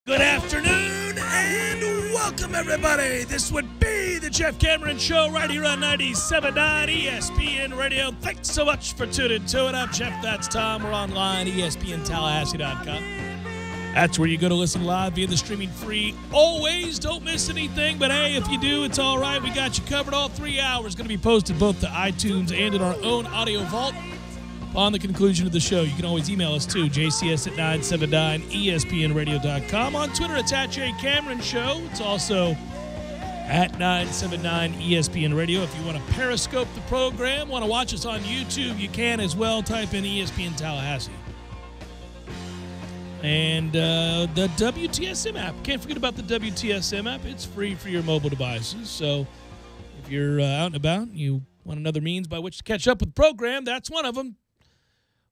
Good afternoon and welcome, everybody. This would be the Jeff Cameron Show right here on 97.9 ESPN Radio. Thanks so much for tuning to it. I'm Jeff, that's Tom. We're online, ESPNTallahassee.com. That's where you go to listen live via the streaming free. Always don't miss anything, but hey, if you do, it's all right. We got you covered all 3 hours. Going to be posted both to iTunes and in our own audio vault. On the conclusion of the show, you can always email us too, jcs@979espnradio.com. On Twitter, it's @JCameronShow. It's also at 979 ESPN Radio. If you want to periscope the program, want to watch us on YouTube, you can as well. Type in ESPN Tallahassee. And the WTSM app. Can't forget about the WTSM app. It's free for your mobile devices. So if you're out and about and you want another means by which to catch up with the program, that's one of them.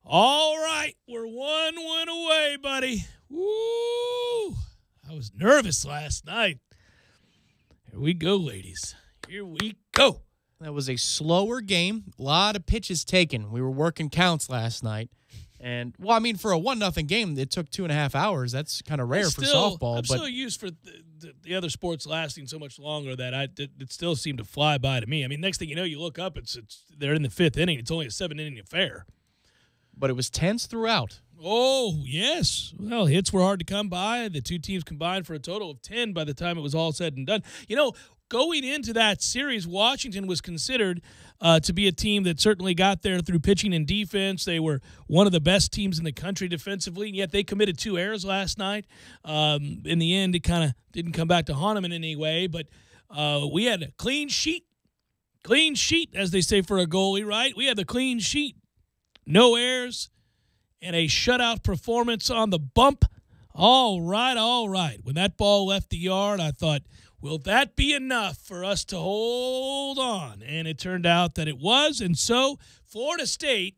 All right, we're 1 win away, buddy. Woo! I was nervous last night. Here we go, ladies. Here we go. That was a slower game. A lot of pitches taken. We were working counts last night. And, well, I mean, for a 1-0 game, it took 2.5 hours. That's kind of rare for softball. I'm so used for the other sports lasting so much longer that it still seemed to fly by to me. I mean, next thing you know, you look up, they're in the 5th inning. It's only a 7-inning affair. But it was tense throughout. Oh, yes. Well, hits were hard to come by. The two teams combined for a total of 10 by the time it was all said and done. You know, going into that series, Washington was considered to be a team that certainly got there through pitching and defense. They were one of the best teams in the country defensively, and yet they committed 2 errors last night. In the end, it kind of didn't come back to haunt them in any way, but we had a clean sheet. Clean sheet, as they say for a goalie, right? We had the clean sheet. No errors, and a shutout performance on the bump. All right, all right. When that ball left the yard, I thought, will that be enough for us to hold on? And it turned out that it was, and so Florida State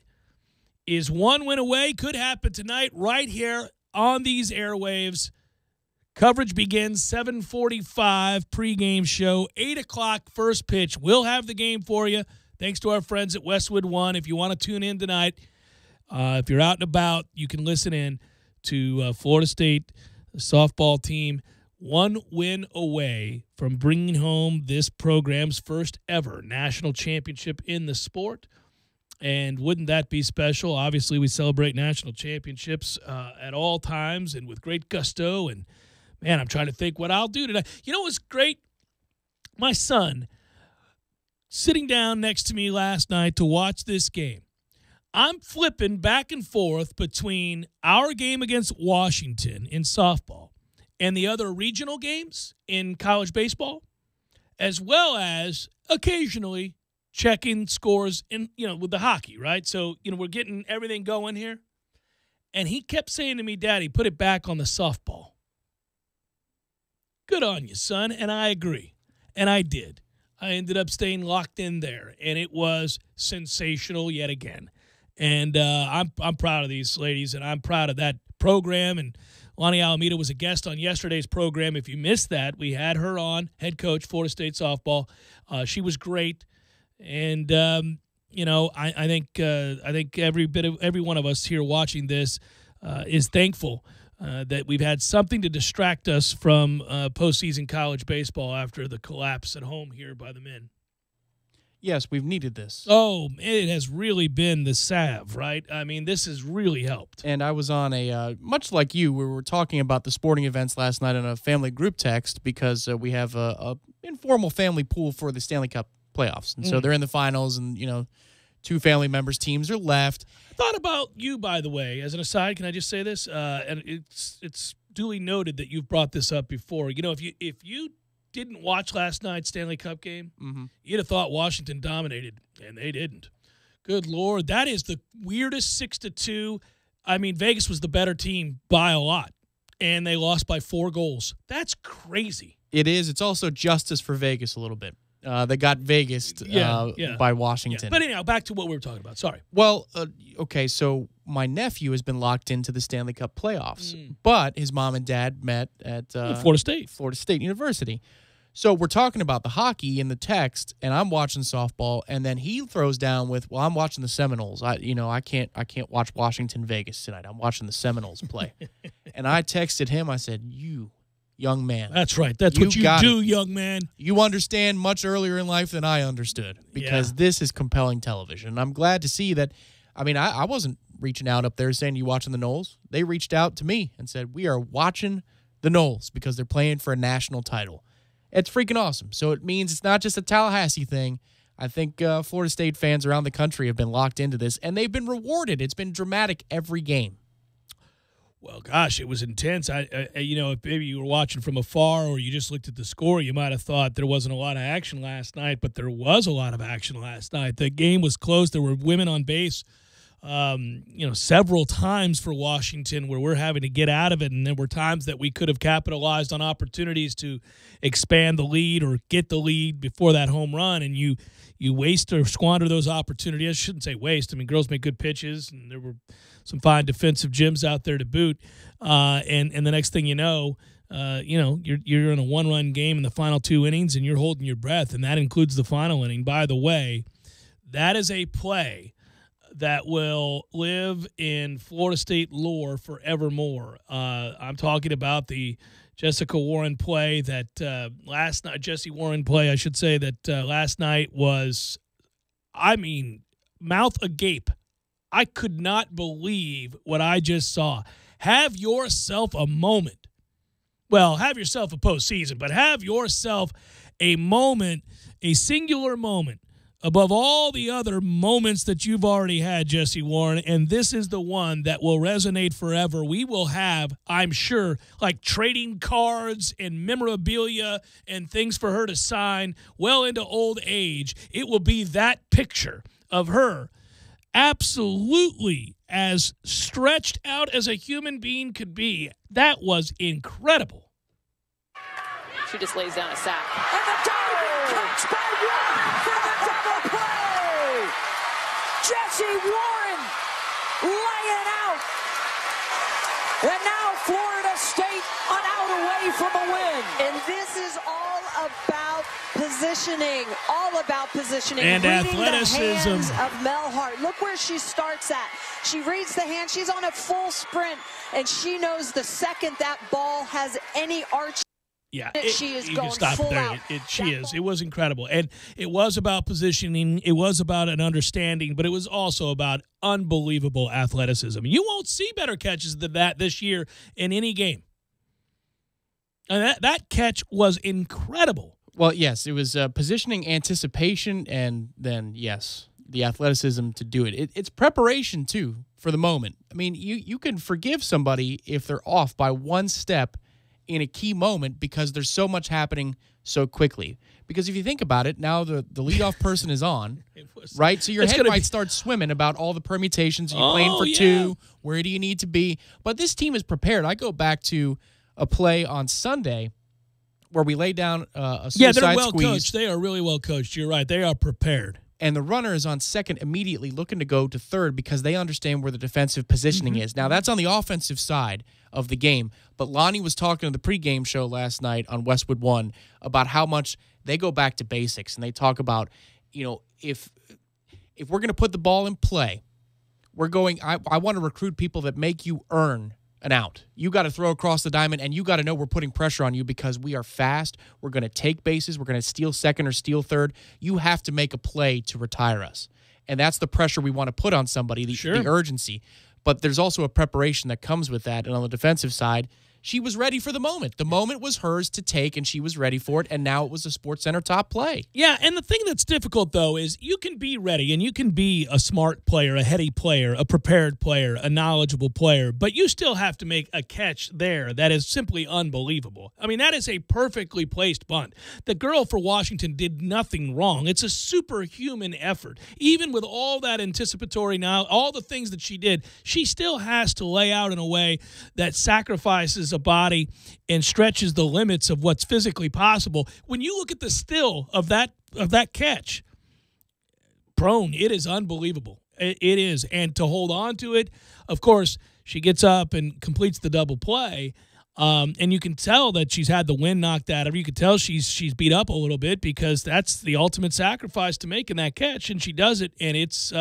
is 1 win away. Could happen tonight right here on these airwaves. Coverage begins 7:45 pregame show, 8 o'clock first pitch. We'll have the game for you. Thanks to our friends at Westwood One. If you want to tune in tonight, if you're out and about, you can listen in to Florida State softball team. 1 win away from bringing home this program's first ever national championship in the sport. And wouldn't that be special? Obviously, we celebrate national championships at all times and with great gusto. And, man, I'm trying to think what I'll do tonight. You know what's great? My son sitting down next to me last night to watch this game. I'm flipping back and forth between our game against Washington in softball and the other regional games in college baseball, as well as occasionally checking scores in, with the hockey, right? So, we're getting everything going here. And he kept saying to me, Daddy, put it back on the softball. Good on you, son. And I agree. And I did. I ended up staying locked in there, and it was sensational yet again. And I'm proud of these ladies, and I'm proud of that program. And Lonnie Alameda was a guest on yesterday's program. If you missed that, we had her on, head coach, Florida State softball. She was great, and I think every one of us here watching this is thankful that we've had something to distract us from postseason college baseball after the collapse at home here by the men. Yes, we've needed this. Oh, it has really been the salve, right? I mean, this has really helped. And I was on a, much like you, we were talking about the sporting events last night on a family group text because we have a informal family pool for the Stanley Cup playoffs. And so they're in the finals and, 2 family members' teams are left. I thought about you, by the way, as an aside. Can I just say this? And it's duly noted that you've brought this up before. If you didn't watch last night's Stanley Cup game, you'd have thought Washington dominated, and they didn't. Good Lord, that is the weirdest 6-2. I mean, Vegas was the better team by a lot, and they lost by 4 goals. That's crazy. It is. It's also justice for Vegas a little bit. They got Vegas by Washington. Yeah. But anyhow, back to what we were talking about. Sorry. Well, okay, so my nephew has been locked into the Stanley Cup playoffs, but his mom and dad met at Florida State University. So we're talking about the hockey in the text, and I'm watching softball, and then he throws down with, well, I'm watching the Seminoles. I can't watch Washington Vegas tonight. I'm watching the Seminoles play. And I texted him. I said, "You young man. That's right. That's what you do, young man. You understand much earlier in life than I understood because this is compelling television." And I'm glad to see that. I mean, I wasn't reaching out up there saying, "You watching the Noles?" They reached out to me and said, "We are watching the Noles because they're playing for a national title." It's freaking awesome. So it means it's not just a Tallahassee thing. I think Florida State fans around the country have been locked into this, and they've been rewarded. It's been dramatic every game. Well, gosh, it was intense. If maybe you were watching from afar or you just looked at the score, you might have thought there wasn't a lot of action last night, but there was a lot of action last night. The game was close. There were women on base, several times for Washington where we're having to get out of it, and there were times that we could have capitalized on opportunities to expand the lead or get the lead before that home run, and you waste or squander those opportunities. I shouldn't say waste. I mean, girls make good pitches, and there were some fine defensive gems out there to boot. And the next thing you know, you're in a one-run game in the final 2 innings, and you're holding your breath, and that includes the final inning. By the way, that is a play that will live in Florida State lore forevermore. I'm talking about the Jessica Warren play that last night, Jessie Warren play, I should say, that last night was, mouth agape. I could not believe what I just saw. Have yourself a moment. Well, have yourself a postseason, but have yourself a moment, a singular moment, above all the other moments that you've already had, Jessie Warren, and this is the one that will resonate forever. We will have, I'm sure, like trading cards and memorabilia and things for her to sign well into old age. It will be that picture of her absolutely as stretched out as a human being could be. That was incredible. She just lays down a sack. And the diving catch by Warren for the double play! Jessie Warren laying out. And now Florida State an out away from a win. And this is all about positioning, and reading athleticism. The hands of Mel Hart. Look where she starts at. She reads the hand. She's on a full sprint, and she knows the second that ball has any arch. Yeah, she is you going can stop full it there. out. She is. It was incredible. And it was about positioning. It was about an understanding, but it was also about unbelievable athleticism. You won't see better catches than that this year in any game. And that catch was incredible. Well, yes, it was positioning, anticipation, and then, yes, the athleticism to do it. It's preparation, too, for the moment. I mean, you can forgive somebody if they're off by one step in a key moment because there's so much happening so quickly. Because if you think about it, now the leadoff person is on, right? So your head might start swimming about all the permutations. Are you playing for two? Where do you need to be? But this team is prepared. I go back to a play on Sunday where we lay down a suicide they're well squeeze. coached. They are really well coached. You're right. They are prepared. And the runner is on second immediately looking to go to third because they understand where the defensive positioning is. Now, that's on the offensive side of the game. But Lonnie was talking to the pregame show last night on Westwood One about how much they go back to basics. And they talk about, if we're going to put the ball in play, I want to recruit people that make you earn an out. You got to throw across the diamond, and you got to know we're putting pressure on you because we are fast. We're going to take bases. We're going to steal second or steal third. You have to make a play to retire us. And that's the pressure we want to put on somebody, the urgency. But there's also a preparation that comes with that. And on the defensive side, she was ready for the moment. The moment was hers to take, and she was ready for it, and now it was a SportsCenter top play. Yeah, and the thing that's difficult, though, is you can be ready, and you can be a smart player, a heady player, a prepared player, a knowledgeable player, but you still have to make a catch there that is simply unbelievable. I mean, that is a perfectly placed bunt. The girl for Washington did nothing wrong. It's a superhuman effort. Even with all that anticipatory now, all the things that she did, she still has to lay out in a way that sacrifices a body and stretches the limits of what's physically possible. When you look at the still of that catch, prone, it is unbelievable. It is. And to hold on to it, of course, she gets up and completes the double play. And you can tell that she's had the wind knocked out of her. You can tell she's beat up a little bit because that's the ultimate sacrifice to make in that catch, and she does it. And it's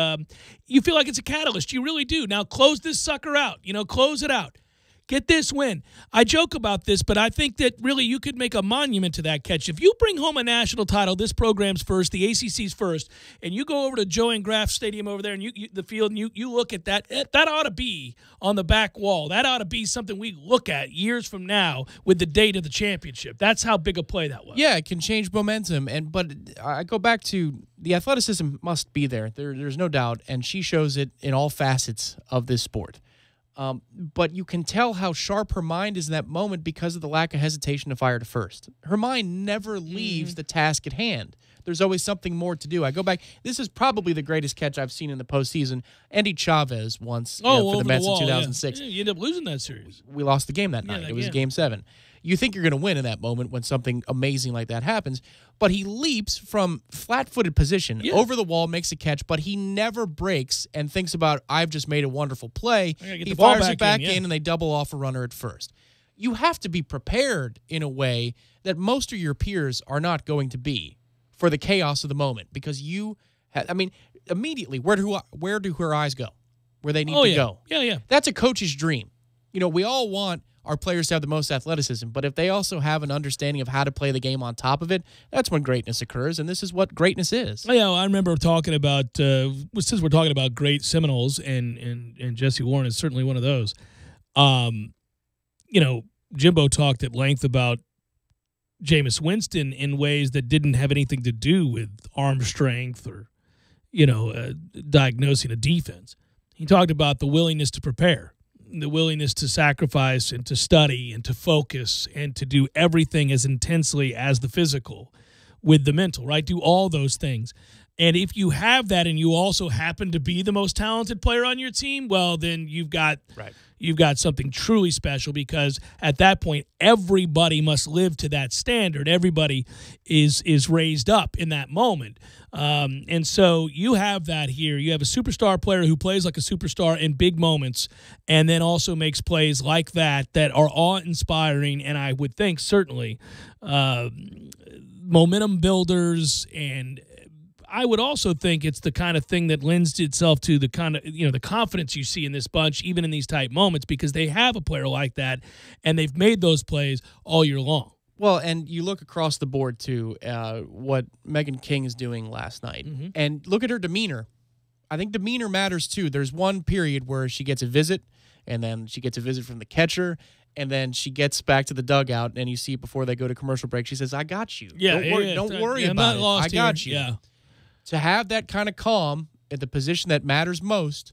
you feel like it's a catalyst. You really do. Now close this sucker out. Close it out. Get this win. I joke about this, but I think that really you could make a monument to that catch. If you bring home a national title, this program's first, the ACC's first, and you go over to Joe and Graff Stadium over there and the field and you look at that, that ought to be on the back wall. That ought to be something we look at years from now with the date of the championship. That's how big a play that was. Yeah, it can change momentum. But I go back to the athleticism must be there. There's no doubt, and she shows it in all facets of this sport. But you can tell how sharp her mind is in that moment because of the lack of hesitation to fire to first. Her mind never leaves the task at hand. There's always something more to do. I go back. This is probably the greatest catch I've seen in the postseason. Andy Chavez once for the Mets in 2006. Yeah, you end up losing that series. We lost the game that night. It was Game 7. You think you're going to win in that moment when something amazing like that happens, but he leaps from flat-footed position over the wall, makes a catch, but he never breaks and thinks about, I've just made a wonderful play. He fires it back in, and they double off a runner at first. You have to be prepared in a way that most of your peers are not going to be for the chaos of the moment because immediately, where do her eyes go? Where they need to go. Yeah. That's a coach's dream. We all want our players to have the most athleticism, but if they also have an understanding of how to play the game on top of it, that's when greatness occurs, and this is what greatness is. Yeah, I remember talking about, since we're talking about great Seminoles, and Jesse Warren is certainly one of those, Jimbo talked at length about Jameis Winston in ways that didn't have anything to do with arm strength or, diagnosing a defense. He talked about the willingness to prepare, the willingness to sacrifice and to study and to focus and to do everything as intensely as the physical with the mental, right? Do all those things. And if you have that and you also happen to be the most talented player on your team, well, then you've got something truly special because at that point, everybody must live to that standard. Everybody is raised up in that moment. And so you have that here. You have a superstar player who plays like a superstar in big moments and then also makes plays like that are awe-inspiring and I would think certainly momentum builders, and I would also think it's the kind of thing that lends itself to the kind of, the confidence you see in this bunch, even in these tight moments, because they have a player like that, and they've made those plays all year long. Well, and you look across the board, too, what Megan King is doing last night, and look at her demeanor. I think demeanor matters, too. There's one period where she gets a visit, and then she gets a visit from the catcher, and then she gets back to the dugout, and you see before they go to commercial break, she says, I got you. Don't worry about it. I got you. Yeah. To have that kind of calm at the position that matters most,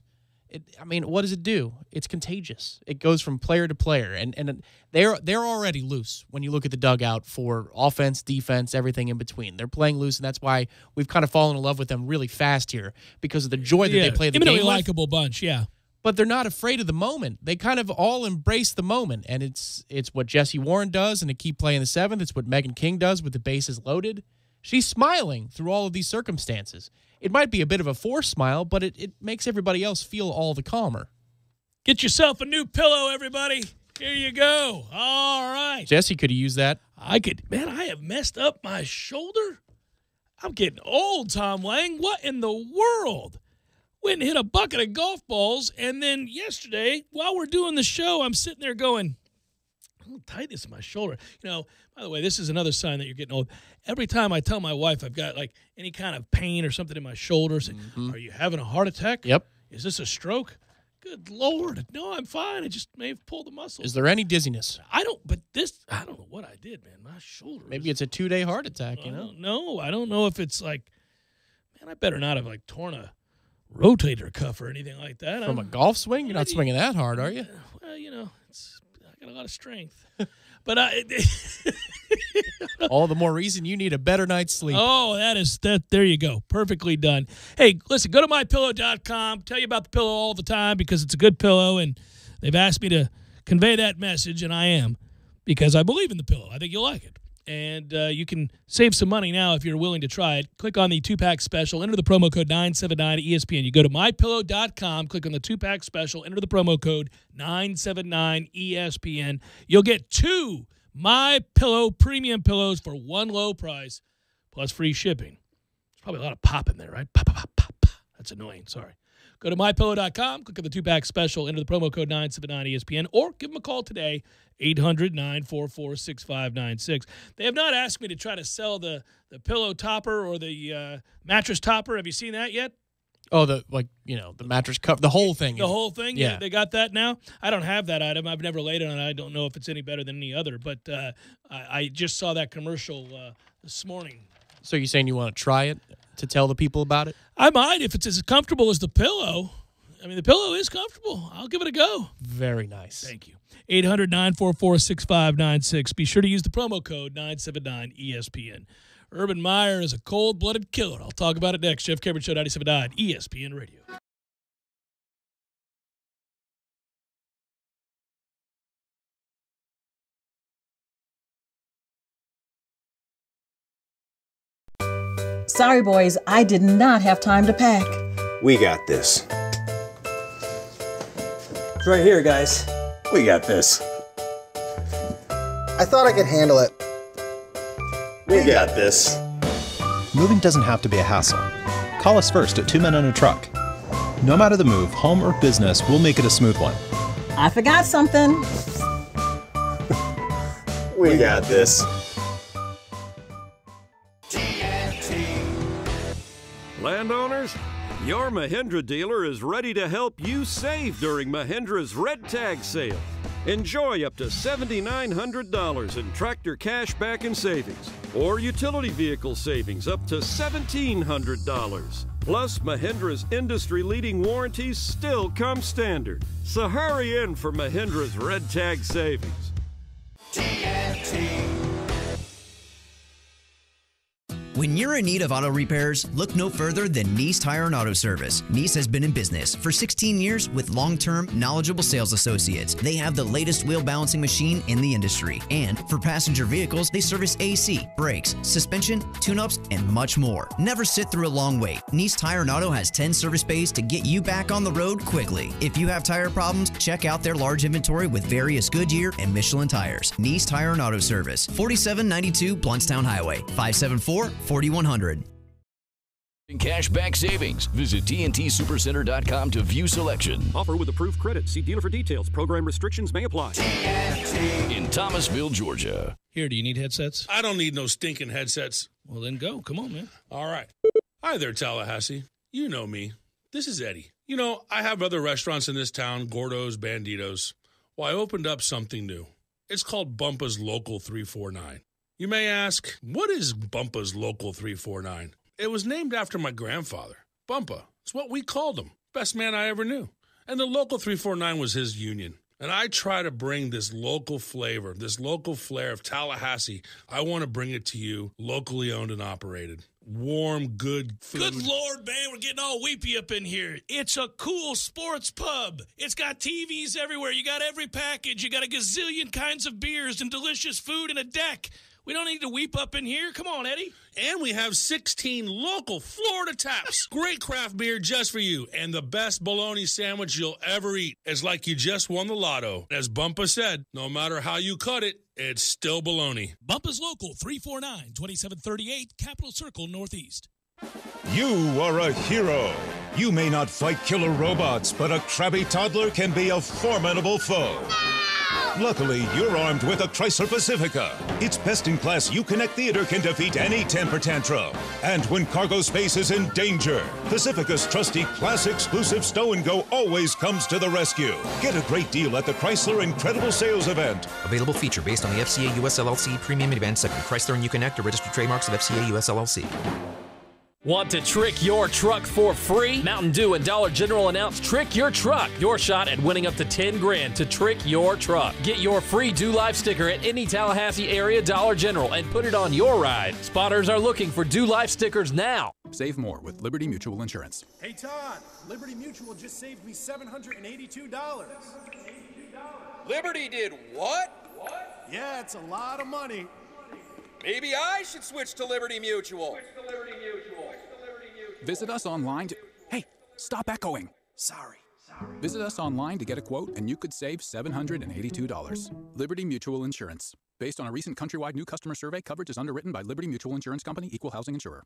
what does it do? It's contagious. It goes from player to player, and they're already loose when you look at the dugout for offense, defense, everything in between. They're playing loose, and that's why we've kind of fallen in love with them really fast here because of the joy that they play the game with. Likable bunch, yeah. But they're not afraid of the moment. They kind of all embrace the moment, and it's what Jesse Warren does in a key play in the 7th. It's what Megan King does with the bases loaded. She's smiling through all of these circumstances. It might be a bit of a forced smile, but it makes everybody else feel all the calmer. Get yourself a new pillow, everybody. Here you go. All right. Jesse could have used that. I could. Man, I have messed up my shoulder. I'm getting old, Tom Lang. What in the world? Went and hit a bucket of golf balls, and then yesterday, while we're doing the show, I'm sitting there going, how tight is my shoulder? By the way, this is another sign that you're getting old. Every time I tell my wife I've got like any kind of pain or something in my shoulders, are you having a heart attack? Yep. Is this a stroke? Good Lord. No, I'm fine. I just may have pulled the muscle. Is there any dizziness? I don't know what I did, man. My shoulder. Maybe it's a 2-day heart attack, No, I don't know if it's like, man, I better not have like torn a rotator cuff or anything like that. From a golf swing? You're not swinging that hard, are you? Well, I got a lot of strength. But all the more reason you need a better night's sleep. Oh, that. There you go. Perfectly done. Hey, listen, go to mypillow.com. Tell you about the pillow all the time because it's a good pillow, and they've asked me to convey that message, and I am because I believe in the pillow. I think you'll like it. And you can save some money now if you're willing to try it. Click on the 2-pack special. Enter the promo code 979ESPN. You go to mypillow.com, click on the 2-pack special, enter the promo code 979ESPN. You'll get 2 MyPillow premium pillows for one low price plus free shipping. There's probably a lot of pop in there, right? Pop, pop, pop, pop. It's annoying. Sorry. Go to mypillow.com, click on the 2-pack special, enter the promo code 979ESPN, or give them a call today, 800-944-6596. They have not asked me to try to sell the pillow topper or the mattress topper. Have you seen that yet? Oh, the mattress cover, the whole thing. The whole thing? Yeah. They got that now? I don't have that item. I've never laid it on it. I don't know if it's any better than any other, but I just saw that commercial this morning. So you're saying you want to try it to tell the people about it? I might if it's as comfortable as the pillow. I mean, the pillow is comfortable. I'll give it a go. Very nice. Thank you. 800-944-6596. Be sure to use the promo code 979ESPN. Urban Meyer is a cold-blooded killer. I'll talk about it next. Jeff Cameron Show, 97.9 ESPN Radio. Sorry, boys, I did not have time to pack. We got this. It's right here, guys. We got this. I thought I could handle it. We got this. Moving doesn't have to be a hassle. Call us first at 2 Men on a Truck. No matter the move, home or business, we'll make it a smooth one. I forgot something. We got this. Landowners, your Mahindra dealer is ready to help you save during Mahindra's Red Tag Sale. Enjoy up to $7,900 in tractor cash back and savings, or utility vehicle savings up to $1,700. Plus, Mahindra's industry-leading warranties still come standard. So hurry in for Mahindra's Red Tag Savings. TNT. When you're in need of auto repairs, look no further than Nice Tire and Auto Service. Nice has been in business for 16 years with long-term, knowledgeable sales associates. They have the latest wheel balancing machine in the industry. And for passenger vehicles, they service AC, brakes, suspension, tune-ups, and much more. Never sit through a long wait. Nice Tire and Auto has 10 service bays to get you back on the road quickly. If you have tire problems, check out their large inventory with various Goodyear and Michelin tires. Nice Tire and Auto Service, 4792 Bluntstown Highway, 574-4100. Cashback savings. Visit TNTSupercenter.com to view selection. Offer with approved credit. See dealer for details. Program restrictions may apply. TNT. In Thomasville, Georgia. Here, do you need headsets? I don't need no stinking headsets. Well, then go. Come on, man. All right. Hi there, Tallahassee. You know me. This is Eddie. You know, I have other restaurants in this town, Gordo's, Banditos. Well, I opened up something new. It's called Bumpa's Local 349. You may ask, what is Bumpa's Local 349? It was named after my grandfather. Bumpa. It's what we called him. Best man I ever knew. And the Local 349 was his union. And I try to bring this local flavor, this local flair of Tallahassee. I want to bring it to you, locally owned and operated. Warm, good food. Good Lord, man, we're getting all weepy up in here. It's a cool sports pub. It's got TVs everywhere. You got every package. You got a gazillion kinds of beers and delicious food and a deck. We don't need to weep up in here. Come on, Eddie. And we have 16 local Florida taps. Great craft beer just for you. And the best bologna sandwich you'll ever eat. It's like you just won the lotto. As Bumpa said, no matter how you cut it, it's still bologna. Bumpa's Local 349, 2738 Capitol Circle Northeast. You are a hero. You may not fight killer robots, but a crabby toddler can be a formidable foe. Luckily, you're armed with a Chrysler Pacifica. Its best-in-class Uconnect theater can defeat any temper tantrum. And when cargo space is in danger, Pacifica's trusty class-exclusive Stow and Go always comes to the rescue. Get a great deal at the Chrysler Incredible Sales Event. Available feature based on the FCA US LLC Premium Advanced Second. Chrysler and Uconnect are registered trademarks of FCA US LLC. Want to trick your truck for free? Mountain Dew and Dollar General announced Trick Your Truck. Your shot at winning up to $10,000 to trick your truck. Get your free Do Life sticker at any Tallahassee area Dollar General and put it on your ride. Spotters are looking for Do Life stickers now. Save more with Liberty Mutual Insurance. Hey Todd, Liberty Mutual just saved me $782. Liberty did what? Yeah, it's a lot of money. Maybe I should switch to Liberty Mutual. Visit us online to... Hey, stop echoing. Sorry. Visit us online to get a quote, and you could save $782. Liberty Mutual Insurance. Based on a recent countrywide new customer survey, coverage is underwritten by Liberty Mutual Insurance Company, Equal Housing Insurer.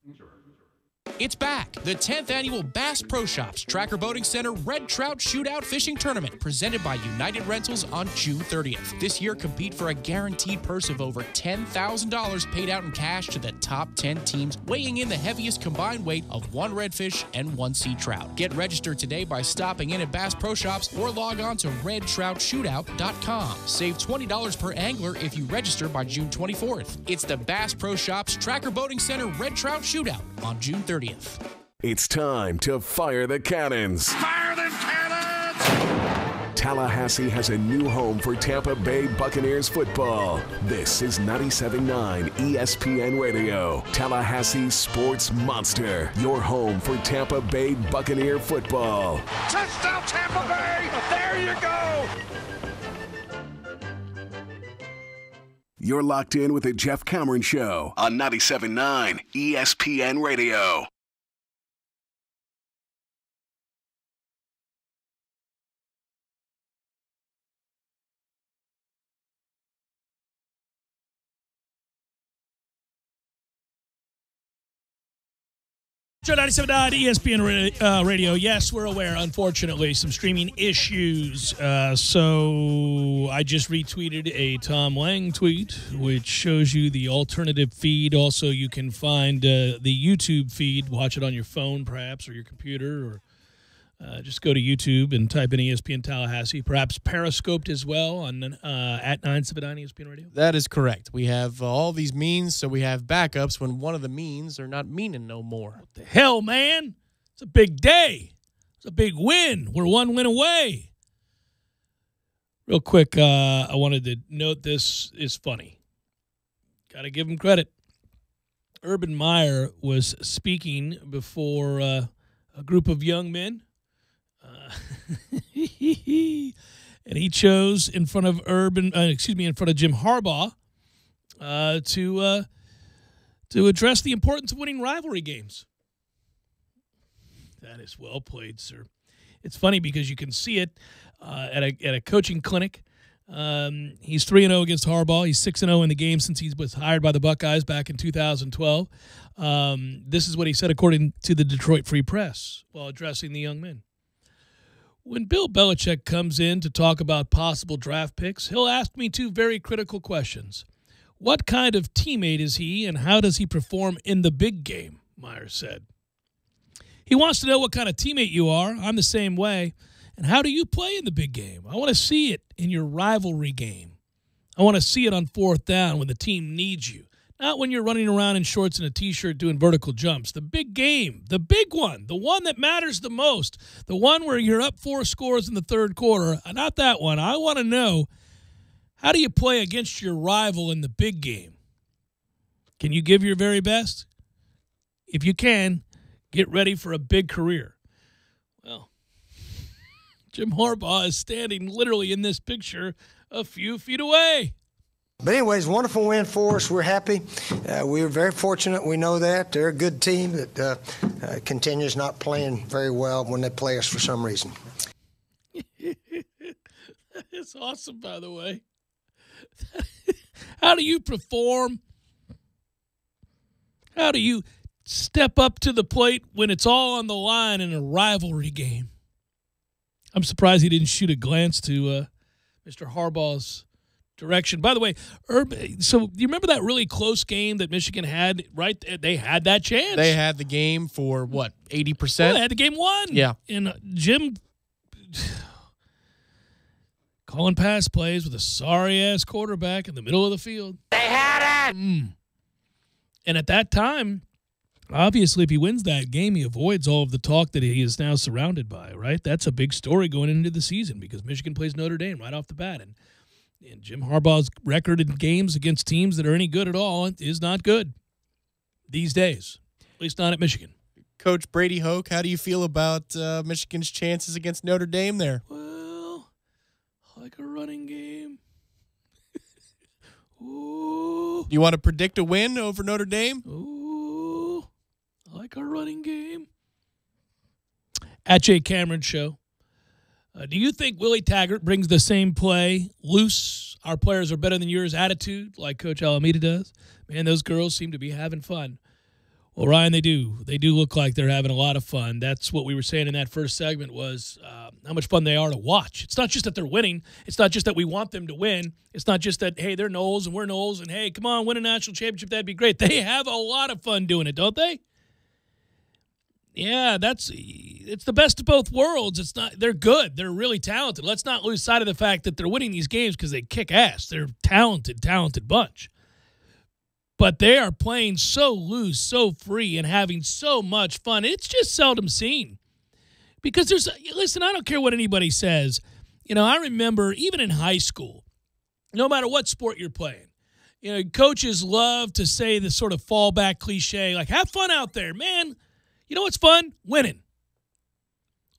It's back. The 10th annual Bass Pro Shops Tracker Boating Center Red Trout Shootout Fishing Tournament presented by United Rentals on June 30th. This year, compete for a guaranteed purse of over $10,000 paid out in cash to the top 10 teams, weighing in the heaviest combined weight of 1 redfish and 1 sea trout. Get registered today by stopping in at Bass Pro Shops or log on to redtroutshootout.com. Save $20 per angler if you register by June 24th. It's the Bass Pro Shops Tracker Boating Center Red Trout Shootout on June 30th. It's time to fire the cannons. Fire them cannons! Tallahassee has a new home for Tampa Bay Buccaneers football. This is 97.9 ESPN Radio, Tallahassee Sports Monster, your home for Tampa Bay Buccaneer football. Touchdown Tampa Bay! There you go! You're locked in with the Jeff Cameron Show on 97.9 ESPN Radio. Show 97.9 ESPN Radio. Yes, we're aware, unfortunately, some streaming issues. So I just retweeted a Tom Lang tweet, which shows you the alternative feed. Also, you can find the YouTube feed. Watch it on your phone, perhaps, or your computer, or just go to YouTube and type in ESPN Tallahassee. Perhaps Periscoped as well on at 979 ESPN Radio. That is correct. We have all these means, so we have backups when one of the means are not meaning no more. What the hell, man? It's a big day. It's a big win. We're 1 win away. Real quick, I wanted to note this is funny. Got to give him credit. Urban Meyer was speaking before a group of young men. And he chose in front of in front of Jim Harbaugh to address the importance of winning rivalry games. That is well played, sir. It's funny because you can see it at a coaching clinic. He's 3-0 against Harbaugh. He's 6-0 in the game since he was hired by the Buckeyes back in 2012. This is what he said according to the Detroit Free Press while addressing the young men. When Bill Belichick comes in to talk about possible draft picks, he'll ask me 2 very critical questions. What kind of teammate is he, and how does he perform in the big game, Meyer said. He wants to know what kind of teammate you are. I'm the same way. And how do you play in the big game? I want to see it in your rivalry game. I want to see it on 4th down when the team needs you. Not when you're running around in shorts and a T-shirt doing vertical jumps. The big game, the big one, the one that matters the most, the one where you're up 4 scores in the 3rd quarter. Not that one. I want to know, how do you play against your rival in the big game? Can you give your very best? If you can, get ready for a big career. Well, Jim Harbaugh is standing literally in this picture a few feet away. But anyways, wonderful win for us. We're happy. We were very fortunate. We know that. They're a good team that continues not playing very well when they play us for some reason. It's awesome, by the way. How do you perform? How do you step up to the plate when it's all on the line in a rivalry game? I'm surprised he didn't shoot a glance to Mr. Harbaugh's direction. By the way, so you remember that really close game that Michigan had, right? They had that chance. They had the game for, what, 80%? Well, they had the game won. Yeah. And Jim calling pass plays with a sorry-ass quarterback in the middle of the field. They had it! And at that time, obviously, if he wins that game, he avoids all of the talk that he is now surrounded by, right? That's a big story going into the season because Michigan plays Notre Dame right off the bat. And Jim Harbaugh's record in games against teams that are any good at all is not good these days, at least not at Michigan. Coach Brady Hoke, how do you feel about Michigan's chances against Notre Dame there? Well, like a running game. Ooh. You want to predict a win over Notre Dame? Ooh, like a running game. At Jay Cameron Show. Do you think Willie Taggart brings the same play, loose, our players are better than yours attitude, like Coach Alameda does? Man, those girls seem to be having fun. Well, Ryan, they do. They do look like they're having a lot of fun. That's what we were saying in that first segment was how much fun they are to watch. It's not just that they're winning. It's not just that we want them to win. It's not just that, hey, they're Knowles and we're Knowles, and, hey, come on, win a national championship. That'd be great. They have a lot of fun doing it, don't they? Yeah, it's the best of both worlds. They're good. They're really talented. Let's not lose sight of the fact that they're winning these games because they kick ass. They're a talented bunch. But they are playing so loose, so free, and having so much fun. It's just seldom seen. Because listen, I don't care what anybody says. I remember even in high school, no matter what sport you're playing, coaches love to say the sort of fallback cliche, like, have fun out there. Man, you know what's fun? Winning.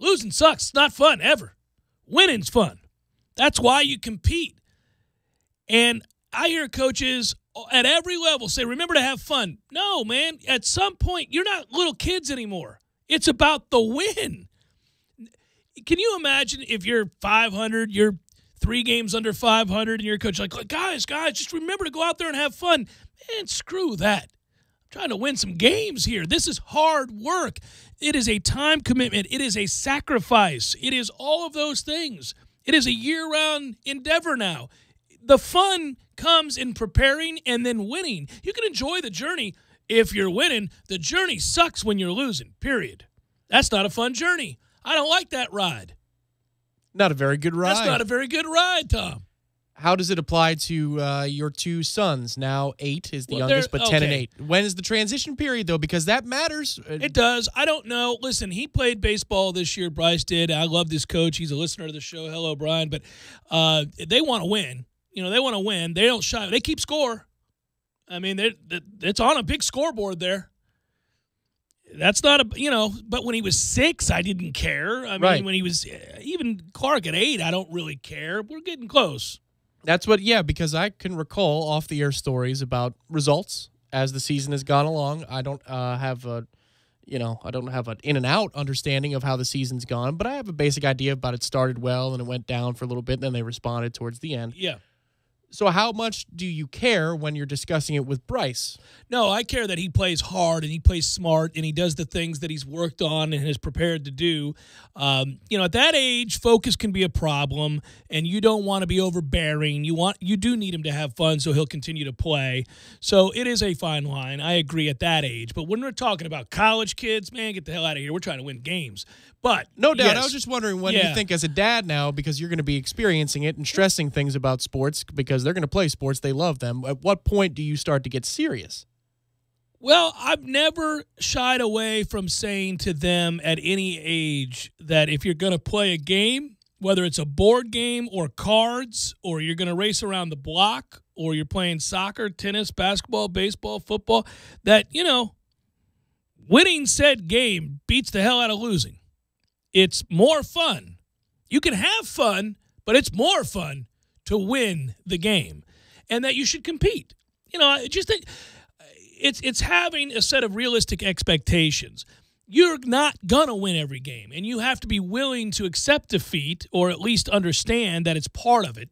Losing sucks. It's not fun, ever. Winning's fun. That's why you compete. And I hear coaches at every level say, remember to have fun. No, man. At some point, you're not little kids anymore. It's about the win. Can you imagine if you're 500, you're 3 games under 500, and your coach like, guys, just remember to go out there and have fun. Man, screw that. I'm trying to win some games here. This is hard work. It is a time commitment. It is a sacrifice. It is all of those things. It is a year-round endeavor now. The fun comes in preparing and then winning. You can enjoy the journey if you're winning. The journey sucks when you're losing, period. That's not a fun journey. I don't like that ride. Not a very good ride. That's not a very good ride, Tom. How does it apply to your 2 sons? Now 8 is the youngest, but 10 and 8. When is the transition period, though? Because that matters. It does. I don't know. Listen, he played baseball this year. Bryce did. I love this coach. He's a listener to the show. Hello, Brian. But they want to win. They want to win. They don't shy. They keep score. I mean, it's on a big scoreboard there. That's not but when he was 6, I didn't care. I mean, when he was, even Clark at 8, I don't really care. We're getting close. That's because I can recall off-the-air stories about results as the season has gone along. I don't have an in-and-out understanding of how the season's gone, but I have a basic idea about it started well and it went down for a little bit, and then they responded towards the end. Yeah. So how much do you care when you're discussing it with Bryce? No, I care that he plays hard and he plays smart and he does the things that he's worked on and is prepared to do. At that age, focus can be a problem, and you don't want to be overbearing. You do need him to have fun so he'll continue to play. So it is a fine line. I agree at that age. But when we're talking about college kids, man, get the hell out of here. We're trying to win games. But no doubt. Yes, I was just wondering when you think as a dad now, because you're going to be experiencing it and stressing things about sports because they're going to play sports. They love them. At what point do you start to get serious? Well, I've never shied away from saying to them at any age that if you're going to play a game, whether it's a board game or cards, or you're going to race around the block, or you're playing soccer, tennis, basketball, baseball, football, that, winning said game beats the hell out of losing. It's more fun. You can have fun, but it's more fun to win the game, and that you should compete. It's having a set of realistic expectations. You're not going to win every game, and you have to be willing to accept defeat or at least understand that it's part of it,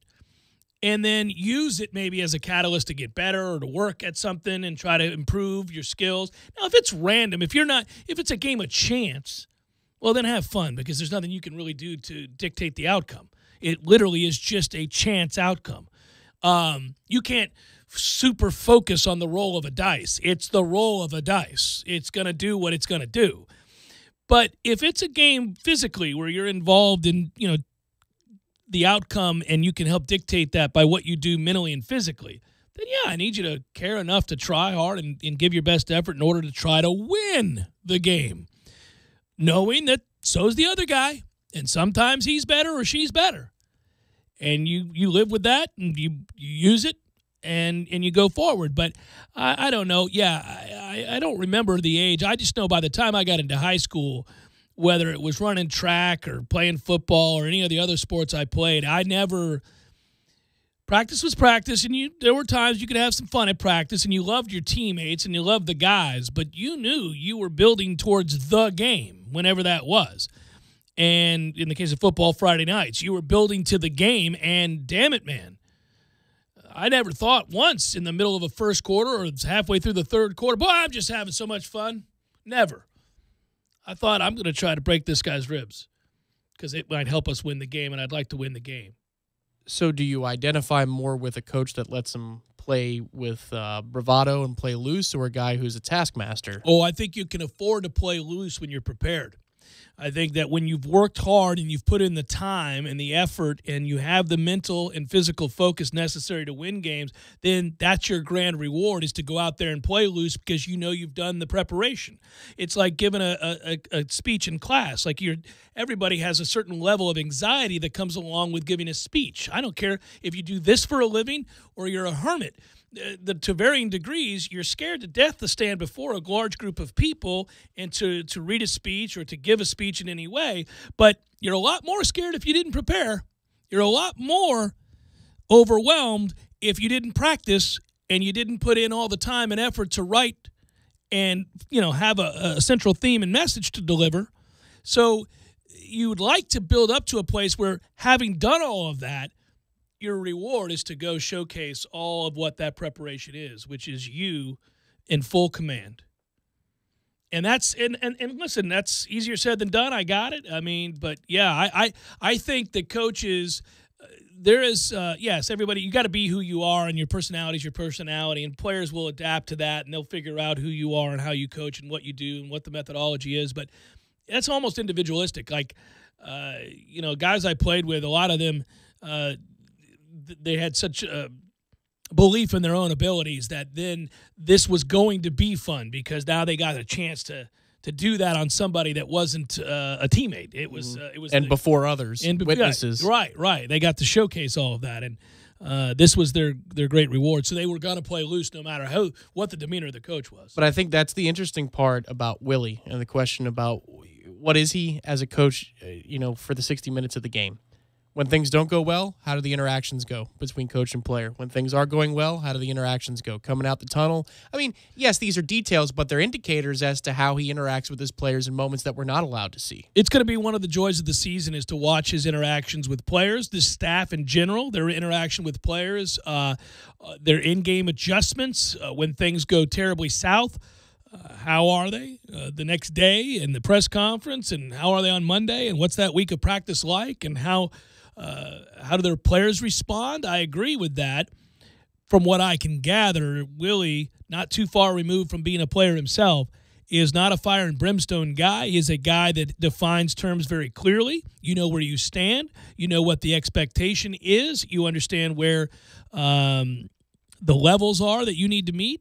and then use it maybe as a catalyst to get better or to work at something and try to improve your skills. Now, if it's random, if it's a game of chance, well, then have fun, because there's nothing you can really do to dictate the outcome. It literally is just a chance outcome. You can't super focus on the roll of a dice. It's the roll of a dice. It's going to do what it's going to do. But if it's a game physically where you're involved in, the outcome, and you can help dictate that by what you do mentally and physically, then I need you to care enough to try hard and give your best effort in order to try to win the game, knowing that so's the other guy, and sometimes he's better or she's better. And you live with that, and you use it, and you go forward. But I don't know. I don't remember the age. I just know by the time I got into high school, whether it was running track or playing football or any of the other sports I played, practice was practice, and there were times you could have some fun at practice, and you loved your teammates and you loved the guys, but you knew you were building towards the game, whenever that was. And in the case of football, Friday nights, you were building to the game, and damn it, man, I never thought once in the middle of a first quarter or halfway through the third quarter, boy, I'm just having so much fun. Never. I thought I'm going to try to break this guy's ribs because it might help us win the game, and I'd like to win the game. So do you identify more with a coach that lets him play with bravado and play loose, or a guy who's a taskmaster? Oh, I think you can afford to play loose when you're prepared. I think that when you've worked hard and you've put in the time and the effort and you have the mental and physical focus necessary to win games, then that's your grand reward, is to go out there and play loose because you know you've done the preparation. It's like giving a speech in class. Like everybody has a certain level of anxiety that comes along with giving a speech. I don't care if you do this for a living or you're a hermit. To varying degrees, you're scared to death to stand before a large group of people and to read a speech or to give a speech in any way. But you're a lot more scared if you didn't prepare. You're a lot more overwhelmed if you didn't practice and you didn't put in all the time and effort to write and, have a central theme and message to deliver. So you would like to build up to a place where, having done all of that, your reward is to go showcase all of what that preparation is, which is you in full command. And that's and listen, that's easier said than done. I got it. I mean, but yeah, I think that coaches, there is yes, everybody, you got to be who you are, and your personality is your personality, and players will adapt to that, and they'll figure out who you are and how you coach and what you do and what the methodology is. But that's almost individualistic. Like guys I played with, a lot of them. They had such a belief in their own abilities that then this was going to be fun because now they got a chance to do that on somebody that wasn't a teammate. It was before others, witnesses. Yeah, right. They got to showcase all of that, and this was their great reward. So they were going to play loose no matter what the demeanor of the coach was. But I think that's the interesting part about Willie and the question about what is he as a coach, for the 60 minutes of the game. When things don't go well, how do the interactions go between coach and player? When things are going well, how do the interactions go? Coming out the tunnel? I mean, yes, these are details, but they're indicators as to how he interacts with his players in moments that we're not allowed to see. It's going to be one of the joys of the season is to watch his interactions with players, the staff in general, their interaction with players, their in-game adjustments when things go terribly south. How are they the next day in the press conference, and how are they on Monday, and what's that week of practice like, and how do their players respond? I agree with that. From what I can gather, Willie, not too far removed from being a player himself, is not a fire and brimstone guy. He is a guy that defines terms very clearly. You know where you stand. You know what the expectation is. You understand where the levels are that you need to meet.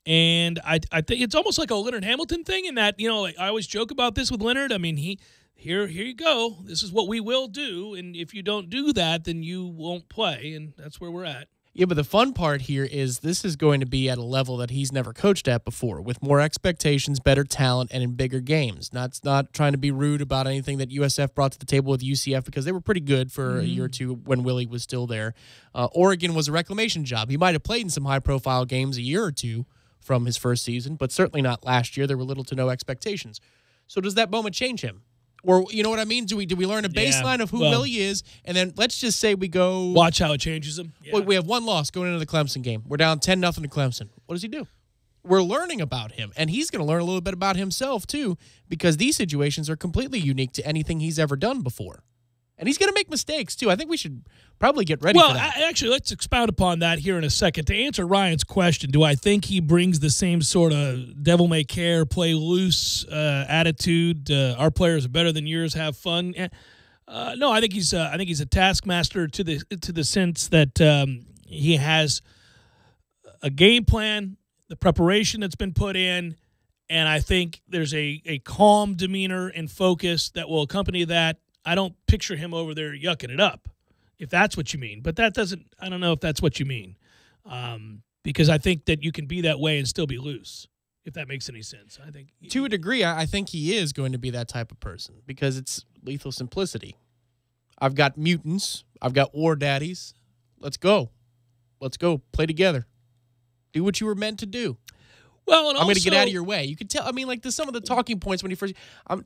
And I think it's almost like a Leonard Hamilton thing in that, I always joke about this with Leonard. I mean, Here you go. This is what we will do, and if you don't do that, then you won't play, and that's where we're at. Yeah, but the fun part here is this is going to be at a level that he's never coached at before, with more expectations, better talent, and in bigger games. Not trying to be rude about anything that USF brought to the table with UCF, because they were pretty good for a year or two when Willie was still there. Oregon was a reclamation job. He might have played in some high-profile games a year or two from his first season, but certainly not last year. There were little to no expectations. So does that moment change him? Or, you know what I mean? Do we learn a baseline of who Willie is, and then let's just say we go... Watch how it changes him. Yeah. We have one loss going into the Clemson game. We're down 10-0 to Clemson. What does he do? We're learning about him, and he's going to learn a little bit about himself, too, because these situations are completely unique to anything he's ever done before. And he's going to make mistakes, too. I think we should probably get ready for that. Well, actually, let's expound upon that here in a second. To answer Ryan's question, do I think he brings the same sort of devil-may-care, play-loose attitude? Our players are better than yours, have fun. No, I think he's a taskmaster to the sense that he has a game plan, the preparation that's been put in, and I think there's a calm demeanor and focus that will accompany that. I don't picture him over there yucking it up, if that's what you mean. But I don't know if that's what you mean, because I think that you can be that way and still be loose, if that makes any sense. I think to a degree, I think he is going to be that type of person because it's lethal simplicity. I've got mutants. I've got war daddies. Let's go. Play together. Do what you were meant to do. Well, and I'm going to get also- out of your way. You can tell. I mean, like some of the talking points when he first.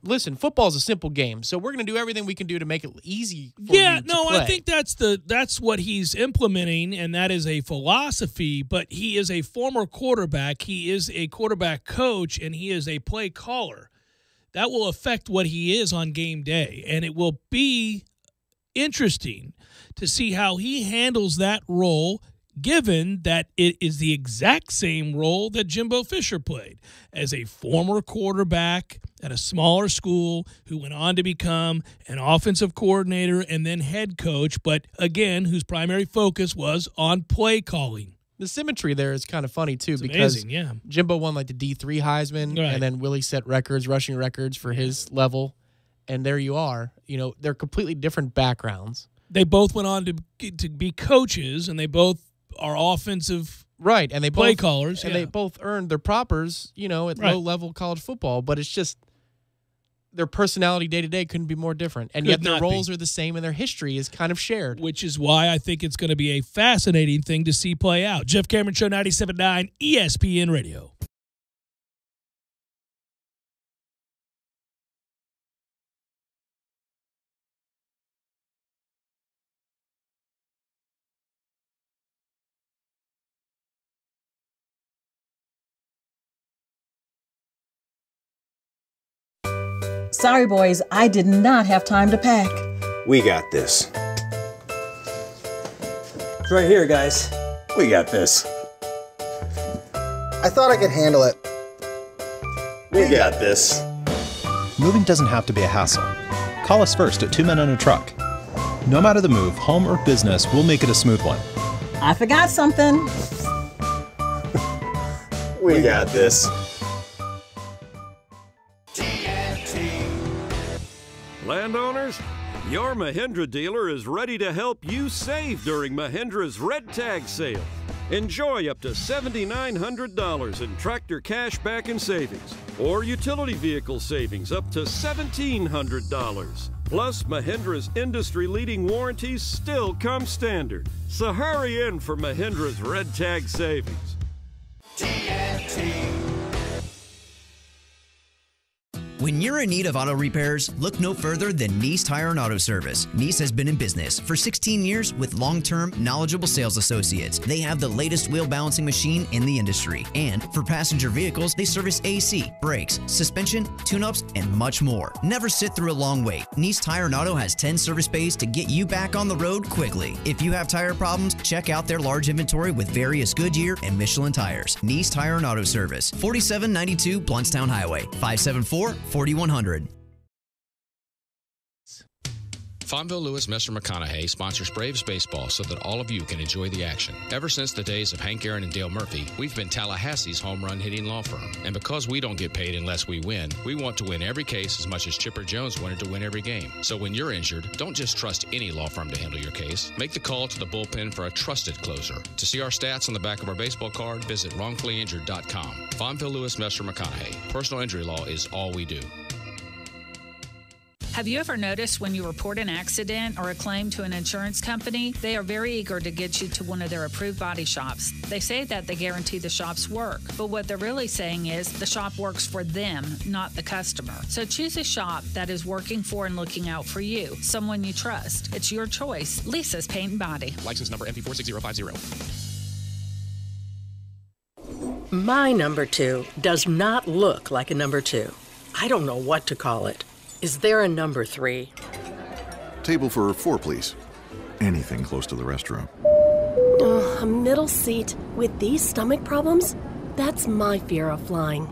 Listen, football is a simple game, so we're going to do everything we can do to make it easy for you to play. I think that's what he's implementing, and that is a philosophy. But he is a former quarterback. He is a quarterback coach, and he is a play caller. That will affect what he is on game day, and it will be interesting to see how he handles that role, given that it is the exact same role that Jimbo Fisher played as a former quarterback at a smaller school who went on to become an offensive coordinator and then head coach, but again, whose primary focus was on play calling. The symmetry there is kind of funny, too, It's because amazing, yeah. Jimbo won like the D3 Heisman, Right. and then Willie set rushing records for his level, and there you are. You know, they're completely different backgrounds. They both went on to be coaches, and they both are offensive right, and they play both, callers. and yeah. they both earned their propers, you know, at Right. low-level college football, but it's just their personality day-to-day couldn't be more different, and Could yet their not roles be. are the same, and their history is kind of shared. Which is why I think it's going to be a fascinating thing to see play out. Jeff Cameron Show, 97.9 ESPN Radio. Sorry, boys, I did not have time to pack. We got this. It's right here, guys. We got this. I thought I could handle it. We got this. Moving doesn't have to be a hassle. Call us first at 2 Men and a Truck. No matter the move, home or business, we'll make it a smooth one. I forgot something. We got this. Landowners, your Mahindra dealer is ready to help you save during Mahindra's Red Tag Sale. Enjoy up to $7,900 in tractor cash back and savings, or utility vehicle savings up to $1,700. Plus, Mahindra's industry-leading warranties still come standard. So hurry in for Mahindra's Red Tag Savings. When you're in need of auto repairs, look no further than Nice Tire and Auto Service. Nice has been in business for 16 years with long-term, knowledgeable sales associates. They have the latest wheel balancing machine in the industry. And for passenger vehicles, they service AC, brakes, suspension, tune-ups, and much more. Never sit through a long wait. Nice Tire and Auto has 10 service bays to get you back on the road quickly. If you have tire problems, check out their large inventory with various Goodyear and Michelin tires. Nice Tire and Auto Service, 4792 Bluntstown Highway, 574-4100. Fonville Lewis Messer McConaughey sponsors Braves baseball so that all of you can enjoy the action. Ever since the days of Hank Aaron and Dale Murphy, we've been Tallahassee's home run hitting law firm. And because we don't get paid unless we win, we want to win every case as much as Chipper Jones wanted to win every game. So when you're injured, don't just trust any law firm to handle your case. Make the call to the bullpen for a trusted closer. To see our stats on the back of our baseball card, visit wrongfullyinjured.com. Fonville Lewis Messer McConaughey. Personal injury law is all we do. Have you ever noticed when you report an accident or a claim to an insurance company, they are very eager to get you to one of their approved body shops. They say that they guarantee the shops work, but what they're really saying is the shop works for them, not the customer. So choose a shop that is working for and looking out for you, someone you trust. It's your choice. Lisa's Paint and Body. License number MP46050. My number two does not look like a number two. I don't know what to call it. Is there a number three? Table for 4, please. Anything close to the restroom. A middle seat with these stomach problems? That's my fear of flying.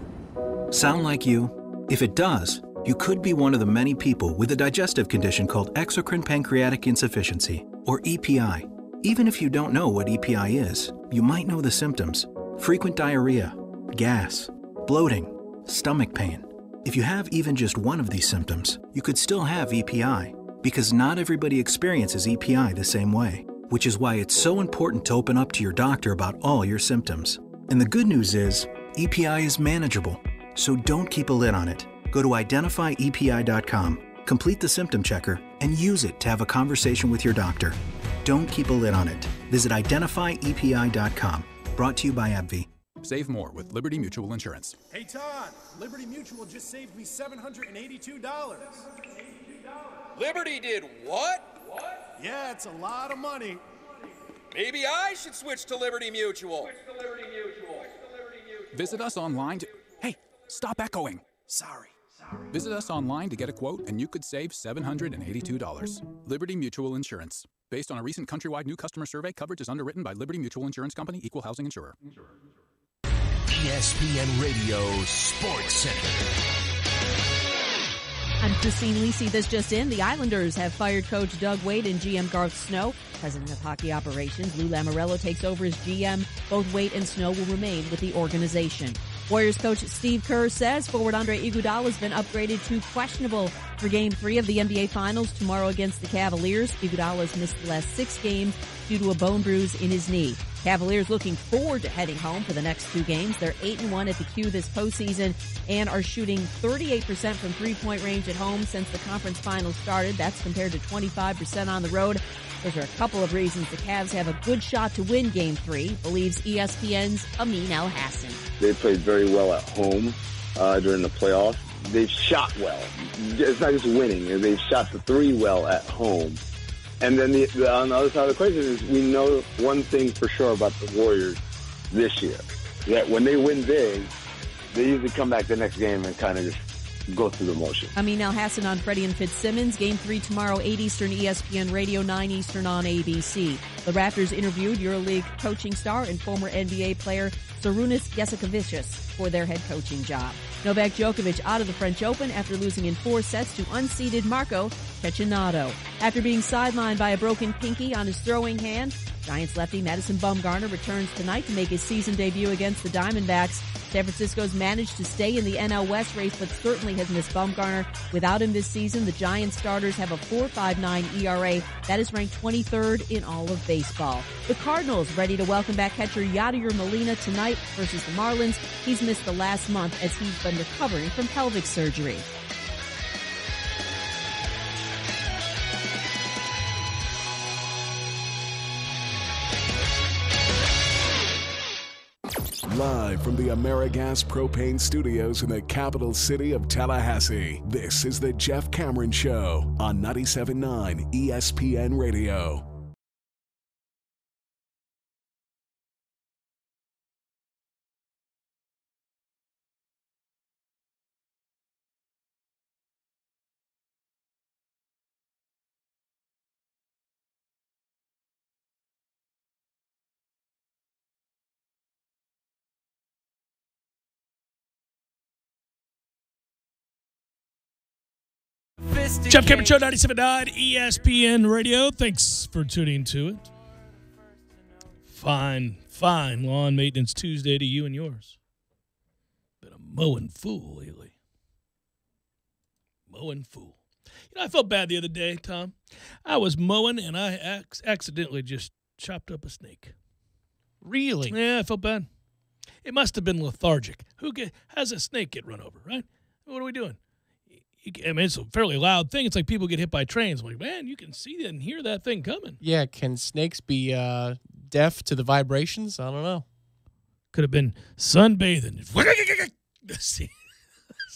Sound like you? If it does, you could be one of the many people with a digestive condition called exocrine pancreatic insufficiency, or EPI. Even if you don't know what EPI is, you might know the symptoms: frequent diarrhea, gas, bloating, stomach pain. If you have even just one of these symptoms, you could still have EPI, because not everybody experiences EPI the same way, which is why it's so important to open up to your doctor about all your symptoms. And the good news is, EPI is manageable, so don't keep a lid on it. Go to identifyepi.com, complete the symptom checker, and use it to have a conversation with your doctor. Don't keep a lid on it. Visit identifyepi.com. Brought to you by AbbVie. Save more with Liberty Mutual Insurance. Hey, Todd, Liberty Mutual just saved me $782. Liberty did what? Yeah, it's a lot of money. Maybe I should switch to Liberty Mutual. Visit us online to... Hey, stop echoing. Sorry. Visit us online to get a quote, and you could save $782. Liberty Mutual Insurance. Based on a recent countrywide new customer survey, coverage is underwritten by Liberty Mutual Insurance Company, Equal Housing Insurer. ESPN Radio Sports Center. I'm Christine Lisi. This just in. The Islanders have fired coach Doug Waite and GM Garth Snow. President of Hockey Operations Lou Lamoriello takes over as GM. Both Waite and Snow will remain with the organization. Warriors coach Steve Kerr says forward Andre Iguodala has been upgraded to questionable for Game 3 of the NBA Finals tomorrow against the Cavaliers. Iguodala has missed the last 6 games due to a bone bruise in his knee. Cavaliers looking forward to heading home for the next 2 games. They're 8-1 at the Q this postseason and are shooting 38% from three-point range at home since the conference finals started. That's compared to 25% on the road. Those are a couple of reasons the Cavs have a good shot to win Game 3, believes ESPN's Amin El-Hassan. They played very well at home during the playoffs. They've shot well. It's not just winning. They've shot the 3 well at home. And then on the other side of the equation is we know one thing for sure about the Warriors this year, that when they win big, they usually come back the next game and kind of just go through the motion. Amin El-Hassan on Freddie and Fitzsimmons. Game 3 tomorrow, 8 Eastern, ESPN Radio, 9 Eastern on ABC. The Raptors interviewed EuroLeague coaching star and former NBA player Sarunas Jasikevičius for their head coaching job. Novak Djokovic out of the French Open after losing in 4 sets to unseeded Marco Cecchinato. After being sidelined by a broken pinky on his throwing hand, Giants lefty Madison Bumgarner returns tonight to make his season debut against the Diamondbacks. San Francisco's managed to stay in the NL West race, but certainly has missed Bumgarner. Without him this season, the Giants starters have a 4.59 ERA. That is ranked 23rd in all of baseball. The Cardinals ready to welcome back catcher Yadier Molina tonight versus the Marlins. He's missed the last month as he's been recovering from pelvic surgery. Live from the AmeriGas Propane Studios in the capital city of Tallahassee, this is the Jeff Cameron Show on 97.9 ESPN Radio. Jeff Cameron Show, 97.9 ESPN Radio. Thanks for tuning to it. Fine lawn maintenance Tuesday to you and yours. Been a mowing fool lately. Mowing fool. You know, I felt bad the other day, Tom. I was mowing and I accidentally just chopped up a snake. Really? Yeah, I felt bad. It must have been lethargic. How's a snake get run over, right? What are we doing? I mean, it's a fairly loud thing. It's like people get hit by trains. I'm like, man, you can see and hear that thing coming. Yeah, can snakes be deaf to the vibrations? I don't know. Could have been sunbathing.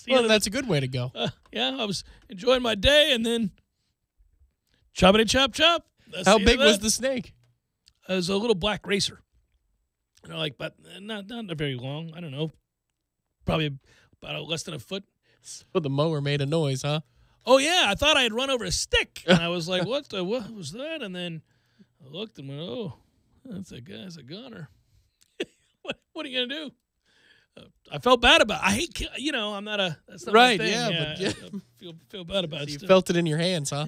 Well, that's a good way to go. Yeah, I was enjoying my day, and then choppity chop chop. How big was the snake? It was a little black racer. You know, like, but not very long. I don't know, probably about less than a foot. So the mower made a noise, huh? Oh, yeah. I thought I had run over a stick. And I was like, what was that? And then I looked and went, oh, that's a goner. What are you going to do? I felt bad about it. I hate, I'm not that's not right, my thing. Yeah, but I feel bad about it. You felt it in your hands, huh?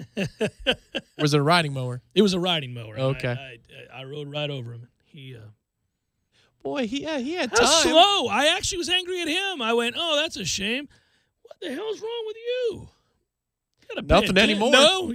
Was it a riding mower? It was a riding mower. Okay. I rode right over him. Boy, he had how time. Slow. I actually was angry at him. I went, oh, that's a shame. What the hell's wrong with you? Nothing anymore. No,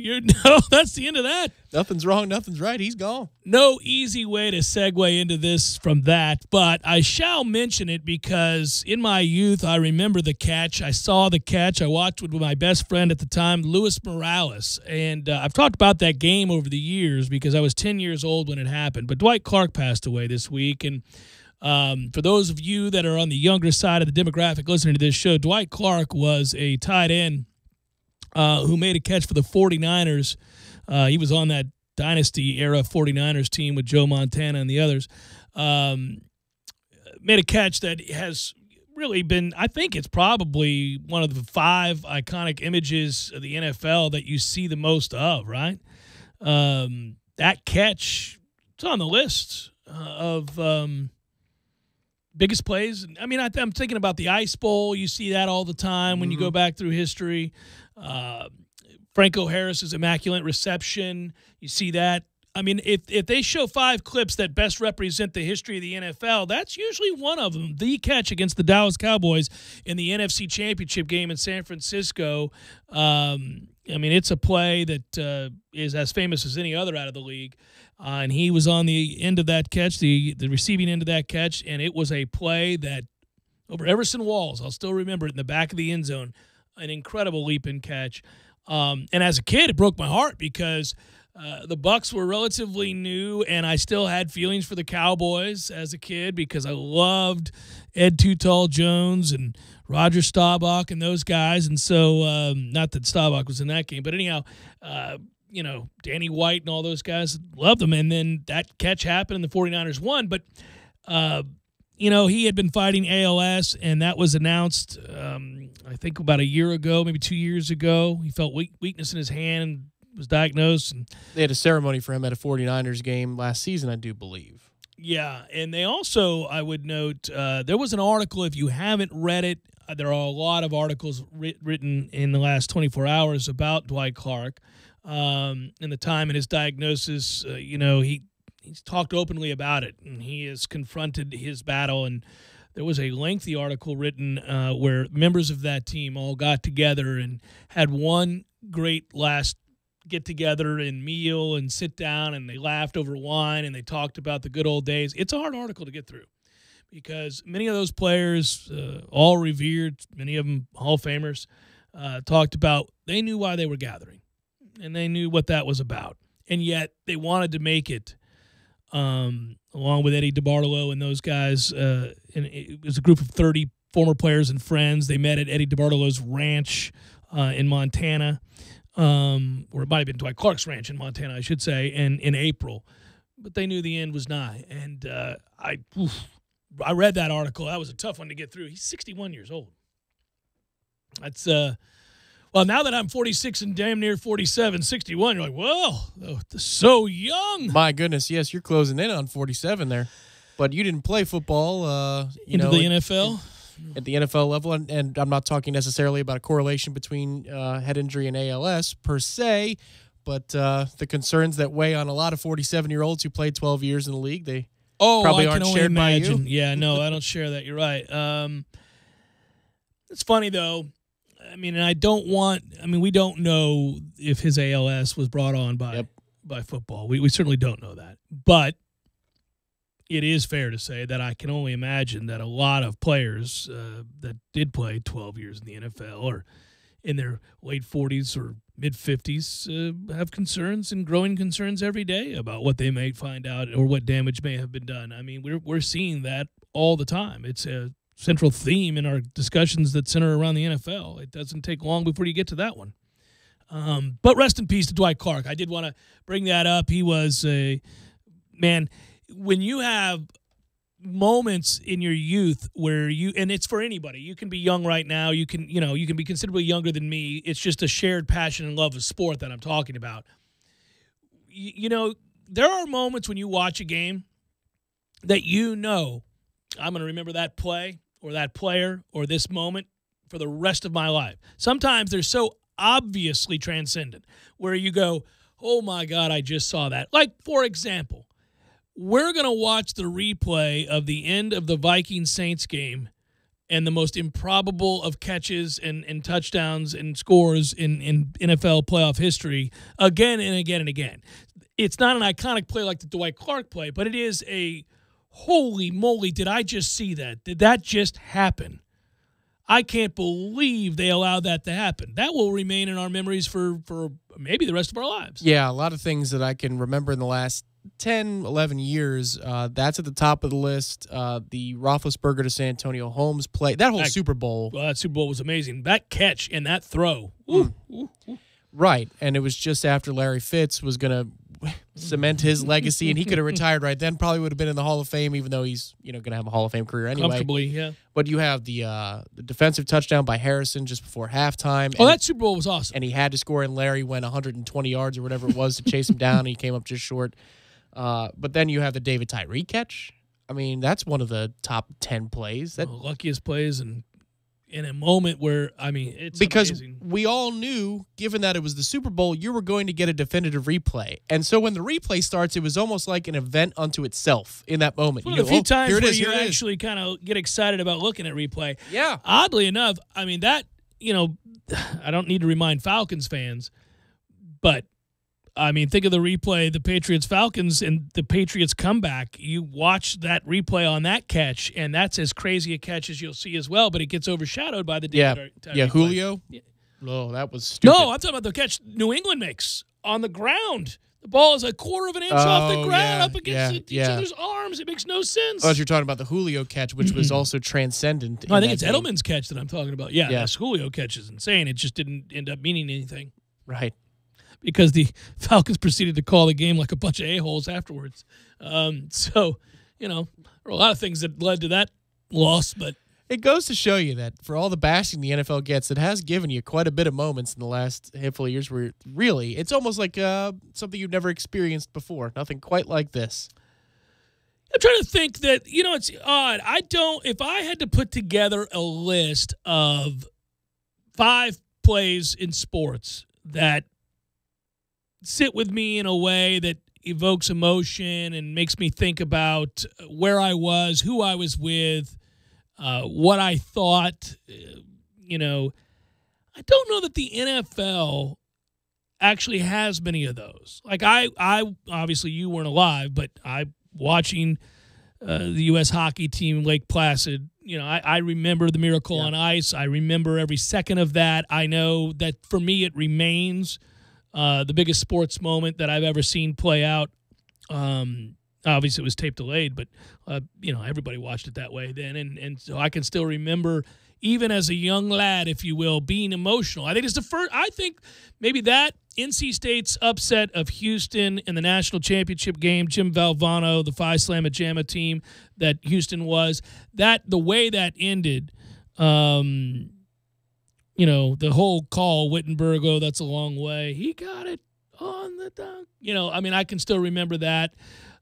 that's the end of that. Nothing's wrong, nothing's right. He's gone. No easy way to segue into this from that, but I shall mention it because in my youth, I remember the catch. I saw the catch. I watched it with my best friend at the time, Luis Morales, and I've talked about that game over the years because I was 10 years old when it happened, but Dwight Clark passed away this week, and For those of you that are on the younger side of the demographic listening to this show, Dwight Clark was a tight end who made a catch for the 49ers. He was on that dynasty-era 49ers team with Joe Montana and the others. Made a catch that has really been, I think it's probably one of the 5 iconic images of the NFL that you see the most of, right? That catch, it's on the list of biggest plays. I mean, I'm thinking about the Ice Bowl. You see that all the time when you go back through history. Franco Harris's immaculate reception, you see that. I mean, if they show 5 clips that best represent the history of the NFL, that's usually one of them. The catch against the Dallas Cowboys in the NFC Championship game in San Francisco. I mean, it's a play that is as famous as any other out of the league. And he was on the end of that catch, the receiving end of that catch, and it was a play that over Everson Walls, I'll still remember it, in the back of the end zone, an incredible leap-in catch. And as a kid, it broke my heart because the Bucs were relatively new, and I still had feelings for the Cowboys as a kid because I loved Ed Too Tall Jones and Roger Staubach and those guys. And so, not that Staubach was in that game, but anyhow, Danny White and all those guys, loved them. And then that catch happened and the 49ers won. But, he had been fighting ALS, and that was announced, I think about a year ago, maybe 2 years ago. He felt weakness in his hand and was diagnosed. And they had a ceremony for him at a 49ers game last season, I do believe. Yeah, and they also, I would note, there was an article, if you haven't read it, there are a lot of articles written in the last 24 hours about Dwight Clark. In the time in his diagnosis, he's talked openly about it, and he has confronted his battle. And there was a lengthy article written where members of that team all got together and had one great last get-together and meal and sit down, and they laughed over wine, and they talked about the good old days. It's a hard article to get through because many of those players, all revered, many of them Hall of Famers, talked about they knew why they were gathering, and they knew what that was about. And yet they wanted to make it, along with Eddie DeBartolo and those guys. And it was a group of 30 former players and friends. They met at Eddie DeBartolo's ranch in Montana. Or it might have been Dwight Clark's ranch in Montana, I should say, in April. But they knew the end was nigh. And I read that article. That was a tough one to get through. He's 61 years old. That's, well, now that I'm 46 and damn near 47, 61, you're like, whoa, so young. My goodness, yes, you're closing in on 47 there. But you didn't play football. The NFL? At the NFL level, and I'm not talking necessarily about a correlation between head injury and ALS per se, but the concerns that weigh on a lot of 47-year-olds who played 12 years in the league, they probably aren't shared by you. Yeah, no, I don't share that. You're right. It's funny, though. I mean, we don't know if his ALS was brought on by football. We certainly don't know that. But it is fair to say that I can only imagine that a lot of players that did play 12 years in the NFL or in their late 40s or mid-50s have concerns and growing concerns every day about what they may find out or what damage may have been done. I mean, we're seeing that all the time. It's a central theme in our discussions that center around the NFL. It doesn't take long before you get to that one. But rest in peace to Dwight Clark. I did want to bring that up. He was a man. When you have moments in your youth where and it's for anybody, you can be young right now, you can be considerably younger than me. It's just a shared passion and love of sport that I'm talking about. There are moments when you watch a game that I'm going to remember that play or that player or this moment for the rest of my life. Sometimes they're so obviously transcendent where you go, oh my God, I just saw that. Like, for example, we're going to watch the replay of the end of the Vikings-Saints game and the most improbable of catches and touchdowns and scores in NFL playoff history again and again and again. It's not an iconic play like the Dwight Clark play, but it is a holy moly, did I just see that? Did that just happen? I can't believe they allowed that to happen. That will remain in our memories for maybe the rest of our lives. Yeah, a lot of things that I can remember in the last 10, 11 years, that's at the top of the list. The Roethlisberger to San Antonio Holmes play, that whole Super Bowl. Well, that Super Bowl was amazing. That catch and that throw. Ooh, ooh, ooh. Right, and it was just after Larry Fitz was going to cement his legacy, and he could have retired right then, probably would have been in the Hall of Fame, even though he's going to have a Hall of Fame career anyway. Comfortably, yeah. But you have the defensive touchdown by Harrison just before halftime. Oh, that Super Bowl was awesome. And he had to score, and Larry went 120 yards or whatever it was to chase him down, and he came up just short. But then you have the David Tyree catch. I mean, that's one of the top 10 plays. Luckiest plays, and in a moment where, I mean, it's because amazing. We all knew, given that it was the Super Bowl, you were going to get a definitive replay. And so when the replay starts, it was almost like an event unto itself in that moment. One of the few times where you actually kind of get excited about looking at replay. Yeah. Oddly enough, I mean, that, I don't need to remind Falcons fans, but I mean, think of the replay, the Patriots-Falcons, and the Patriots comeback. You watch that replay on that catch, and that's as crazy a catch as you'll see as well, but it gets overshadowed by the Julio? Yeah. Oh, that was stupid. No, I'm talking about the catch New England makes on the ground. The ball is a quarter of an inch off the ground up against each other's arms. It makes no sense. Oh, you're talking about the Julio catch, which was also transcendent. I think it's Edelman's catch that I'm talking about. Yeah, this Julio catch is insane. It just didn't end up meaning anything. Right. Because the Falcons proceeded to call the game like a bunch of a-holes afterwards. So, there were a lot of things that led to that loss. But it goes to show you that for all the bashing the NFL gets, it has given you quite a bit of moments in the last handful of years where really it's almost like something you've never experienced before. Nothing quite like this. I'm trying to think that, it's odd. If I had to put together a list of 5 plays in sports that sit with me in a way that evokes emotion and makes me think about where I was, who I was with, what I thought. I don't know that the NFL actually has many of those. Like I obviously you weren't alive, but I watching the U.S. hockey team, Lake Placid. I remember the Miracle on Ice. I remember every second of that. I know that for me it remains the biggest sports moment that I've ever seen play out. Obviously, it was tape delayed, but everybody watched it that way then, and so I can still remember, even as a young lad, if you will, being emotional. I think it's the first. I think maybe that NC State's upset of Houston in the national championship game, Jim Valvano, the Phi Slamma Jamma team that Houston was, that the way that ended. The whole call, Wittenberg, oh, that's a long way. He got it on the dunk. I can still remember that.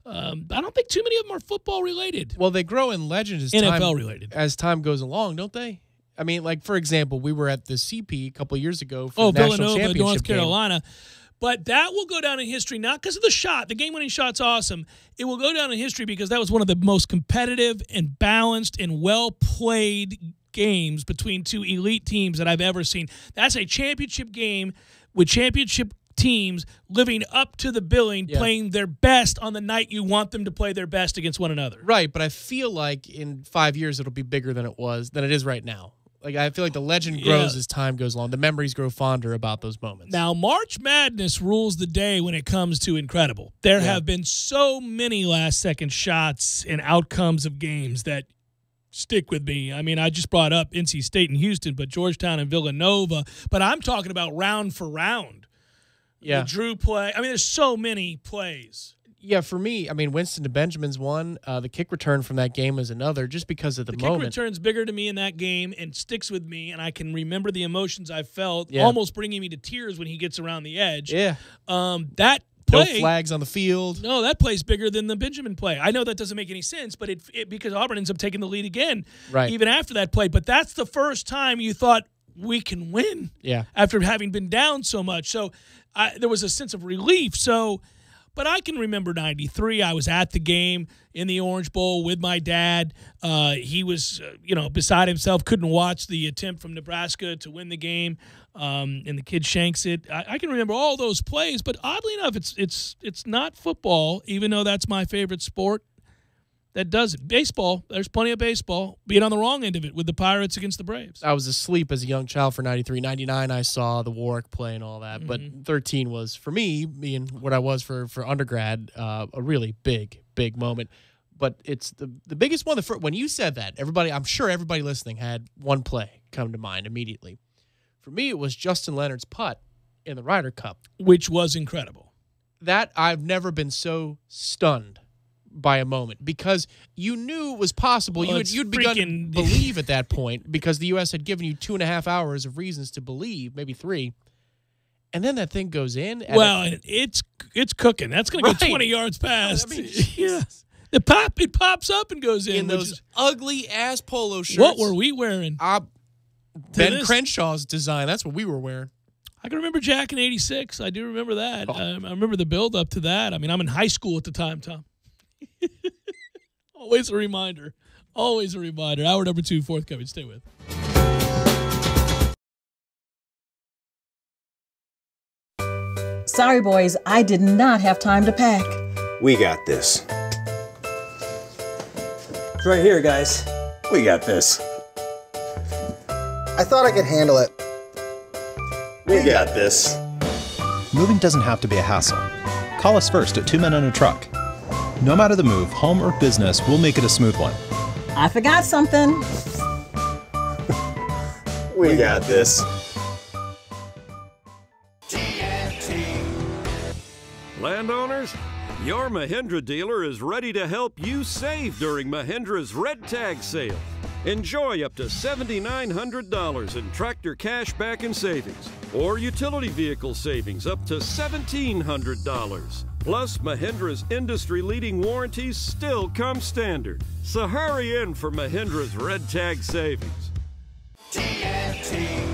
I don't think too many of them are football related. Well, they grow in legend as NFL related as time goes along, don't they? I mean, like, for example, we were at the CP a couple of years ago for the National Villanova, Championship North Carolina. game. But that will go down in history, not because of the shot. The game-winning shot's awesome. It will go down in history because that was one of the most competitive and balanced and well-played games between 2 elite teams that I've ever seen. That's a championship game with championship teams living up to the billing, playing their best on the night you want them to play their best against one another. Right, but I feel like in 5 years it'll be bigger than it is right now. Like, I feel like the legend grows as time goes along. The memories grow fonder about those moments. Now, March Madness rules the day when it comes to incredible. There have been so many last-second shots and outcomes of games that stick with me. I mean, I just brought up NC State and Houston, but Georgetown and Villanova. But I'm talking about round for round. Yeah. The Drew play. I mean, there's so many plays. Yeah, for me, I mean, Winston to Benjamin's one. The kick return from that game is another, just because of the moment. The kick return's bigger to me in that game and sticks with me, and I can remember the emotions I felt, almost bringing me to tears when he gets around the edge. Yeah. That play, no flags on the field. No, that play's bigger than the Benjamin play. I know that doesn't make any sense, but it because Auburn ends up taking the lead again, even after that play. But that's the first time you thought we can win after having been down so much. So there was a sense of relief. But I can remember 93. I was at the game in the Orange Bowl with my dad. He was, beside himself, couldn't watch the attempt from Nebraska to win the game, and the kid shanks it. I can remember all those plays, but oddly enough, it's not football, even though that's my favorite sport. that does it. Baseball, there's plenty of baseball. Being on the wrong end of it with the Pirates against the Braves. I was asleep as a young child for 93. 99, I saw the Warwick play and all that. But 13 was, for me, being what I was for undergrad, a really big moment. But it's the biggest one. When you said that, I'm sure everybody listening had one play come to mind immediately. For me, it was Justin Leonard's putt in the Ryder Cup. Which was incredible. That I've never been so stunned by a moment, because you knew it was possible. Well, You'd begun to believe at that point, because the U.S. had given you 2.5 hours of reasons to believe, maybe 3. And then that thing goes in. Well, it's cooking. That's going to go 20 yards past. I mean, yeah. It pops up and goes in. Those ugly-ass polo shirts. What were we wearing? Ben Crenshaw's design. That's what we were wearing. I can remember Jack in 86. I do remember that. I remember the build-up to that. I mean, I'm in high school at the time, Tom. Always a reminder. Always a reminder. Hour number 2, forthcoming. Stay with. Sorry, boys, I did not have time to pack. We got this. It's right here, guys. We got this. I thought I could handle it. We got this. Moving doesn't have to be a hassle. Call us first at 2 Men and a Truck. No matter the move, home or business, we'll make it a smooth one. I forgot something. We got this. Landowners, your Mahindra dealer is ready to help you save during Mahindra's Red Tag sale. Enjoy up to $7,900 in tractor cash back and savings, or utility vehicle savings up to $1,700. Plus, Mahindra's industry-leading warranties still come standard. So hurry in for Mahindra's Red Tag savings. TNT.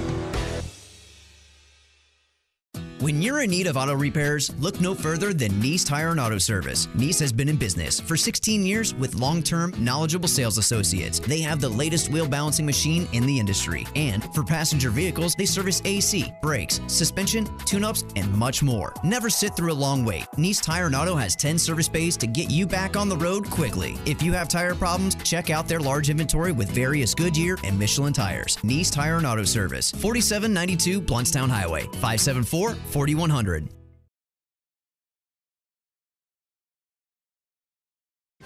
When you're in need of auto repairs, look no further than Nice Tire and Auto Service. Nice has been in business for 16 years with long-term, knowledgeable sales associates. They have the latest wheel balancing machine in the industry. And for passenger vehicles, they service AC, brakes, suspension, tune-ups, and much more. Never sit through a long wait. Nice Tire and Auto has 10 service bays to get you back on the road quickly. If you have tire problems, check out their large inventory with various Goodyear and Michelin tires. Nice Tire and Auto Service, 4792 Bluntstown Highway, 574-4100.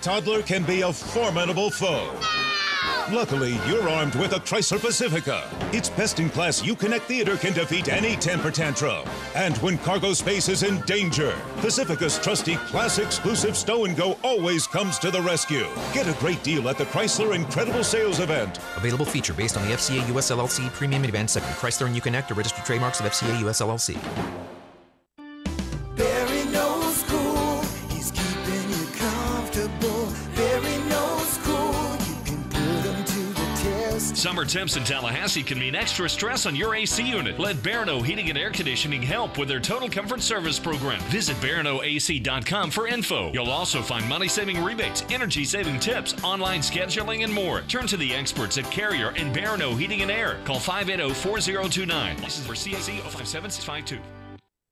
Toddler can be a formidable foe. Luckily, you're armed with a Chrysler Pacifica. Its best-in-class Uconnect theater can defeat any temper tantrum. And when cargo space is in danger, Pacifica's trusty class-exclusive Stow and Go always comes to the rescue. Get a great deal at the Chrysler Incredible Sales Event. Available feature based on the FCA US LLC Premium Minivan Segment. Chrysler and Uconnect are registered trademarks of FCA US LLC. Barry knows cool. He's keeping you comfortable. Barry knows cool. You can put him to the test. Summer temps in Tallahassee can mean extra stress on your AC unit. Let Barano Heating and Air Conditioning help with their Total Comfort Service program. Visit BaranoAC.com for info. You'll also find money-saving rebates, energy-saving tips, online scheduling, and more. Turn to the experts at Carrier and Barano Heating and Air. Call 580-4029. License for CAC 057652.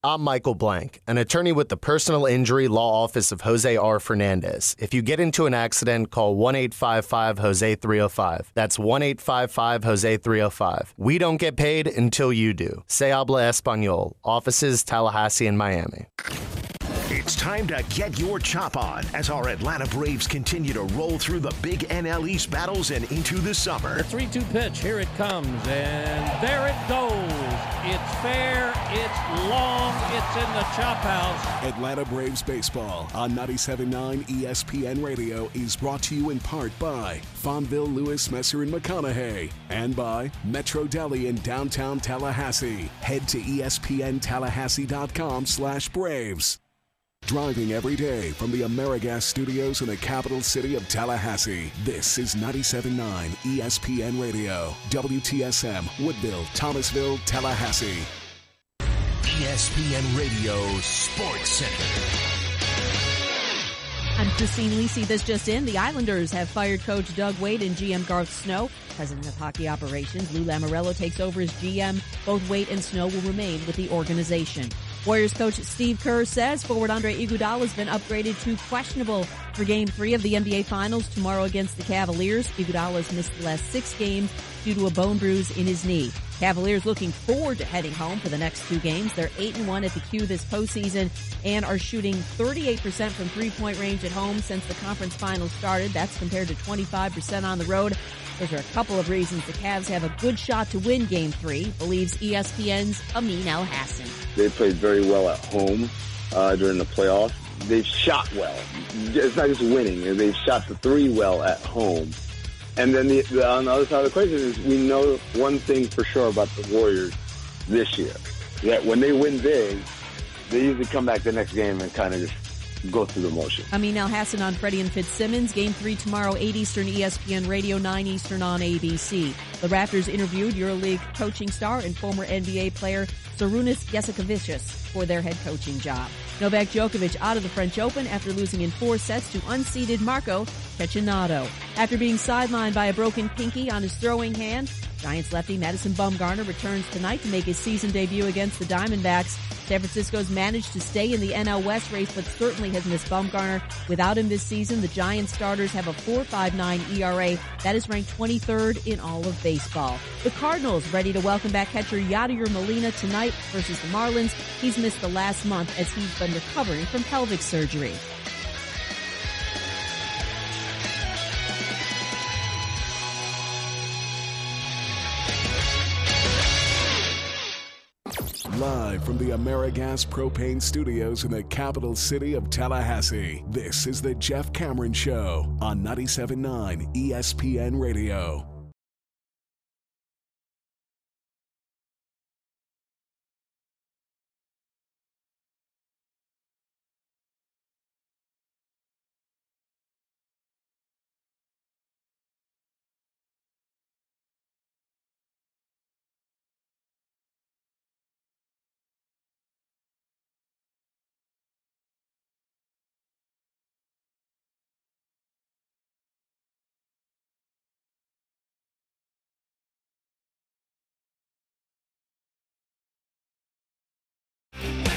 I'm Michael Blank, an attorney with the Personal Injury Law Office of Jose R. Fernandez. If you get into an accident, call 1-855-HOSE-305. That's 1-855-HOSE-305. We don't get paid until you do. Se habla español. Offices Tallahassee and Miami. It's time to get your chop on as our Atlanta Braves continue to roll through the big NL East battles and into the summer. The 3-2 pitch, here it comes, and there it goes. It's fair, it's long, it's in the chop house. Atlanta Braves baseball on 97.9 ESPN Radio is brought to you in part by Fonville, Lewis, Messer, and McConaughey, and by Metro Deli in downtown Tallahassee. Head to ESPNTallahassee.com/Braves. Driving every day from the AmeriGas studios in the capital city of Tallahassee, this is 97.9 ESPN Radio, WTSM, Woodville, Thomasville, Tallahassee. ESPN Radio Sports Center. I'm Christine Lisi. This just in. The Islanders have fired coach Doug Waite and GM Garth Snow. President of hockey operations Lou Lamoriello takes over as GM. Both Waite and Snow will remain with the organization. Warriors coach Steve Kerr says forward Andre Iguodala has been upgraded to questionable For Game 3 of the NBA Finals tomorrow against the Cavaliers, Iguodala's missed the last 6 games due to a bone bruise in his knee. Cavaliers looking forward to heading home for the next 2 games. They're 8-1 at the Q this postseason and are shooting 38% from three-point range at home since the conference finals started. That's compared to 25% on the road. Those are a couple of reasons the Cavs have a good shot to win Game 3, believes ESPN's Amin Al-Hassan. They played very well at home during the playoffs. They've shot well. It's not just winning. They've shot the 3 well at home. And then on the other side of the equation is we know one thing for sure about the Warriors this year, that when they win big, they usually come back the next game and kind of just go through the motion. Amin Al-Hassan on Freddie and Fitzsimmons. Game 3 tomorrow, 8 Eastern, ESPN Radio, 9 Eastern on ABC. The Raptors interviewed EuroLeague coaching star and former NBA player Sarunas Jasikevičius for their head coaching job. Novak Djokovic out of the French Open after losing in 4 sets to unseeded Marco Cecchinato. After being sidelined by a broken pinky on his throwing hand, Giants lefty Madison Bumgarner returns tonight to make his season debut against the Diamondbacks. San Francisco's managed to stay in the NL West race, but certainly has missed Bumgarner. Without him this season, the Giants starters have a 4.59 ERA. That is ranked 23rd in all of baseball. The Cardinals ready to welcome back catcher Yadier Molina tonight versus the Marlins. He's missed the last month as he's been recovering from pelvic surgery. Live from the AmeriGas Propane Studios in the capital city of Tallahassee, this is the Jeff Cameron Show on 97.9 ESPN Radio.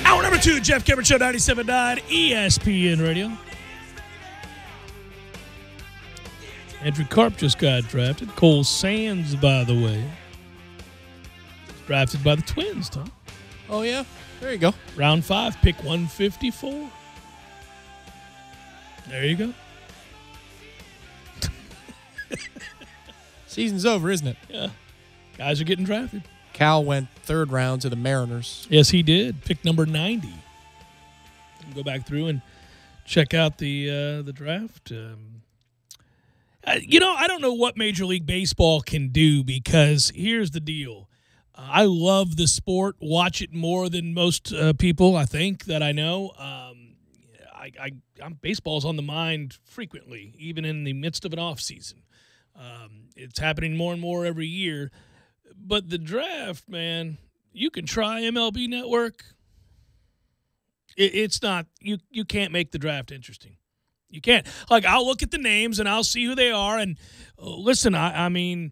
Hour number 2, Jeff Cameron Show, 97.9 ESPN Radio. Andrew Karp just got drafted. Cole Sands, by the way, drafted by the Twins, Tom. Oh, yeah? There you go. Round 5, pick 154. There you go. Season's over, isn't it? Yeah. Guys are getting drafted. Cal went 3rd round to the Mariners. Yes, he did. Pick number 90. You can go back through and check out the draft. I don't know what Major League Baseball can do, because here's the deal. I love the sport, watch it more than most people, I think, that I know. Baseball's on the mind frequently, even in the midst of an off season. It's happening more and more every year. But the draft, man, you can try MLB Network. It's not, you can't make the draft interesting. You can't. Like, I'll look at the names and I'll see who they are. And listen, I mean,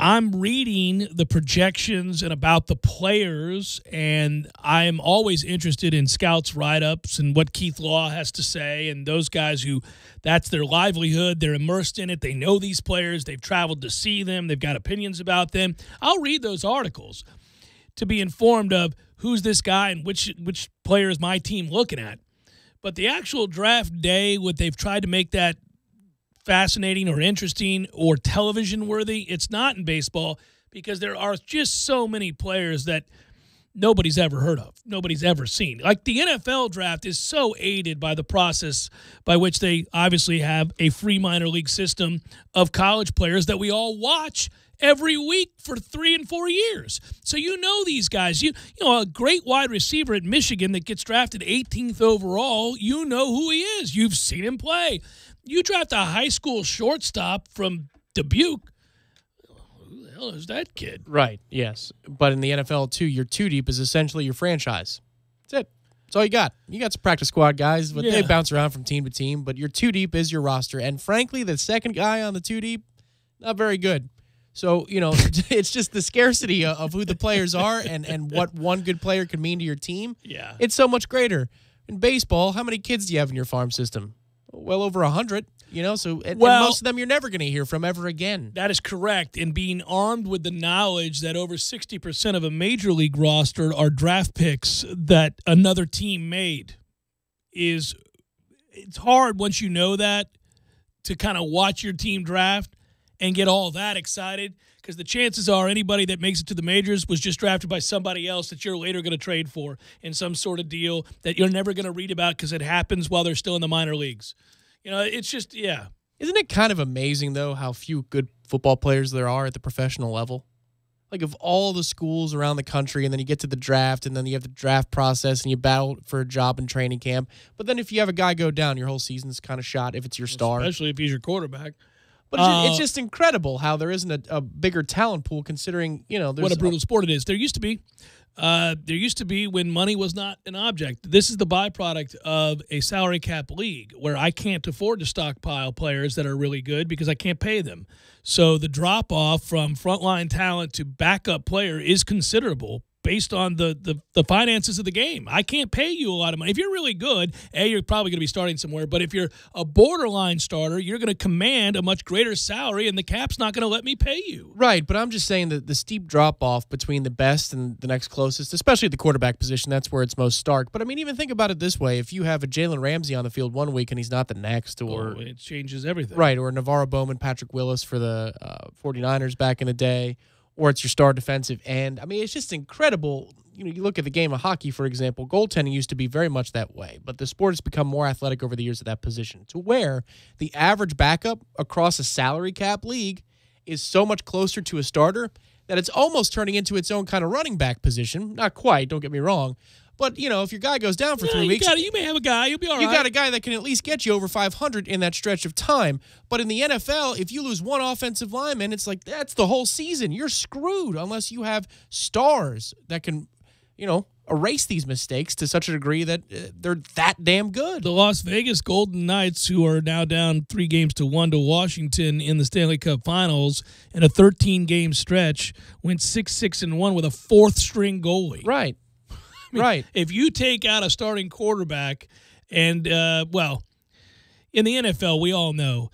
I'm reading the projections and about the players, and I'm always interested in scouts' write-ups and what Keith Law has to say, and those guys who, that's their livelihood. They're immersed in it. They know these players. They've traveled to see them. They've got opinions about them. I'll read those articles to be informed of who's this guy and which player is my team looking at. But the actual draft day, what they've tried to make that fascinating or interesting or television worthy, it's not in baseball, because there are just so many players that nobody's ever heard of, nobody's ever seen. Like, the NFL draft is so aided by the process by which they obviously have a free minor league system of college players that we all watch every week for 3 and 4 years. So you know these guys. You know, a great wide receiver at Michigan that gets drafted 18th overall, you know who he is. You've seen him play. You draft a high school shortstop from Dubuque, who the hell is that kid? Right, yes. But in the NFL, too, your 2-deep is essentially your franchise. That's it. That's all you got. You got some practice squad guys, but they bounce around from team to team. But your 2-deep is your roster. And frankly, the second guy on the 2-deep, not very good. So, you know, it's just the scarcity of who the players are and what one good player can mean to your team. Yeah. It's so much greater. In baseball, how many kids do you have in your farm system? well over 100. So and most of them you're never going to hear from ever again. That is correct. And being armed with the knowledge that over 60% of a major league roster are draft picks that another team made it's hard once you know that to kind of watch your team draft and get all that excited, because the chances are anybody that makes it to the majors was just drafted by somebody else that you're later going to trade for in some sort of deal that you're never going to read about because it happens while they're still in the minor leagues. It's just, yeah. Isn't it kind of amazing, though, how few good football players there are at the professional level? Like, of all the schools around the country, and then you get to the draft, and then you have the draft process, and you battle for a job in training camp. But then if you have a guy go down, your whole season's kind of shot if it's your star. Especially if he's your quarterback. But it's just incredible how there isn't a bigger talent pool, considering, there's what a brutal sport it is. There used to be. When money was not an object. This is the byproduct of a salary cap league where I can't afford to stockpile players that are really good because I can't pay them. So the drop-off from frontline talent to backup player is considerable based on the finances of the game. I can't pay you a lot of money. If you're really good, you're probably going to be starting somewhere. But if you're a borderline starter, you're going to command a much greater salary, and the cap's not going to let me pay you. Right, but I'm just saying that the steep drop-off between the best and the next closest, especially at the quarterback position, that's where it's most stark. But, even think about it this way. If you have a Jalen Ramsey on the field one week and he's not the next, or it changes everything. Right, or Navarro Bowman, Patrick Willis for the 49ers back in the day, or it's your star defensive end. It's just incredible. You look at the game of hockey, for example, goaltending used to be very much that way, but the sport has become more athletic over the years at that position, to where the average backup across a salary cap league is so much closer to a starter that it's almost turning into its own kind of running back position. Not quite, don't get me wrong. But, if your guy goes down for 3 weeks... You may have a guy. You'll be all right. You got a guy that can at least get you over 500 in that stretch of time. But in the NFL, if you lose one offensive lineman, it's like, that's the whole season. You're screwed unless you have stars that can, erase these mistakes to such a degree that they're that damn good. The Las Vegas Golden Knights, who are now down 3-1 to Washington in the Stanley Cup Finals in a 13-game stretch, went 6-6-1 with a fourth-string goalie. Right. Right. If you take out a starting quarterback and, in the NFL, we all know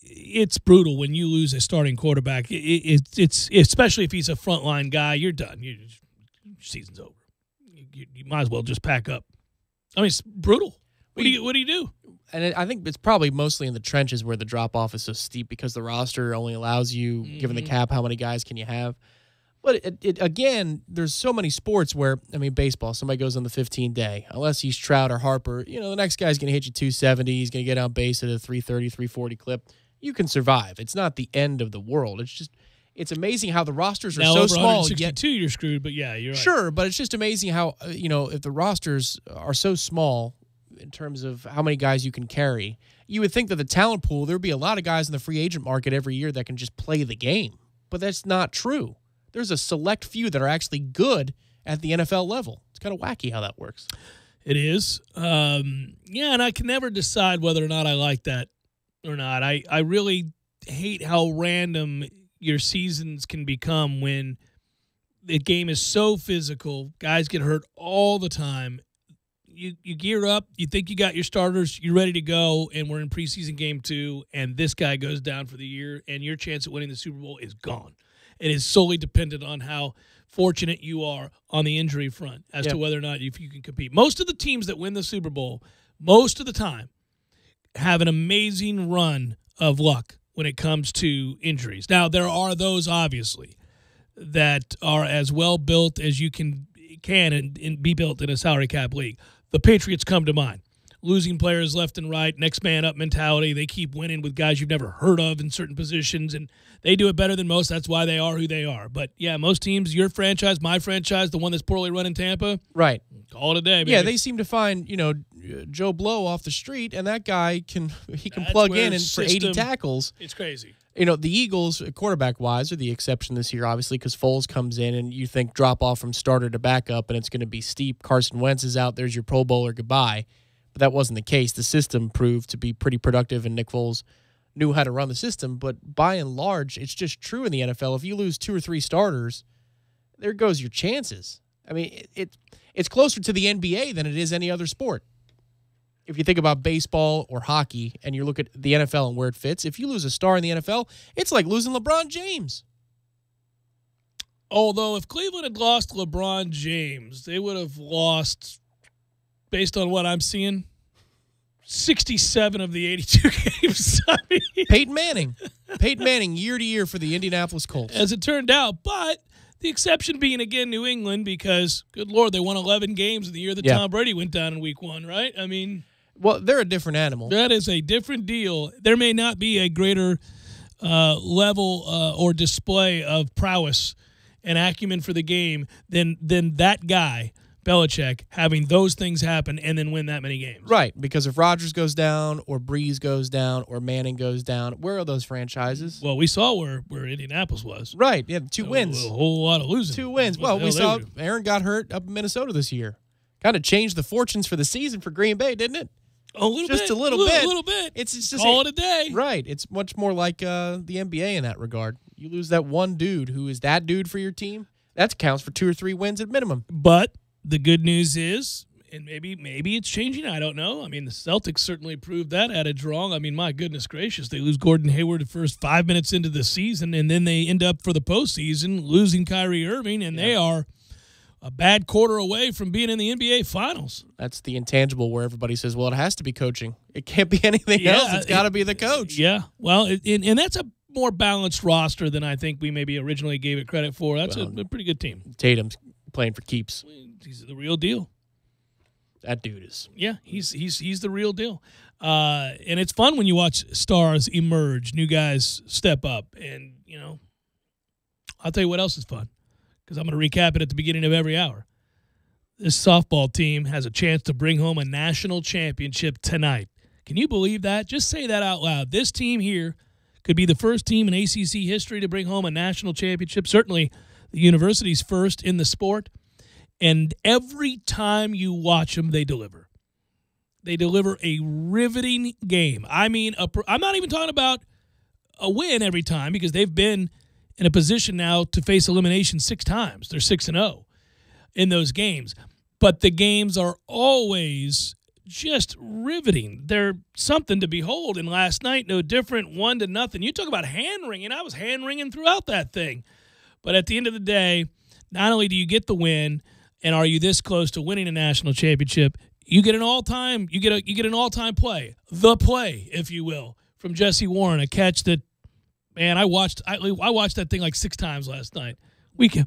it's brutal when you lose a starting quarterback. It's especially if he's a frontline guy, you're done. Your season's over. You might as well just pack up. It's brutal. What do you do? And I think it's probably mostly in the trenches where the drop-off is so steep because the roster only allows you, given the cap, how many guys can you have? But again, there's so many sports where, baseball, somebody goes on the 15-day. Unless he's Trout or Harper, the next guy's going to hit you 270. He's going to get on base at a 330, 340 clip. You can survive. It's not the end of the world. It's amazing how the rosters are so small. 162, you're screwed, but yeah, you're right. Sure, but it's just amazing how, if the rosters are so small in terms of how many guys you can carry, you would think that the talent pool, there'd be a lot of guys in the free agent market every year that can just play the game. But that's not true. There's a select few that are actually good at the NFL level. It's kind of wacky how that works. It is. And I can never decide whether or not I like that or not. I really hate how random your seasons can become when the game is so physical. Guys get hurt all the time. You gear up. You think you got your starters. You're ready to go, and we're in preseason game 2, and this guy goes down for the year, and your chance at winning the Super Bowl is gone. It is solely dependent on how fortunate you are on the injury front as to whether or not if you can compete. Most of the teams that win the Super Bowl, most of the time, have an amazing run of luck when it comes to injuries. Now, there are those, obviously, that are as well built as you can and be built in a salary cap league. The Patriots come to mind. Losing players left and right, next man up mentality. They keep winning with guys you've never heard of in certain positions, and they do it better than most. That's why they are who they are. But, most teams, your franchise, my franchise, the one that's poorly run in Tampa, right? Call it a day, baby. Yeah, they seem to find, Joe Blow off the street, and that guy can plug in and for 80 tackles. It's crazy. The Eagles, quarterback-wise, are the exception this year, obviously, because Foles comes in, and you think drop-off from starter to backup, and it's going to be steep. Carson Wentz is out. There's your Pro Bowler. Goodbye. But that wasn't the case. The system proved to be pretty productive, and Nick Foles knew how to run the system. But by and large, it's just true in the NFL. If you lose 2 or 3 starters, there goes your chances. It's closer to the NBA than it is any other sport. if you think about baseball or hockey and you look at the NFL and where it fits, if you lose a star in the NFL, it's like losing LeBron James. Although if Cleveland had lost LeBron James, they would have lost, based on what I'm seeing, 67 of the 82 games. I mean, Peyton Manning year to year for the Indianapolis Colts. As it turned out, but the exception being, again, New England, because, good Lord, they won 11 games in the year that Tom Brady went down in week 1, right? I mean, well, they're a different animal. That is a different deal. There may not be a greater level or display of prowess and acumen for the game than that guy, Belichick, having those things happen and then win that many games. Right, because if Rodgers goes down or Breeze goes down or Manning goes down, where are those franchises? Well, we saw where Indianapolis was. Right, yeah, 2 wins. A whole lot of losing. 2 wins. Well, we saw Aaron got hurt up in Minnesota this year. Kind of changed the fortunes for the season for Green Bay, didn't it? A little bit. Just a little bit. A little bit. It's just call it a day. Right. It's much more like the NBA in that regard. You lose that one dude who is that dude for your team, that counts for 2 or 3 wins at minimum. But the good news is, and maybe it's changing, I don't know. I mean, the Celtics certainly proved that adage wrong. I mean, my goodness gracious, they lose Gordon Hayward the first 5 minutes into the season, and then they end up for the postseason losing Kyrie Irving, and they are a bad quarter away from being in the NBA Finals. That's the intangible where everybody says, well, it has to be coaching. It can't be anything else. It's got to be the coach. Yeah. Well, and that's a more balanced roster than I think we maybe originally gave it credit for. That's a pretty good team. Tatum's playing for keeps. He's the real deal. That dude is. Yeah, he's the real deal. And it's fun when you watch stars emerge, new guys step up. And, I'll tell you what else is fun, because I'm going to recap it at the beginning of every hour. This softball team has a chance to bring home a national championship tonight. Can you believe that? Just say that out loud. This team here could be the first team in ACC history to bring home a national championship, certainly the university's first in the sport. And every time you watch them, they deliver. They deliver a riveting game. I mean, I'm not even talking about a win every time, because they've been in a position now to face elimination 6 times. They're 6-0 in those games. But the games are always just riveting. They're something to behold. And last night, no different, 1-0. You talk about hand-wringing. I was hand-wringing throughout that thing. But at the end of the day, not only do you get the win, and are you this close to winning a national championship, you get an all-time play, the play, if you will, from Jesse Warren, a catch that, man, I watched that thing like 6 times last night.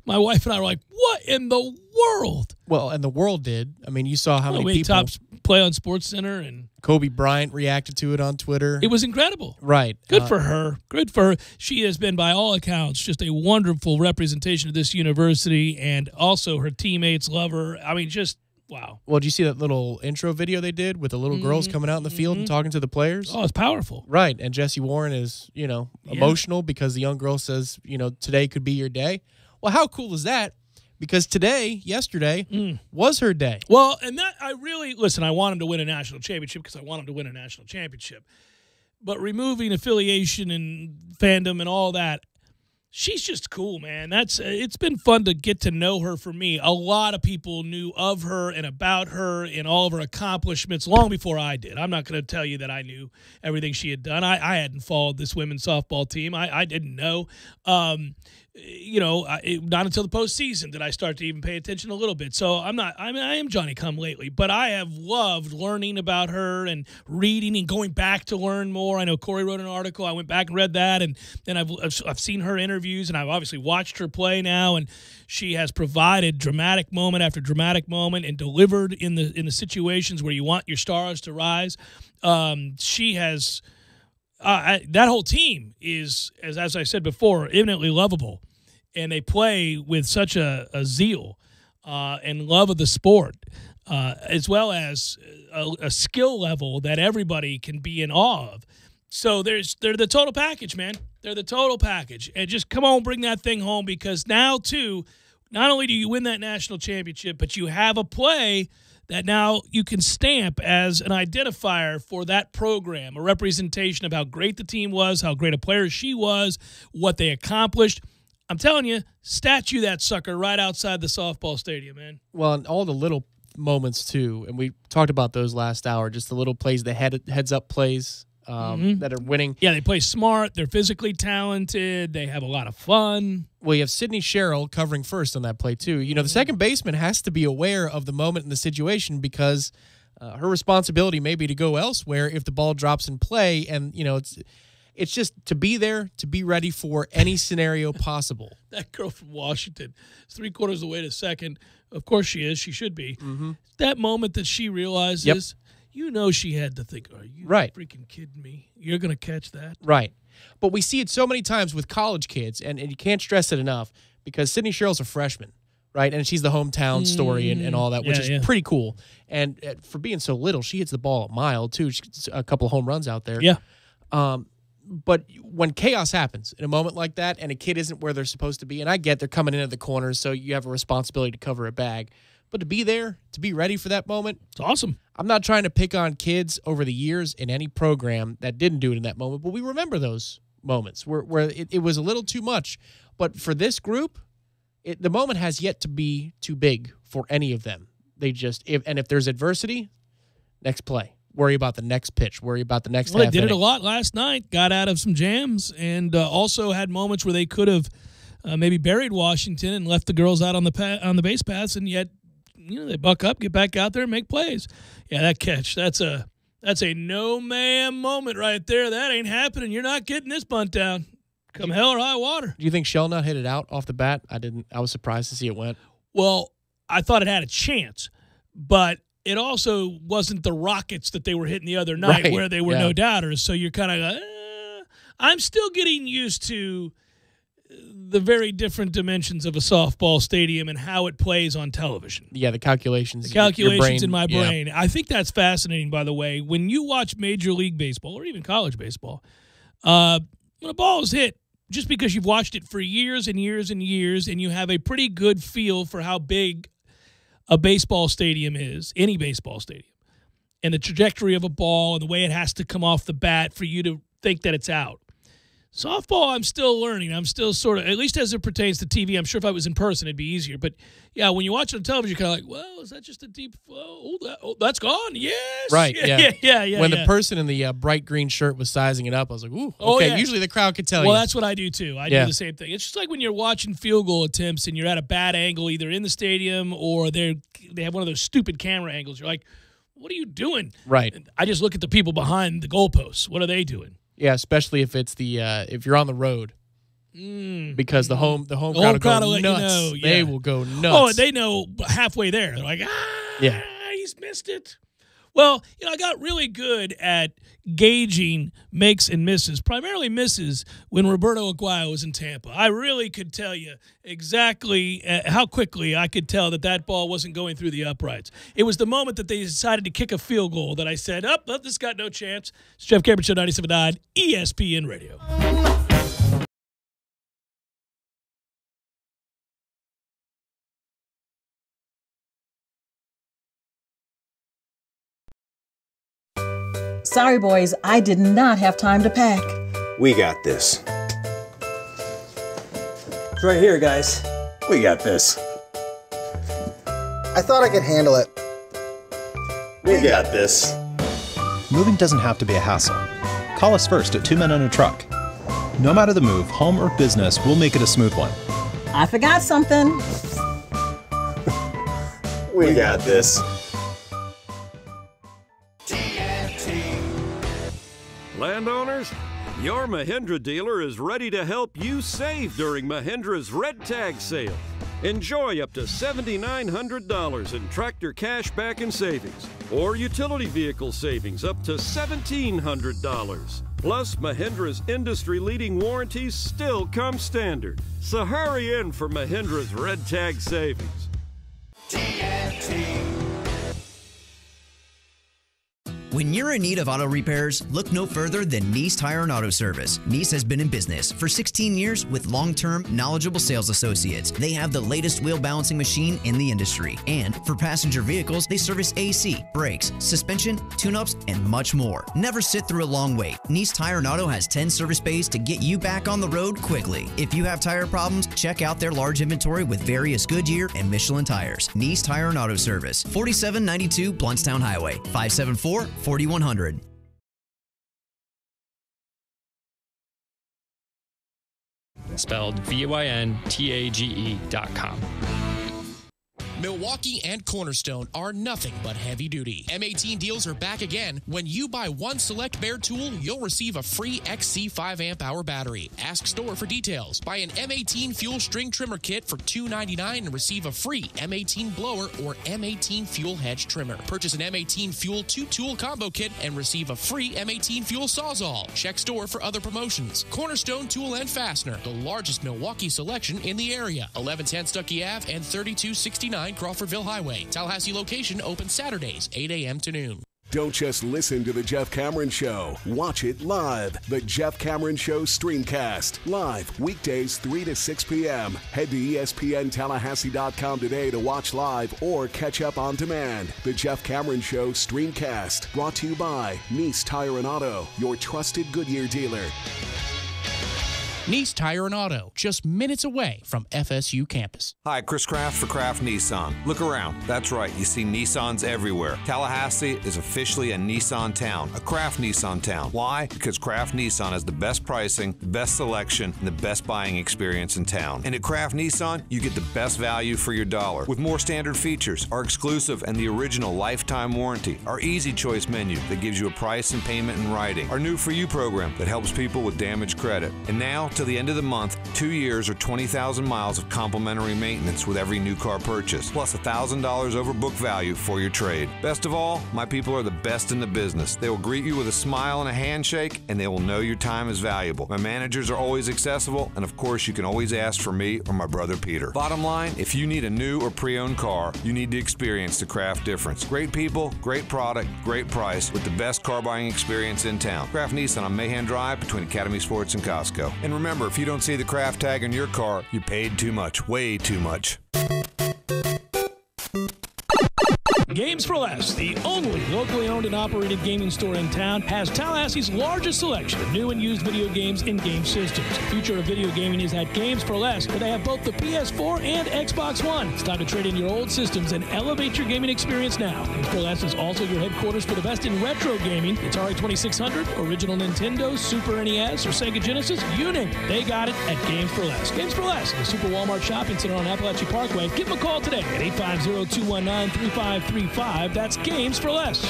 My wife and I were like, what in the world? Well, and the world did. I mean, you saw how many people. Tops play on SportsCenter, and Kobe Bryant reacted to it on Twitter. It was incredible. Right. Good for her. Good for her. She has been, by all accounts, just a wonderful representation of this university, and also her teammates love her. I mean, just wow. Well, did you see that little intro video they did with the little girls coming out in the field and talking to the players? Oh, it's powerful. Right. And Jesse Warren is, emotional because the young girl says, today could be your day. Well, how cool is that? Because yesterday, was her day. Well, and that I want him to win a national championship because I want him to win a national championship. But removing affiliation and fandom and all that, she's just cool, man. It's been fun to get to know her for me. A lot of people knew of her and about her and all of her accomplishments long before I did. I'm not going to tell you that I knew everything she had done. I hadn't followed this women's softball team. I didn't know. Not until the postseason did I start to even pay attention a little bit. So I am Johnny come lately, but I have loved learning about her and reading and going back to learn more. I know Corey wrote an article. I went back and read that, and then I've seen her interviews, and I've obviously watched her play now, and she has provided dramatic moment after dramatic moment and delivered in the situations where you want your stars to rise. She has. That whole team is, as I said before, eminently lovable, and they play with such a zeal and love of the sport, as well as a skill level that everybody can be in awe of. So they're the total package, man. They're the total package. And just come on, bring that thing home, because now, too, not only do you win that national championship, but you have a play that now you can stamp as an identifier for that program, a representation of how great the team was, how great a player she was, what they accomplished. I'm telling you, statue that sucker right outside the softball stadium, man. Well, and all the little moments too, and we talked about those last hour. Just the little plays, the heads up plays that are winning. Yeah, they play smart. They're physically talented. They have a lot of fun. Well, you have Sydney Sherrill covering first on that play too. You know, the second baseman has to be aware of the moment and the situation because her responsibility may be to go elsewhere if the ball drops in play, and you know it's just to be there, to be ready for any scenario possible. That girl from Washington is 3/4 of the way to second. Of course she is. She should be. That moment that she realizes, you know, she had to think, are you freaking kidding me? You're going to catch that? Right. But we see it so many times with college kids, and you can't stress it enough because Sydney Sherrill's a freshman, right? And she's the hometown story and all that, which is pretty cool. And for being so little, she hits the ball a mile, too. She gets a couple of home runs out there. Yeah. But when chaos happens in a moment like that and a kid isn't where they're supposed to be, and I get they're coming in at the corners, so you have a responsibility to cover a bag. But to be there, to be ready for that moment, it's awesome. I'm not trying to pick on kids over the years in any program that didn't do it in that moment, but we remember those moments where it was a little too much. But for this group, the moment has yet to be too big for any of them. They just, if there's adversity, next play. Worry about the next pitch. Worry about the next half They did inning. it a lot last night, got out of some jams, and also had moments where they could have maybe buried Washington and left the girls out on the base paths, and yet they buck up, get back out there, and make plays. Yeah, that catch, that's a no ma'am moment right there. That ain't happening. You're not getting this bunt down. Come hell or high water. Do you think Shellnut hit it out off the bat? I was surprised to see it went. Well, I thought it had a chance, but it also wasn't the rockets that they were hitting the other night where they were no doubters. So you're kind of I'm still getting used to the very different dimensions of a softball stadium and how it plays on television. Yeah, the calculations. The calculations in my brain. Yeah. I think that's fascinating, by the way. When you watch Major League Baseball or even college baseball, when a ball is hit, just because you've watched it for years and years and years and you have a pretty good feel for how big a baseball stadium is, any baseball stadium, and the trajectory of a ball and the way it has to come off the bat for you to think that it's out. Softball, I'm still learning. I'm still sort of, at least as it pertains to TV, I'm sure if I was in person, it'd be easier. But, yeah, when you watch it on television, you're kind of like, well, is that just a deep flow? Oh, that's gone. Yes. Right, yeah. When the person in the bright green shirt was sizing it up, I was like, ooh, okay. Usually the crowd could tell you. Well, that's what I do, too. I do the same thing. It's just like when you're watching field goal attempts and you're at a bad angle either in the stadium or they have one of those stupid camera angles. You're like, what are you doing? Right. And I just look at the people behind the goalposts. What are they doing? Yeah, especially if it's if you're on the road, because the home crowd will go nuts. They will go nuts. Oh, they know halfway there. They're like, he's missed it. Well, I got really good at gauging makes and misses, primarily misses, when Roberto Aguayo was in Tampa. I really could tell you exactly how quickly I could tell that ball wasn't going through the uprights. It was the moment that they decided to kick a field goal that I said, this got no chance. It's Jeff Cameron Show, 97.9 ESPN Radio. Sorry, boys, I did not have time to pack. We got this. It's right here, guys. We got this. I thought I could handle it. We got this. Moving doesn't have to be a hassle. Call us first at 2 Men and a Truck. No matter the move, home or business, we'll make it a smooth one. I forgot something. We got this. Landowners, your Mahindra dealer is ready to help you save during Mahindra's Red Tag Sale. Enjoy up to $7,900 in tractor cash back and savings, or utility vehicle savings up to $1,700. Plus, Mahindra's industry-leading warranties still come standard. So hurry in for Mahindra's Red Tag Savings. When you're in need of auto repairs, look no further than Nice Tire and Auto Service. Nice has been in business for 16 years with long-term, knowledgeable sales associates. They have the latest wheel balancing machine in the industry. And for passenger vehicles, they service AC, brakes, suspension, tune-ups, and much more. Never sit through a long wait. Nice Tire and Auto has 10 service bays to get you back on the road quickly. If you have tire problems, check out their large inventory with various Goodyear and Michelin tires. Nice Tire and Auto Service, 4792 Bluntstown Highway, 574-4100. Spelled VYNTAGE.com. Milwaukee and Cornerstone are nothing but heavy duty. M18 deals are back again. When you buy one select Bear tool, you'll receive a free XC 5 amp hour battery. Ask store for details. Buy an M18 fuel string trimmer kit for $2.99 and receive a free M18 blower or M18 fuel hedge trimmer. Purchase an M18 fuel 2-tool combo kit and receive a free M18 fuel sawzall. Check store for other promotions. Cornerstone Tool and Fastener, the largest Milwaukee selection in the area. 1110 Stuckey Ave and 3269 Crawfordville Highway. Tallahassee location open Saturdays, 8 a.m. to noon. Don't just listen to The Jeff Cameron Show. Watch it live. The Jeff Cameron Show Streamcast. Live weekdays 3 to 6 p.m. Head to ESPNTallahassee.com today to watch live or catch up on demand. The Jeff Cameron Show Streamcast. Brought to you by Nice Tire and Auto, your trusted Goodyear dealer. Nice Tire and Auto, just minutes away from FSU campus. Hi, Chris Kraft for Kraft Nissan. Look around. That's right, you see Nissans everywhere. Tallahassee is officially a Nissan town, a Kraft Nissan town. Why? Because Kraft Nissan has the best pricing, the best selection, and the best buying experience in town. And at Kraft Nissan, you get the best value for your dollar. With more standard features, our exclusive and the original lifetime warranty, our easy choice menu that gives you a price and payment in writing, our new For You program that helps people with damaged credit. And now, till the end of the month, 2 years or 20,000 miles of complimentary maintenance with every new car purchase, plus $1,000 over book value for your trade. Best of all, my people are the best in the business. They will greet you with a smile and a handshake, and they will know your time is valuable. My managers are always accessible, and of course, you can always ask for me or my brother Peter. Bottom line, if you need a new or pre-owned car, you need to experience the Kraft difference. Great people, great product, great price, with the best car buying experience in town. Kraft Nissan on Mahan Drive between Academy Sports and Costco. And remember, if you don't see the Kraft tag on your car, you paid too much, way too much. Games for Less, the only locally owned and operated gaming store in town, has Tallahassee's largest selection of new and used video games and game systems. The future of video gaming is at Games for Less, where they have both the PS4 and Xbox One. It's time to trade in your old systems and elevate your gaming experience now. Games for Less is also your headquarters for the best in retro gaming. Atari 2600, original Nintendo, Super NES, or Sega Genesis, you name it. They got it at Games for Less. Games for Less, the Super Walmart Shopping Center on Appalachia Parkway. Give them a call today at 850-219-3535. That's Games for Less.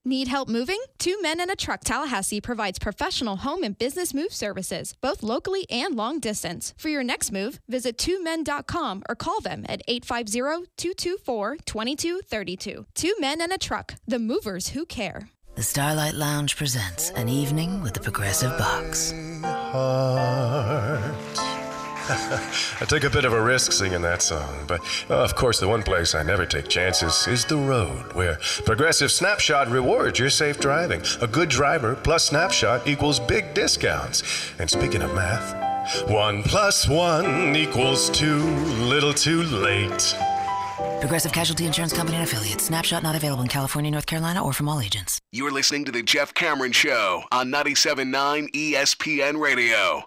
Need help moving? Two Men and a Truck Tallahassee provides professional home and business move services, both locally and long distance. For your next move, visit twomen.com or call them at 850-224-2232. Two Men and a Truck, the movers who care. The Starlight Lounge presents An Evening with the Progressive Box. I took a bit of a risk singing that song, but of course the one place I never take chances is the road, where Progressive Snapshot rewards your safe driving. A good driver plus Snapshot equals big discounts. And speaking of math, 1 + 1 = 2, little too late. Progressive Casualty Insurance Company and Affiliates. Snapshot not available in California, North Carolina, or from all agents. You're listening to The Jeff Cameron Show on 97.9 ESPN Radio.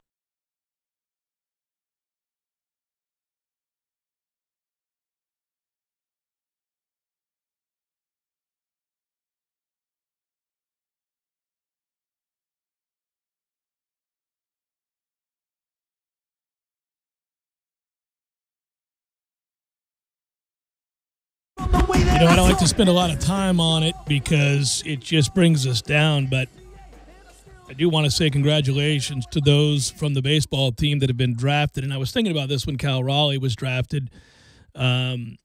You know, I don't like to spend a lot of time on it because it just brings us down, but I do want to say congratulations to those from the baseball team that have been drafted. And I was thinking about this when Cal Raleigh was drafted. You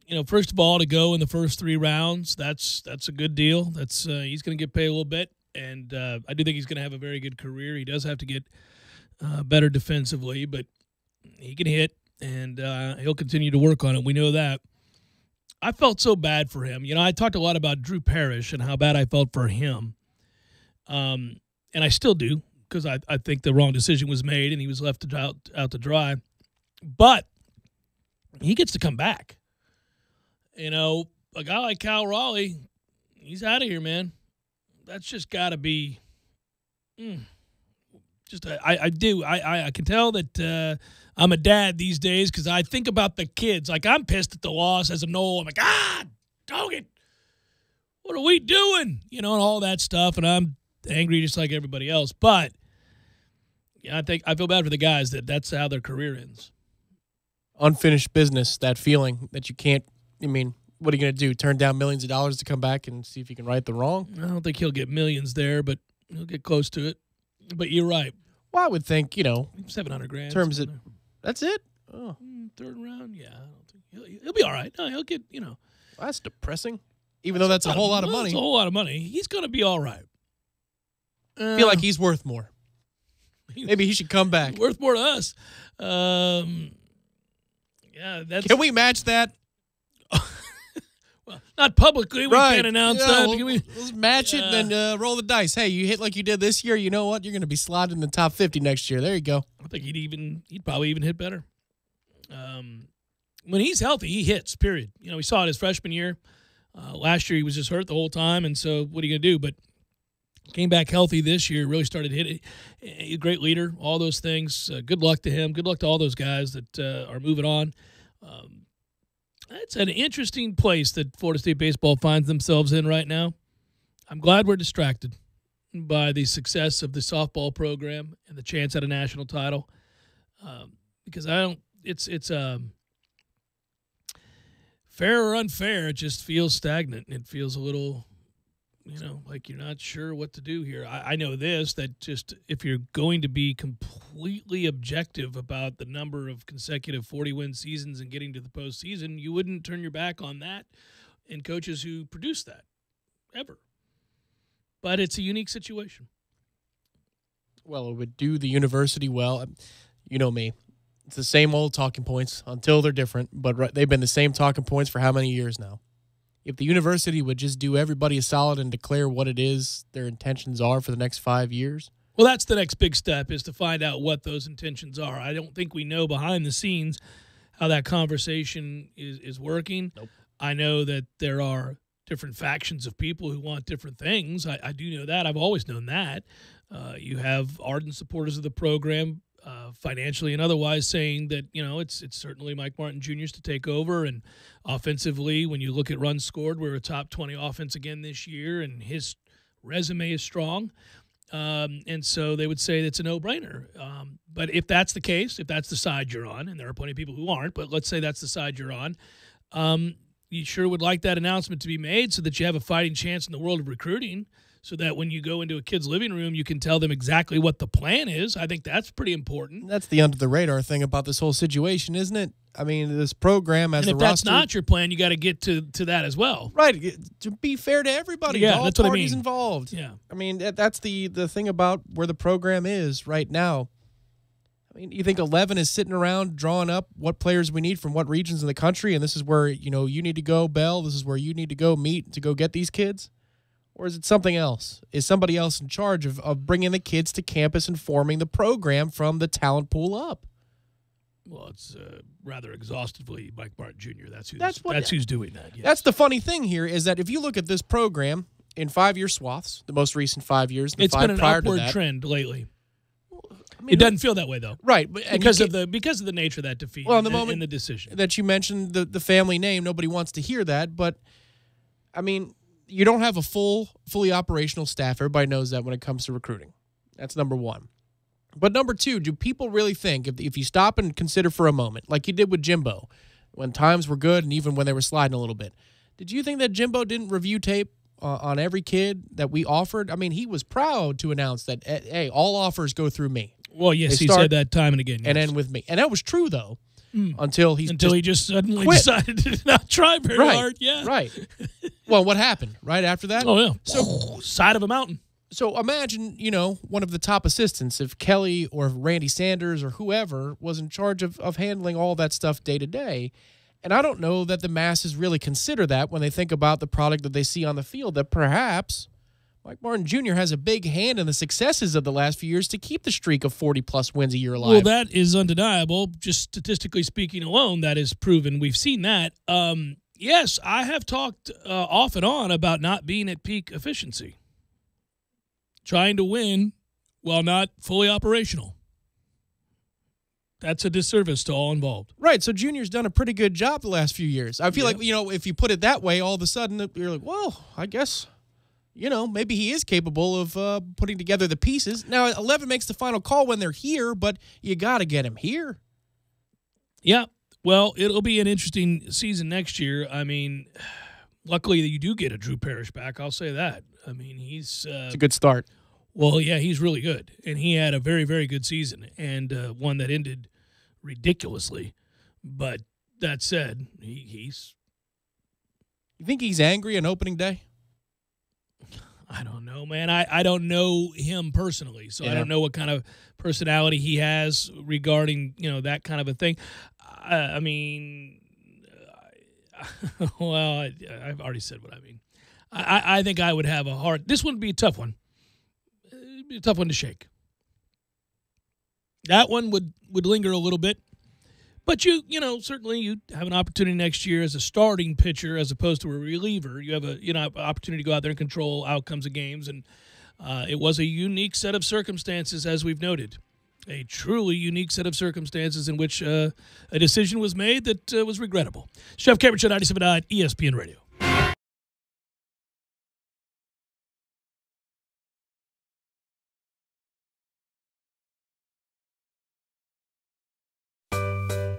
know, first of all, to go in the first 3 rounds, that's a good deal. That's he's going to get paid a little bit, and I do think he's going to have a very good career. He does have to get better defensively, but he can hit, and he'll continue to work on it. We know that. I felt so bad for him. You know, I talked a lot about Drew Parrish and how bad I felt for him. And I still do, because I think the wrong decision was made and he was left out to dry. But he gets to come back. You know, a guy like Cal Raleigh, he's out of here, man. That's just got to be I can tell that I'm a dad these days because I think about the kids. Like, I'm pissed at the loss as a Knoll. I'm like, dog it. What are we doing? You know, and all that stuff. And I'm angry just like everybody else. But yeah, I feel bad for the guys that's how their career ends. Unfinished business, that feeling that you can't, I mean, what are you going to do? Turn down millions of dollars to come back and see if you can right the wrong? I don't think he'll get millions there, but he'll get close to it. But you're right. Well, I would think, you know, $700,000. In terms of, that's it? Oh. Third round? Yeah. I don't think he'll be all right. No, he'll get, you know. Well, that's depressing. Even though that's a whole lot of money. It's a whole lot of money. He's going to be all right. I feel like he's worth more. Maybe he should come back. Worth more to us. Yeah, that's. Can we match that? Well, not publicly. We can't announce that. Let's match it and then roll the dice. Hey, you hit like you did this year. You know what? You're going to be slotted in the top 50 next year. There you go. I think he'd probably even hit better. When he's healthy, he hits, period. You know, we saw it his freshman year. Last year, he was just hurt the whole time, and so what are you going to do? But came back healthy this year, really started hitting. A great leader, all those things. Good luck to him. Good luck to all those guys that are moving on. It's an interesting place that Florida State baseball finds themselves in right now. I'm glad we're distracted by the success of the softball program and the chance at a national title, because it's fair or unfair, it just feels stagnant. It feels a little, you know, like you're not sure what to do here. I know this, that just if you're going to be completely objective about the number of consecutive 40-win seasons and getting to the postseason, you wouldn't turn your back on that and coaches who produce that, ever. But it's a unique situation. Well, it would do the university well. You know me. It's the same old talking points until they're different, but they've been the same talking points for how many years now? If the university would just do everybody a solid and declare what it is their intentions are for the next 5 years. Well, that's the next big step, is to find out what those intentions are. I don't think we know behind the scenes how that conversation is working. Nope. I know that there are different factions of people who want different things. I do know that. I've always known that. You have ardent supporters of the program, financially and otherwise, saying that, you know, it's certainly Mike Martin Jr.'s to take over. And offensively, when you look at runs scored, we're a top 20 offense again this year, and his resume is strong. And so they would say it's a no-brainer. But if that's the case, if that's the side you're on, and there are plenty of people who aren't, but let's say that's the side you're on, you sure would like that announcement to be made so that you have a fighting chance in the world of recruiting, so that when you go into a kid's living room, you can tell them exactly what the plan is. I think that's pretty important. That's the under-the-radar thing about this whole situation, isn't it? I mean, this program has and if that's not your plan, you got to get to that as well. Right, to be fair to everybody. Yeah, all that's what parties I mean. Involved. Yeah. I mean, that's the thing about where the program is right now. I mean, you think 11 is sitting around drawing up what players we need from what regions in the country, and this is where, you know, you need to go, Bell, this is where you need to go meet to go get these kids? Or is it something else? Is somebody else in charge of bringing the kids to campus and forming the program from the talent pool up? Well, it's rather exhaustively Mike Martin Jr. That's who's doing that. Yes. That's the funny thing here, is that if you look at this program in 5-year swaths, the most recent 5 years, it's been an upward trend lately. I mean, it doesn't feel that way though, right? Because of the nature of that defeat. Well, in the moment in the decision that you mentioned the family name, nobody wants to hear that. But I mean, you don't have a fully operational staff. Everybody knows that when it comes to recruiting. That's number one. But number two, do people really think, if you stop and consider for a moment, like you did with Jimbo, when times were good and even when they were sliding a little bit, did you think that Jimbo didn't review tape on every kid that we offered? I mean, he was proud to announce that, hey, all offers go through me. Well, yes, he said that time and again. Yes. And then with me. And that was true, though, until he just suddenly decided to not try very hard. Yeah. Right. Well, what happened right after that? Oh, yeah. So, side of a mountain. So imagine, you know, one of the top assistants, if Kelly or Randy Sanders or whoever was in charge of handling all that stuff day to day, And I don't know that the masses really consider that when they think about the product that they see on the field, that perhaps Mike Martin Jr. has a big hand in the successes of the last few years to keep the streak of 40-plus wins a year alive. Well, that is undeniable. Just statistically speaking alone, that is proven. We've seen that. Yes, I have talked off and on about not being at peak efficiency. Trying to win while not fully operational. That's a disservice to all involved. Right, so Junior's done a pretty good job the last few years. I feel like, if you put it that way, all of a sudden you're like, well, I guess, maybe he is capable of putting together the pieces. Now, 11 makes the final call when they're here, but you got to get him here. Yeah, well, it'll be an interesting season next year. I mean, luckily you do get a Drew Parrish back, I'll say that. I mean, he's... it's a good start. Well, yeah, he's really good, and he had a very, very good season, and one that ended ridiculously. But that said, he's... You think he's angry on opening day? I don't know, man. I don't know him personally, so I don't know what kind of personality he has regarding, that kind of a thing. I mean, well, I've already said what I mean. I think I would have a hard... This would be a tough one. It'd be a tough one to shake. That one would linger a little bit. But certainly you have an opportunity next year as a starting pitcher as opposed to a reliever. You have an opportunity to go out there and control outcomes of games. And it was a unique set of circumstances, as we've noted. A truly unique set of circumstances in which a decision was made that was regrettable. Chef Cameron Show, 97.9 ESPN Radio.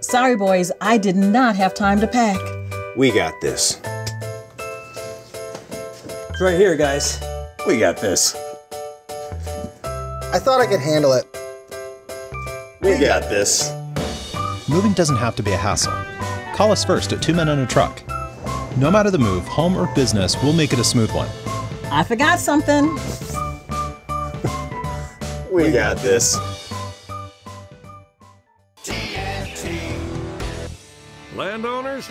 Sorry, boys, I did not have time to pack. We got this. It's right here, guys. We got this. I thought I could handle it. We got this. Moving doesn't have to be a hassle. Call us first at 2 Men and a Truck. No matter the move, home or business, we'll make it a smooth one. I forgot something. We got this. Landowners,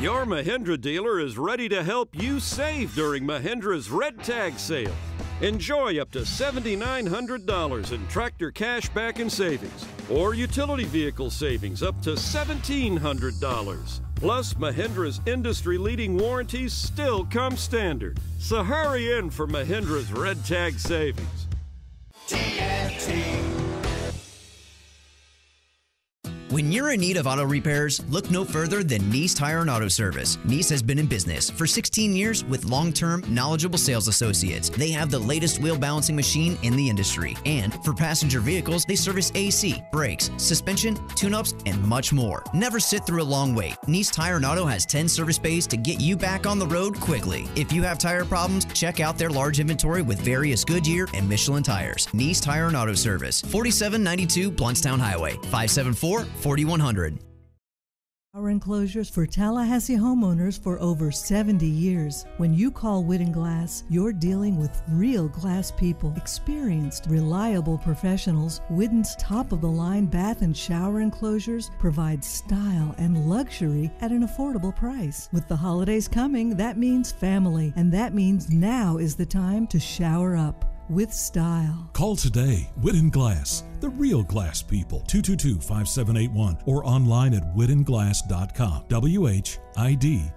your Mahindra dealer is ready to help you save during Mahindra's Red Tag sale. Enjoy up to $7,900 in tractor cash back and savings, or utility vehicle savings up to $1,700. Plus, Mahindra's industry-leading warranties still come standard. So hurry in for Mahindra's Red Tag savings. When you're in need of auto repairs, look no further than Nice Tire and Auto Service. Nice has been in business for 16 years with long-term, knowledgeable sales associates. They have the latest wheel balancing machine in the industry. And for passenger vehicles, they service AC, brakes, suspension, tune-ups, and much more. Never sit through a long wait. Nice Tire and Auto has 10 service bays to get you back on the road quickly. If you have tire problems, check out their large inventory with various Goodyear and Michelin tires. Nice Tire and Auto Service, 4792 Bluntstown Highway, 574-4100. Our enclosures for Tallahassee homeowners for over 70 years. When you call Whitten Glass, you're dealing with real glass people, experienced, reliable professionals. Whitten's top-of-the-line bath and shower enclosures provide style and luxury at an affordable price. With the holidays coming, that means family, and that means now is the time to shower up with style. Call today. Whitten Glass, the real glass people. 222-5781 or online at whittenglass.com. WHIDDON.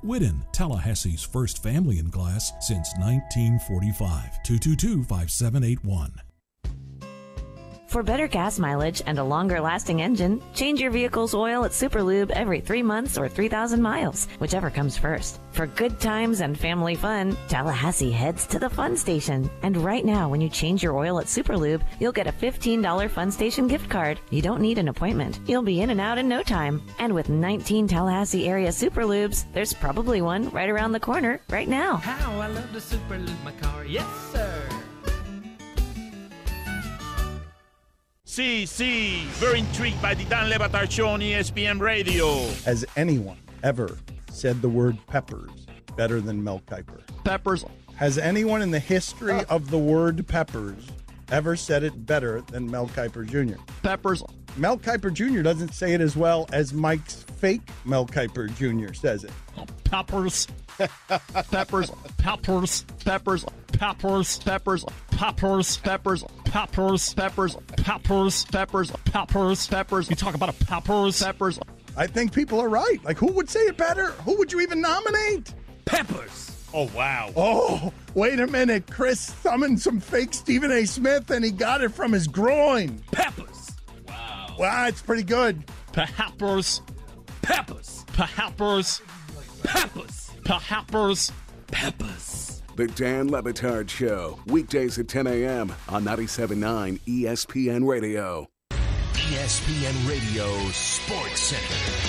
Whitten, Tallahassee's first family in glass since 1945. 222-5781. For better gas mileage and a longer-lasting engine, change your vehicle's oil at Superlube every 3 months or 3,000 miles, whichever comes first. For good times and family fun, Tallahassee heads to the Fun Station. And right now, when you change your oil at Superlube, you'll get a $15 Fun Station gift card. You don't need an appointment. You'll be in and out in no time. And with 19 Tallahassee area Superlubes, there's probably one right around the corner right now. How I love to Superlube my car, yes sir! See, very intrigued by the Dan Le Batard Show on ESPN Radio. Has anyone ever said the word peppers better than Mel Kiper? Peppers. Has anyone in the history of the word peppers ever said it better than Mel Kiper Jr.? Peppers. Mel Kiper Jr. doesn't say it as well as Mike's fake Mel Kiper Jr. says it. Peppers. Peppers. Peppers. Peppers. Peppers. Peppers. Peppers. Peppers. Peppers. Peppers. Peppers. Peppers. Peppers. Peppers. You talk about a peppers. Peppers. I think people are right. Like, who would say it better? Who would you even nominate? Peppers. Oh, wow. Oh, wait a minute. Chris summoned some fake Stephen A. Smith, and he got it from his groin. Peppers. Wow. Wow, it's pretty good. Peppers. Peppers. Peppers. Peppers. Peppers. Peppers. The Dan Le Batard Show, weekdays at 10 a.m. on 97.9 ESPN Radio. ESPN Radio Sports Center.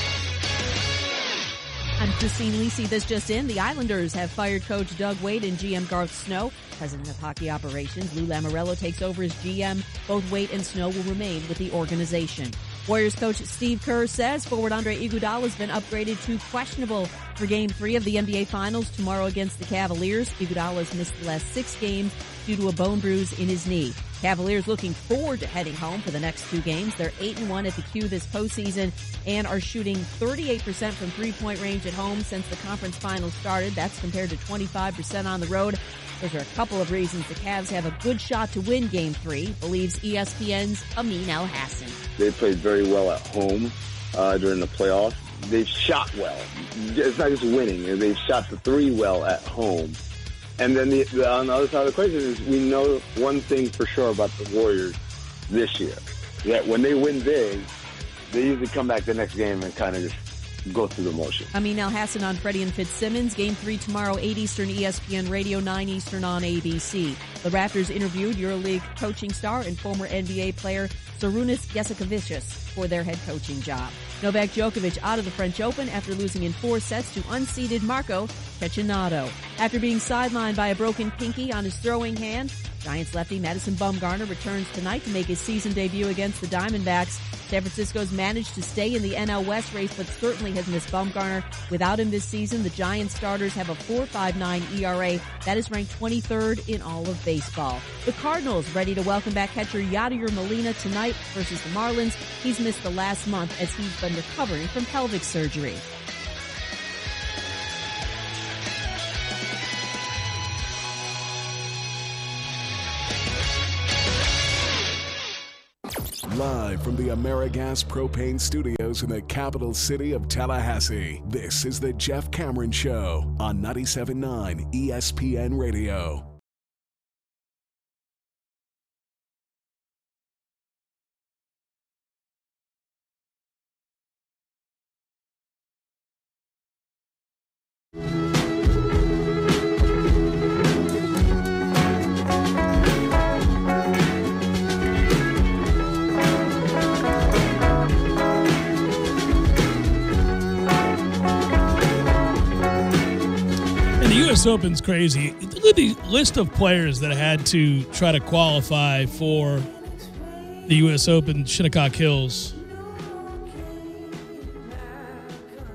I'm Christine Lisi. This just in. The Islanders have fired coach Doug Waite and GM Garth Snow. President of Hockey Operations Lou Lamoriello takes over as GM. Both Waite and Snow will remain with the organization. Warriors coach Steve Kerr says forward Andre Iguodala has been upgraded to questionable for Game 3 of the NBA Finals tomorrow against the Cavaliers. Iguodala has missed the last 6 games due to a bone bruise in his knee. Cavaliers looking forward to heading home for the next 2 games. They're 8-1 at the Q this postseason and are shooting 38% from three-point range at home since the conference finals started. That's compared to 25% on the road. Those are a couple of reasons the Cavs have a good shot to win Game 3, believes ESPN's Amin El-Hassan. They played very well at home during the playoffs. They've shot well. It's not just winning. They've shot the 3 well at home. And then on the other side of the equation is we know one thing for sure about the Warriors this year. That when they win big, they usually come back the next game and kind of just go through the motion. Amin El-Hassan on Freddie and Fitzsimmons. Game 3 tomorrow, 8 Eastern, ESPN Radio, 9 Eastern on ABC. The Raptors interviewed EuroLeague coaching star and former NBA player Sarunas Jasikevičius for their head coaching job. Novak Djokovic out of the French Open after losing in 4 sets to unseeded Marco Cecchinato. After being sidelined by a broken pinky on his throwing hand, Giants lefty Madison Bumgarner returns tonight to make his season debut against the Diamondbacks. San Francisco's managed to stay in the NL West race, but certainly has missed Bumgarner. Without him this season, the Giants starters have a 4.59 ERA. That is ranked 23rd in all of baseball. The Cardinals ready to welcome back catcher Yadier Molina tonight versus the Marlins. He's missed the last month as he's been recovering from pelvic surgery. Live from the AmeriGas Propane Studios in the capital city of Tallahassee, this is the Jeff Cameron Show on 97.9 ESPN Radio. U.S. Open's crazy. Look at the list of players that had to try to qualify for the U.S. Open Shinnecock Hills.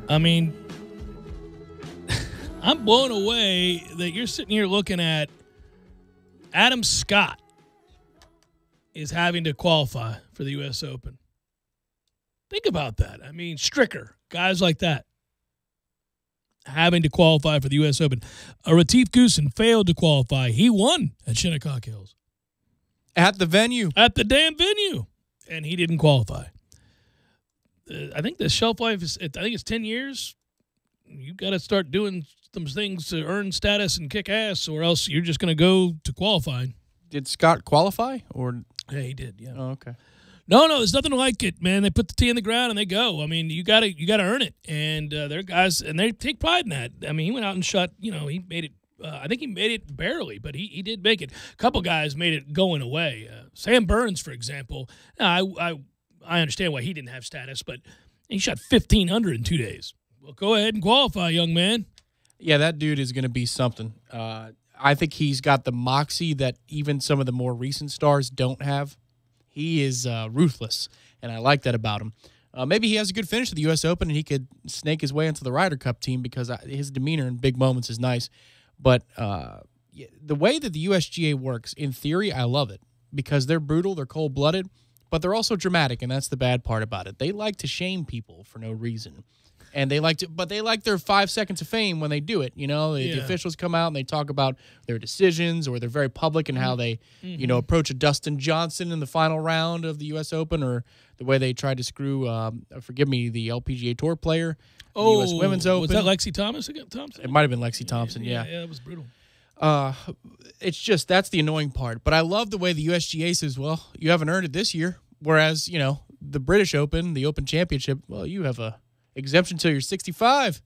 I mean, I'm blown away that you're sitting here looking at Adam Scott is having to qualify for the U.S. Open. Think about that. I mean, Stricker, guys like that, having to qualify for the U.S. Open. Retief Goosen failed to qualify. He won at Shinnecock Hills. At the venue. At the damn venue. And he didn't qualify. I think the shelf life is, I think it's 10 years. You got to start doing some things to earn status and kick ass, or else you're just going to go to qualifying. Did Scott qualify? Or yeah, he did, yeah. Oh, okay. No, there's nothing like it, man. They put the tee in the ground and they go. I mean, you got to earn it, and they're guys, and they take pride in that. I mean, he went out and shot. He made it. I think he made it barely, but he did make it. A couple guys made it going away. Sam Burns, for example. I understand why he didn't have status, but he shot 1,500 in 2 days. Well, go ahead and qualify, young man. Yeah, that dude is going to be something. I think he's got the moxie that even some of the more recent stars don't have. He is ruthless, and I like that about him. Maybe he has a good finish at the U.S. Open, and he could snake his way into the Ryder Cup team because his demeanor in big moments is nice. But the way that the USGA works, in theory, I love it because they're brutal, they're cold-blooded, but they're also dramatic, and that's the bad part about it. They like to shame people for no reason. And they like their 5 seconds of fame when they do it. The officials come out and they talk about their decisions, or they're very public in how they, approach a Dustin Johnson in the final round of the U.S. Open, or the way they tried to screw, the LPGA Tour player, the U.S. Women's Open. Was that Lexi Thompson? It might have been Lexi Thompson, yeah. Yeah, it was brutal. It's just, that's the annoying part. But I love the way the USGA says, well, you haven't earned it this year. Whereas, the British Open, the Open Championship, well, you have a exemption until you're 65.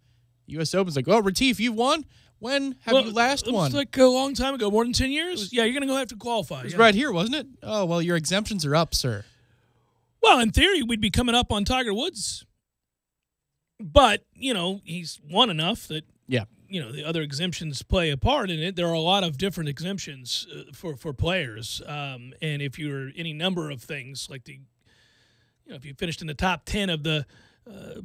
U.S. Open's like, oh, Retief, you won? When have you last won? It was like a long time ago, more than 10 years. You're going to go have to qualify. It was right here, wasn't it? Oh, well, your exemptions are up, sir. Well, in theory, we'd be coming up on Tiger Woods. But, he's won enough that, the other exemptions play a part in it. There are a lot of different exemptions for players. And if you're any number of things, like if you finished in the top 10 of the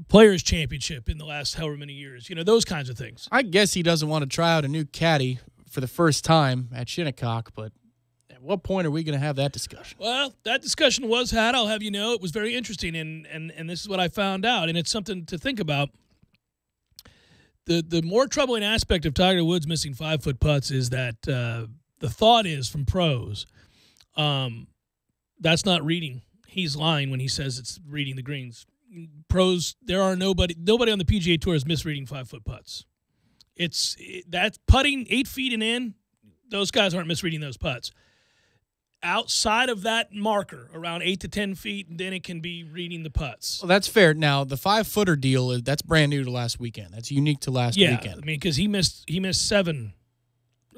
Players' Championship in the last however many years, those kinds of things. I guess he doesn't want to try out a new caddy for the first time at Shinnecock, but at what point are we going to have that discussion? Well, that discussion was had. I'll have you know, it was very interesting, and this is what I found out, and it's something to think about. The more troubling aspect of Tiger Woods missing 5-foot putts is that the thought is from pros, that's not reading. He's lying when he says it's reading the greens. Pros, there are nobody on the PGA Tour is misreading 5-foot putts. That's putting 8 feet and in. Those guys aren't misreading those putts. Outside of that marker, around 8 to 10 feet, then it can be reading the putts. Well, that's fair. Now, the 5-footer deal, that's brand new to last weekend. That's unique to last weekend. Yeah, I mean, because he missed 7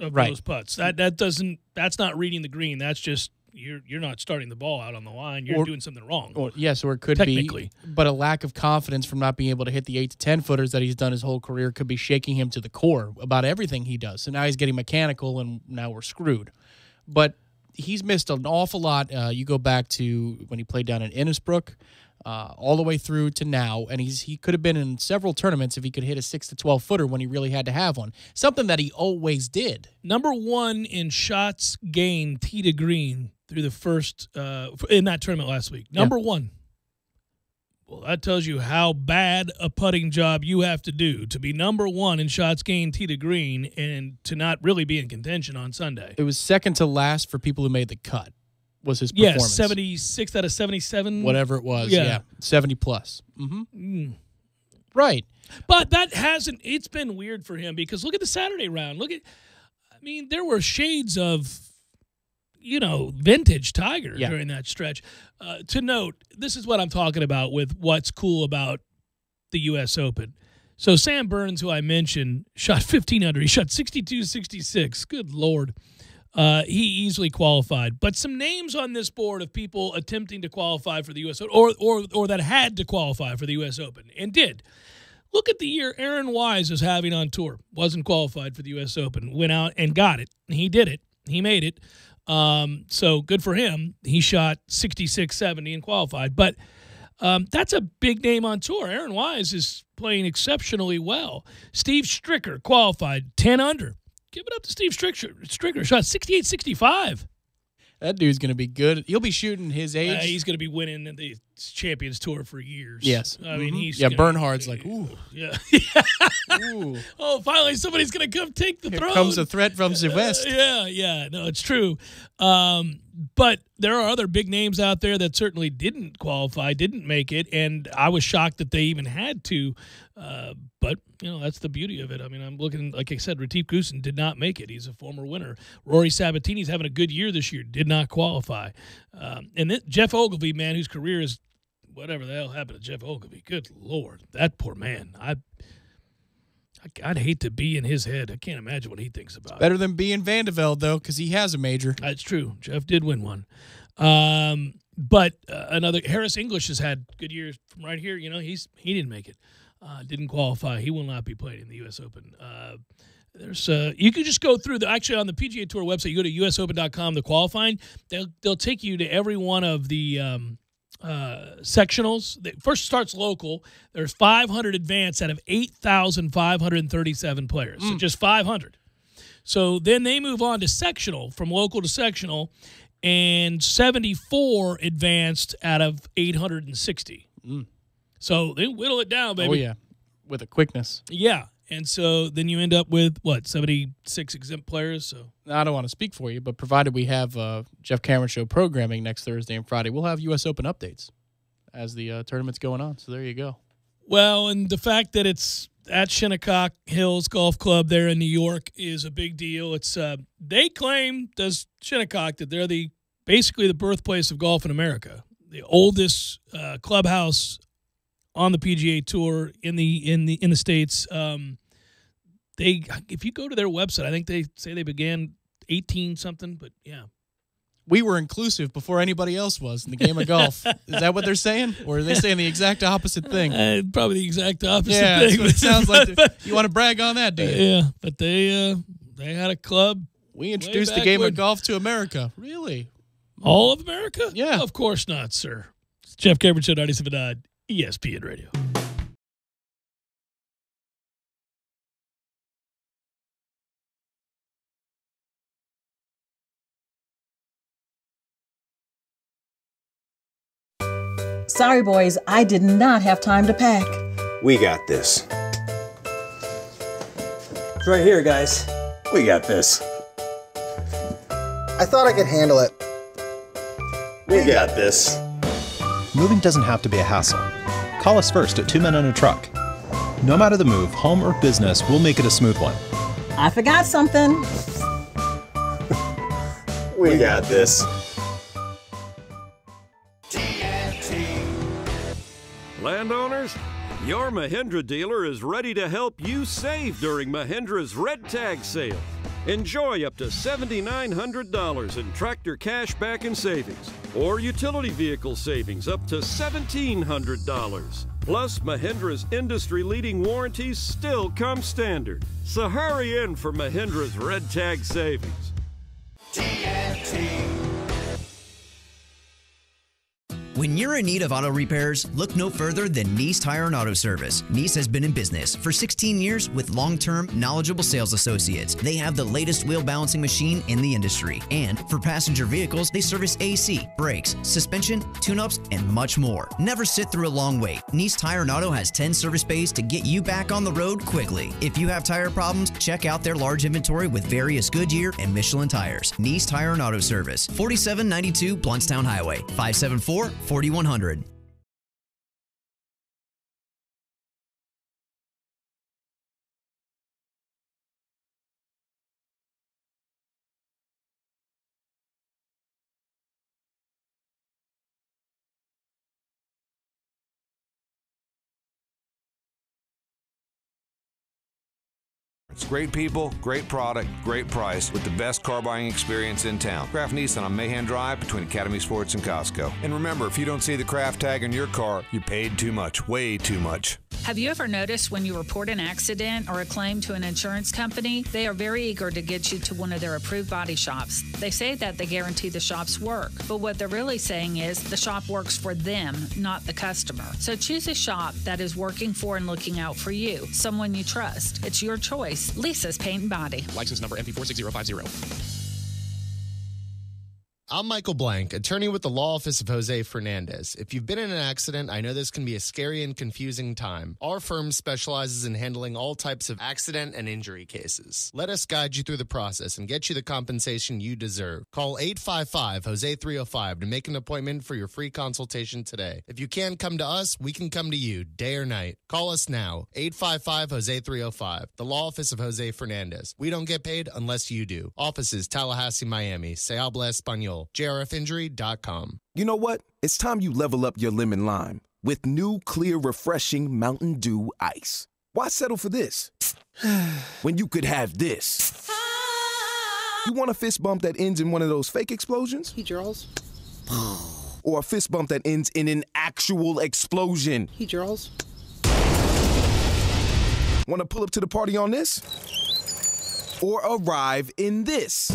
of those putts. That's not reading the green. That's just you're not starting the ball out on the line. You're doing something wrong. Or it could technically be. But a lack of confidence from not being able to hit the 8 to 10 footers that he's done his whole career could be shaking him to the core about everything he does. So now he's getting mechanical, and now we're screwed. But he's missed an awful lot. You go back to when he played down in Innisbrook, all the way through to now, and he could have been in several tournaments if he could hit a 6 to 12 footer when he really had to have one. Something that he always did. Number 1 in shots gained tee to green through the first in that tournament last week. Number 1. Well, that tells you how bad a putting job you have to do to be number 1 in shots gained tee to green and to not really be in contention on Sunday. It was second to last for people who made the cut, was his performance. 76 out of 77. Whatever it was, yeah. 70 plus. Mm-hmm. Right. But it's been weird for him because look at the Saturday round. There were shades of, vintage Tiger during that stretch. To note, this is what I'm talking about with what's cool about the U.S. Open. So Sam Burns, who I mentioned, shot 15 under. He shot 62-66. Good Lord. He easily qualified. But some names on this board of people attempting to qualify for the U.S. Open or that had to qualify for the U.S. Open and did. Look at the year Aaron Wise is having on tour. Wasn't qualified for the U.S. Open. Went out and got it. He did it. He made it. So good for him. He shot 66-70 and qualified. But that's a big name on tour. Aaron Wise is playing exceptionally well. Steve Stricker qualified 10 under. Give it up to Steve Stricker. Shot 68-65. That dude's going to be good. He'll be shooting his age. He's going to be winning the Champions Tour for years. Yes. I mean, he's Bernhard's like, ooh. Yeah. Ooh. Oh, finally somebody's going to come take the throne. Here comes a threat from the West. Yeah. No, it's true. But there are other big names out there that certainly didn't qualify, didn't make it, and I was shocked that they even had to. But, that's the beauty of it. I mean, I'm looking, like I said, Retief Goosen did not make it. He's a former winner. Rory Sabatini's having a good year this year, did not qualify. And then Jeff Ogilvy, man, whose career is whatever the hell happened to Jeff Ogilvy. Good Lord, that poor man. I'd hate to be in his head. I can't imagine what he thinks about it. Better than being Vandeveld, though, because he has a major. That's true. Jeff did win one. But another Harris English has had good years from right here. He didn't make it. Didn't qualify. He will not be playing in the U.S. Open. You can just go through actually on the PGA Tour website. You go to usopen.com. The qualifying, they'll take you to every one of the sectionals. First starts local. There's 500 advanced out of 8,537 players. So just 500. So then they move on to sectional, from local to sectional, and 74 advanced out of 860. So they whittle it down, baby. Oh, yeah, with a quickness. Yeah, and so then you end up with, 76 exempt players? So I don't want to speak for you, but provided we have Jeff Cameron Show programming next Thursday and Friday, we'll have U.S. Open updates as the tournament's going on. So there you go. Well, and the fact that it's at Shinnecock Hills Golf Club there in New York is a big deal. It's they claim, does Shinnecock, that they're basically the birthplace of golf in America, the oldest clubhouse on the PGA Tour in the States. If you go to their website, I think they say they began 18 something, but yeah. We were inclusive before anybody else was in the game of golf. Is that what they're saying? Or are they saying the exact opposite thing? Probably the exact opposite thing. That's what it sounds like. You want to brag on that, do you? Yeah, but they had a club. We introduced the game of golf to America. Really? All of America? Yeah. Of course not, sir. It's Jeff Cameron Show, 97.9 ESPN Radio. Sorry, boys, I did not have time to pack. We got this. It's right here, guys. We got this. I thought I could handle it. We got this. Moving doesn't have to be a hassle. Call us first at 2 Men and a Truck. No matter the move, home or business, we'll make it a smooth one. I forgot something. We got this. Landowners, your Mahindra dealer is ready to help you save during Mahindra's Red Tag sale. Enjoy up to $7,900 in tractor cash back and savings, or utility vehicle savings up to $1,700. Plus, Mahindra's industry-leading warranties still come standard. So hurry in for Mahindra's Red Tag savings. When you're in need of auto repairs, look no further than Nice Tire and Auto Service. Nice has been in business for 16 years with long-term, knowledgeable sales associates. They have the latest wheel balancing machine in the industry. And for passenger vehicles, they service AC, brakes, suspension, tune-ups, and much more. Never sit through a long wait. Nice Tire and Auto has 10 service bays to get you back on the road quickly. If you have tire problems, check out their large inventory with various Goodyear and Michelin tires. Nice Tire and Auto Service, 4792 Bluntstown Highway, 574-4100. It's great people, great product, great price, with the best car buying experience in town. Kraft Nissan on Mahan Drive between Academy Sports and Costco. And remember, if you don't see the Kraft tag on your car, you paid too much, way too much. Have you ever noticed when you report an accident or a claim to an insurance company, they are very eager to get you to one of their approved body shops. They say that they guarantee the shops work, but what they're really saying is the shop works for them, not the customer. So choose a shop that is working for and looking out for you, someone you trust. It's your choice. Lisa's Paint and Body. License number MP46050. I'm Michael Blank, attorney with the law office of Jose Fernandez. If you've been in an accident, I know this can be a scary and confusing time. Our firm specializes in handling all types of accident and injury cases. Let us guide you through the process and get you the compensation you deserve. Call 855-HOSE-305 to make an appointment for your free consultation today. If you can't come to us, we can come to you, day or night. Call us now, 855-HOSE-305, the law office of Jose Fernandez. We don't get paid unless you do. Offices, Tallahassee, Miami. Se habla español. JRFinjury.com. You know what? It's time you level up your lemon lime with new, clear, refreshing Mountain Dew Ice. Why settle for this when you could have this? You want a fist bump that ends in one of those fake explosions? Hey, Charles. Or a fist bump that ends in an actual explosion? Hey, Charles. Want to pull up to the party on this? Or arrive in this?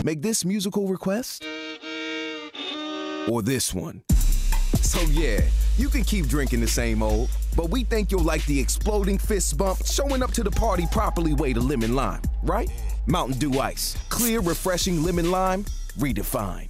Make this musical request? Or this one? So yeah, you can keep drinking the same old, but we think you'll like the exploding fist bump, showing up to the party properly way to lemon lime, right? Mountain Dew Ice. Clear, refreshing lemon lime, redefined.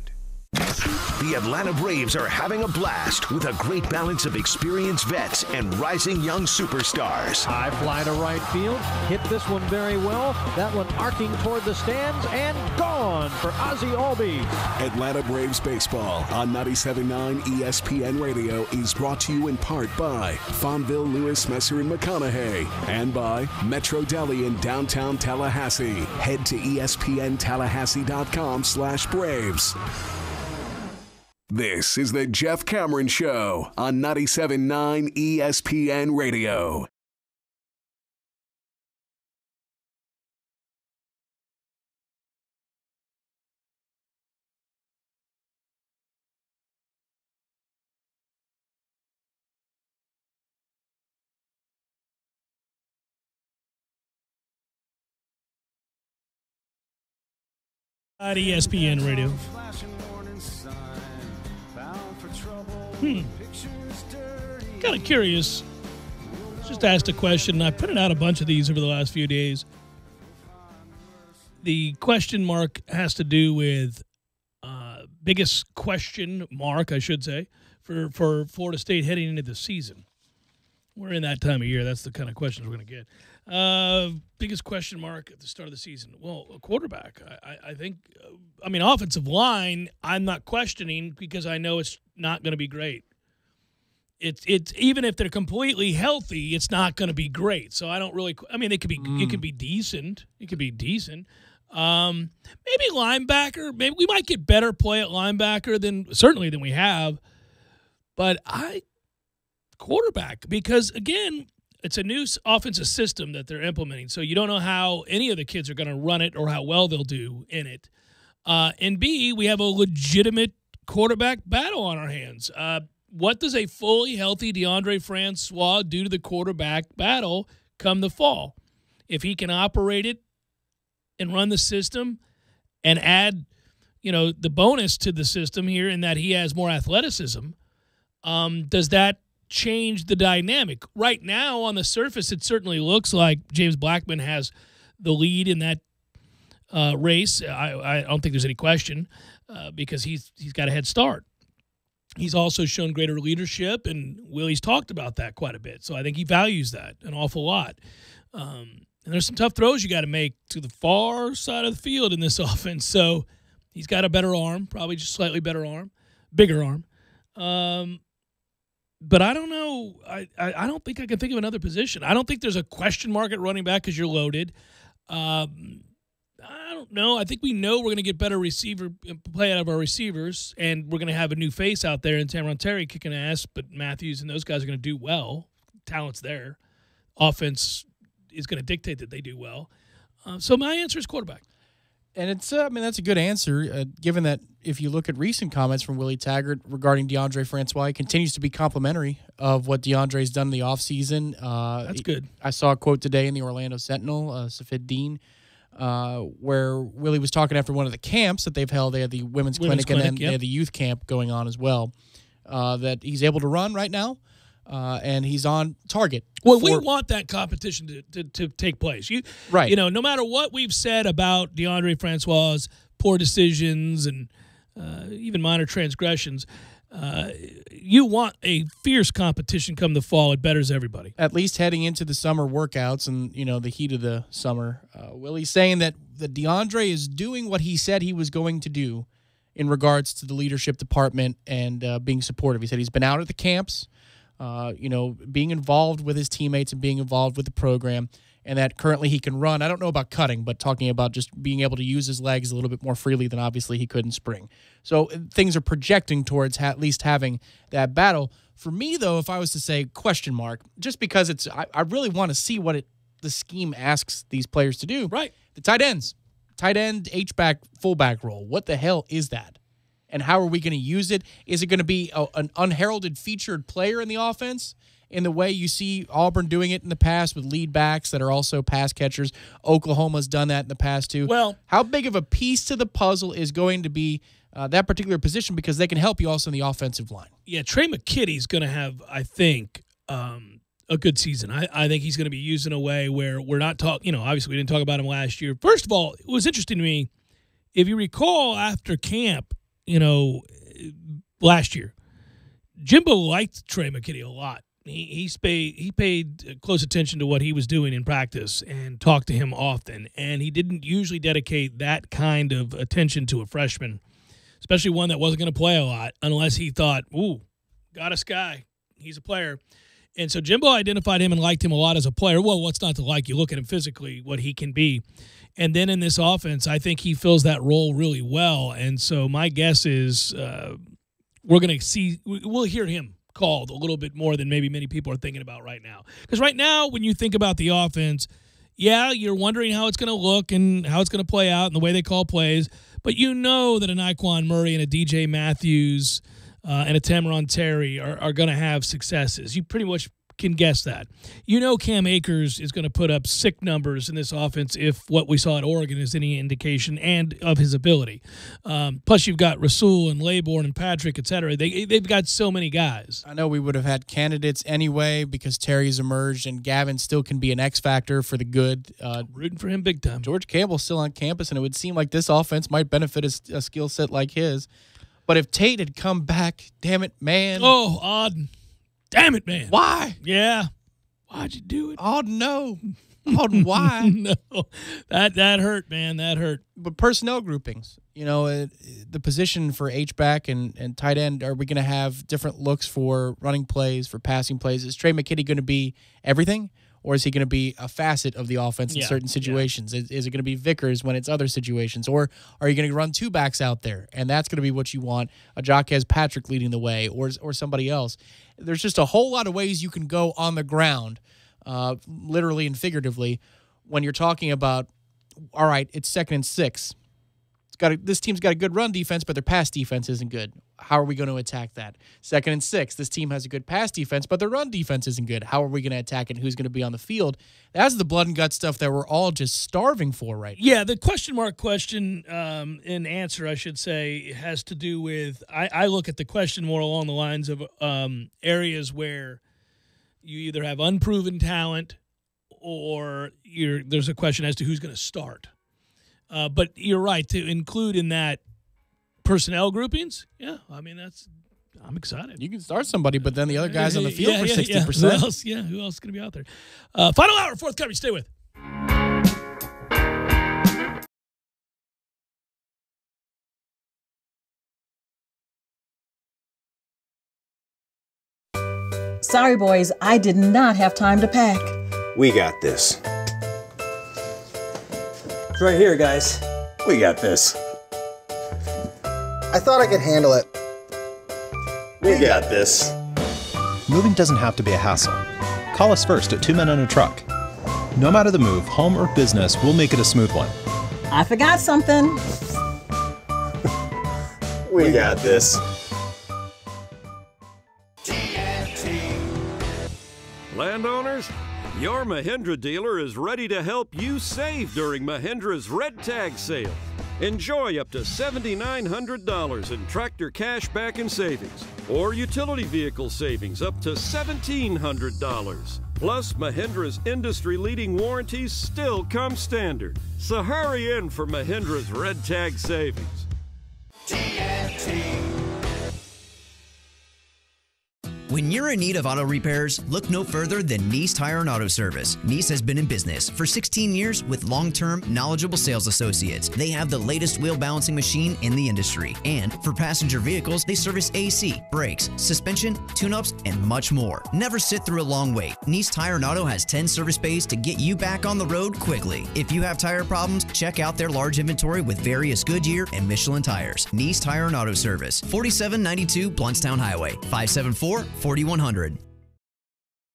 The Atlanta Braves are having a blast with a great balance of experienced vets and rising young superstars. High fly to right field. Hit this one very well. That one arcing toward the stands and gone for Ozzie Albies. Atlanta Braves baseball on 97.9 ESPN Radio is brought to you in part by Fonville, Lewis, Messer, and McConaughey, and by Metro Deli in downtown Tallahassee. Head to espntallahassee.com/Braves. This is the Jeff Cameron Show on 97.9 ESPN Radio. At ESPN Radio. Kind of curious. Just asked a question. I printed out a bunch of these over the last few days. The question mark has to do with biggest question mark, I should say, for Florida State heading into the season. We're in that time of year. That's the kind of questions we're going to get. Biggest question mark at the start of the season. Well, a quarterback. I think, offensive line, I'm not questioning because I know it's not going to be great. It's even if they're completely healthy, it's not going to be great. So I don't really. It could be decent. It could be decent. Maybe linebacker. Maybe we might get better play at linebacker than we have. But quarterback, because again, it's a new offensive system that they're implementing. So you don't know how any of the kids are going to run it or how well they'll do in it. And B, we have a legitimate quarterback battle on our hands. What does a fully healthy DeAndre Francois do to the quarterback battle come the fall? If he can operate it and run the system and add, the bonus to the system here in that he has more athleticism, does that change the dynamic? Right now, on the surface, it certainly looks like James Blackman has the lead in that race. I don't think there's any question because he's got a head start. He's also shown greater leadership, and Willie's talked about that quite a bit. So I think he values that an awful lot. And there's some tough throws you got to make to the far side of the field in this offense. So he's got a better arm, probably just slightly better arm, bigger arm. But I don't know. I don't think I can think of another position. I don't think there's a question mark at running back because you're loaded. I don't know. I think we know we're going to get better receiver play out of our receivers, and we're going to have a new face out there in Tamron Terry kicking ass, but Matthews and those guys are going to do well. Talent's there. Offense is going to dictate that they do well. So my answer is quarterback. And it's, that's a good answer, given that if you look at recent comments from Willie Taggart regarding DeAndre Francois, he continues to be complimentary of what DeAndre's done in the offseason. That's good. I saw a quote today in the Orlando Sentinel, Safid Dean, where Willie was talking after one of the camps that they've held. They had the women's clinic and then they had the youth camp going on as well, that he's able to run right now. And he's on target. Well, we want that competition to take place. Right. No matter what we've said about DeAndre Francois' poor decisions and even minor transgressions, you want a fierce competition come the fall. It betters everybody. At least heading into the summer workouts and, the heat of the summer. Willie's saying that DeAndre is doing what he said he was going to do in regards to the leadership department and being supportive. He said he's been out at the camps, being involved with his teammates and being involved with the program, and that currently he can run. I don't know about cutting, but talking about just being able to use his legs a little bit more freely than obviously he could in spring. So things are projecting towards at least having that battle. For me, though, if I was to say question mark, just because I really want to see what the scheme asks these players to do. Right. The tight ends. Tight end, H-back, fullback role. What the hell is that? And how are we going to use it? Is it going to be an unheralded featured player in the offense? in the way you see Auburn doing it in the past with lead backs that are also pass catchers. Oklahoma's done that in the past too. Well, how big of a piece to the puzzle is going to be that particular position, because they can help you also in the offensive line? Yeah, Trey McKitty's going to have, I think, a good season. I think he's going to be used in a way where we're not talking, obviously we didn't talk about him last year. First of all, it was interesting to me, if you recall after camp, last year, Jimbo liked Trey McKitty a lot. He paid close attention to what he was doing in practice and talked to him often, and he didn't usually dedicate that kind of attention to a freshman, especially one that wasn't going to play a lot, unless he thought, ooh, got us guy. He's a player. And so Jimbo identified him and liked him a lot as a player. Well, what's not to like? You look at him physically, what he can be. And then in this offense, I think he fills that role really well. And so my guess is we'll hear him called a little bit more than maybe many people are thinking about right now. Because right now, when you think about the offense, yeah, you're wondering how it's going to look and how it's going to play out and the way they call plays. But you know that a Nyquan Murray and a DJ Matthews and a Tameron Terry are going to have successes. You pretty much can guess that. Cam Akers is going to put up sick numbers in this offense if what we saw at Oregon is any indication, and of his ability. Plus, you've got Rasul and Laybourne and Patrick, et cetera. They've got so many guys. I know we would have had candidates anyway because Terry's emerged, and Gavin still can be an X factor for the good. Rooting for him big time. George Campbell's still on campus, and it would seem like this offense might benefit a skill set like his. But if Tate had come back, damn it, man. Oh, Auden. Damn it, man. Why? Yeah. Why'd you do it? Oh, no. Auden, why? No. That hurt, man. That hurt. But personnel groupings, the position for H-back and tight end, are we going to have different looks for running plays, for passing plays? Is Trey McKitty going to be everything? Or is he going to be a facet of the offense in certain situations? Yeah. Is it going to be Vickers when it's other situations? Or are you going to run two backs out there? And that's going to be what you want, a Jaquez Patrick leading the way or somebody else. There's just a whole lot of ways you can go on the ground, literally and when you're talking about, all right, it's 2nd and 6. This team's got a good run defense, but their pass defense isn't good. How are we going to attack that? 2nd and 6. This team has a good pass defense, but their run defense isn't good. How are we going to attack it? And who's going to be on the field? That's the blood and gut stuff that we're all just starving for right now. Yeah, the question and answer, I should say, has to do with, I look at the question more along the lines of areas where you either have unproven talent or there's a question as to who's going to start. But you're right, to include in that personnel groupings, yeah, I mean, I'm excited. You can start somebody, but then the other guys on the field for 60%. Who else is going to be out there? Final hour, fourth coverage, stay with. Sorry, boys, I did not have time to pack. We got this. It's right here, guys. We got this. I thought I could handle it. We got this. Moving doesn't have to be a hassle. Call us first at 2 Men and a Truck. No matter the move, home or business, we'll make it a smooth one. I forgot something. We got this. Landowners, your Mahindra dealer is ready to help you save during Mahindra's Red Tag sale. Enjoy up to $7,900 in tractor cash back and savings, or utility vehicle savings up to $1,700. Plus, Mahindra's industry-leading warranties still come standard. So hurry in for Mahindra's Red Tag savings. When you're in need of auto repairs, look no further than Nice Tire and Auto Service. Nice has been in business for 16 years with long-term, knowledgeable sales associates. They have the latest wheel balancing machine in the industry. And for passenger vehicles, they service AC, brakes, suspension, tune-ups, and much more. Never sit through a long wait. Nice Tire and Auto has 10 service bays to get you back on the road quickly. If you have tire problems, check out their large inventory with various Goodyear and Michelin tires. Nice Tire and Auto Service, 4792 Bluntstown Highway, 574-4100.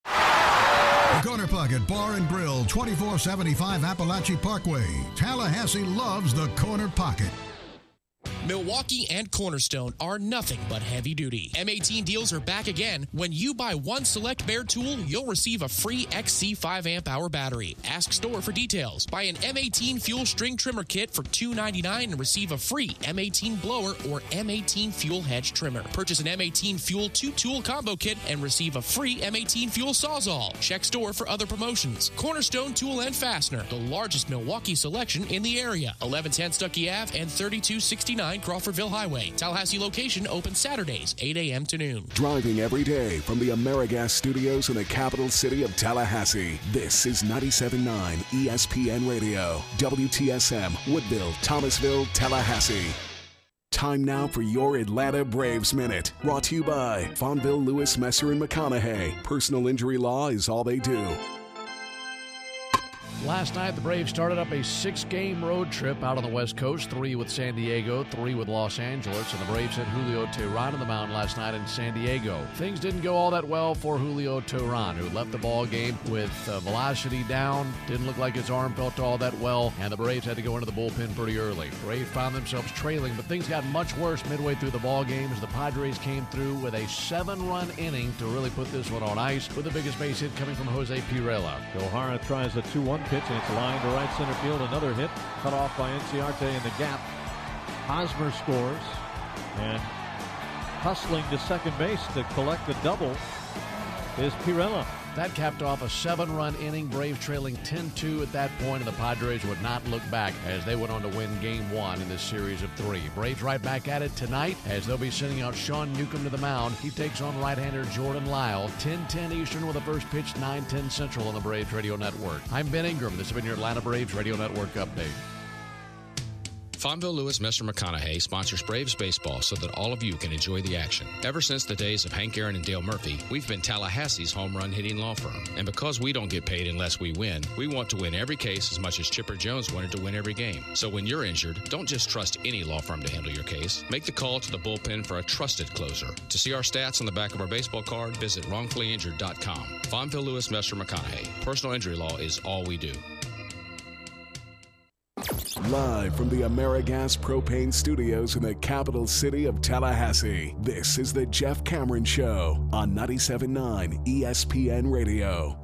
The Corner Pocket Bar and Grill, 2475 Appalachie Parkway. Tallahassee loves the Corner Pocket. Milwaukee and Cornerstone are nothing but heavy duty. M18 deals are back again. When you buy one select Bear tool, you'll receive a free XC 5 amp hour battery. Ask store for details. Buy an M18 fuel string trimmer kit for $2.99 and receive a free M18 blower or M18 fuel hedge trimmer. Purchase an M18 fuel 2-tool combo kit and receive a free M18 fuel sawzall. Check store for other promotions. Cornerstone Tool and Fastener, the largest Milwaukee selection in the area. 1110 Stuckey Ave and 3269 Crawfordville Highway. Tallahassee location open Saturdays, 8 a.m. to noon. Driving every day from the AmeriGas studios in the capital city of Tallahassee. This is 97.9 ESPN Radio. WTSM, Woodville, Thomasville, Tallahassee. Time now for your Atlanta Braves Minute. Brought to you by Fonville, Lewis, Messer, and McConaughey. Personal injury law is all they do. Last night, the Braves started up a 6-game road trip out on the West Coast, 3 with San Diego, 3 with Los Angeles, and the Braves had Julio Teheran on the mound last night in San Diego. Things didn't go all that well for Julio Teheran, who left the ball game with velocity down, didn't look like his arm felt all that well, and the Braves had to go into the bullpen pretty early. Braves found themselves trailing, but things got much worse midway through the ball game as the Padres came through with a 7-run inning to really put this one on ice, with the biggest base hit coming from Jose Pirela. O'Hara tries a 2-1 pitch, and it's lined to right center field. Another hit cut off by Enciarte in the gap. Hosmer scores, and hustling to second base to collect a double is Pirela. That capped off a 7-run inning. Braves trailing 10-2 at that point, and the Padres would not look back as they went on to win Game 1 in this series of 3. Braves right back at it tonight as they'll be sending out Sean Newcomb to the mound. He takes on right-hander Jordan Lyle. 10:10 Eastern with the first pitch, 9:10 Central on the Braves Radio Network. I'm Ben Ingram. This has been your Atlanta Braves Radio Network update. Fonville, Lewis, Messer, McConaughey sponsors Braves baseball so that all of you can enjoy the action. Ever since the days of Hank Aaron and Dale Murphy, we've been Tallahassee's home run hitting law firm. And because we don't get paid unless we win, we want to win every case as much as Chipper Jones wanted to win every game. So when you're injured, don't just trust any law firm to handle your case. Make the call to the bullpen for a trusted closer. To see our stats on the back of our baseball card, visit wrongfullyinjured.com. Fonville, Lewis, Messer, McConaughey. Personal injury law is all we do. Live from the AmeriGas Propane Studios in the capital city of Tallahassee, this is the Jeff Cameron Show on 97.9 ESPN Radio.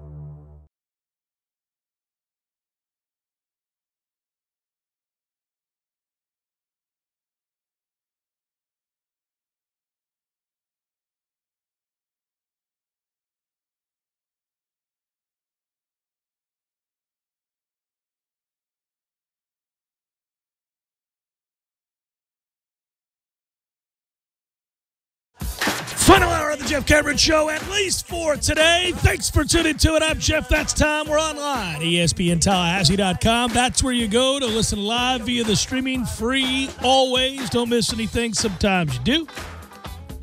Final hour of the Jeff Cameron Show, at least for today. Thanks for tuning to it. I'm Jeff. That's Tom. We're online. ESPNTallahassee.com. That's where you go to listen live via the streaming, free always. Don't miss anything. Sometimes you do.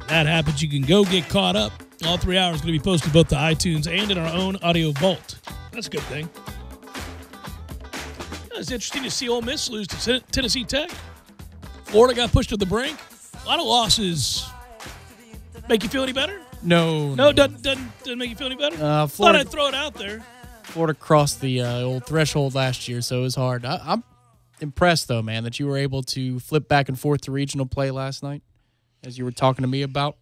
That happens. You can go get caught up. All 3 hours going to be posted both to iTunes and in our own audio vault. That's a good thing. It's interesting to see Ole Miss lose to Tennessee Tech. Florida got pushed to the brink. A lot of losses. Make you feel any better? No, doesn't make you feel any better? Thought I'd throw it out there. Florida crossed the old threshold last year, so it was hard. I'm impressed, though, man, that you were able to flip back and forth to regional play last night, as you were talking to me about.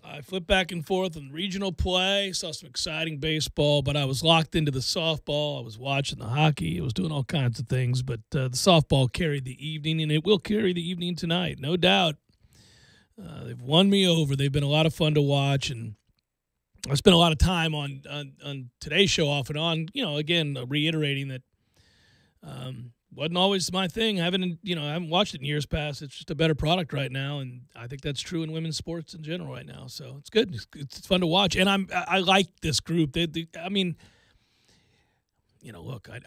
I flipped back and forth in regional play, saw some exciting baseball, but I was locked into the softball. I was watching the hockey. I was doing all kinds of things, but the softball carried the evening, and it will carry the evening tonight, no doubt. They've won me over. They've been a lot of fun to watch, and I spent a lot of time on today's show off and on, again, reiterating that wasn't always my thing. I haven't watched it in years past. It's just a better product right now, and I think that's true in women's sports in general right now. So it's good. It's fun to watch, and I like this group. Look,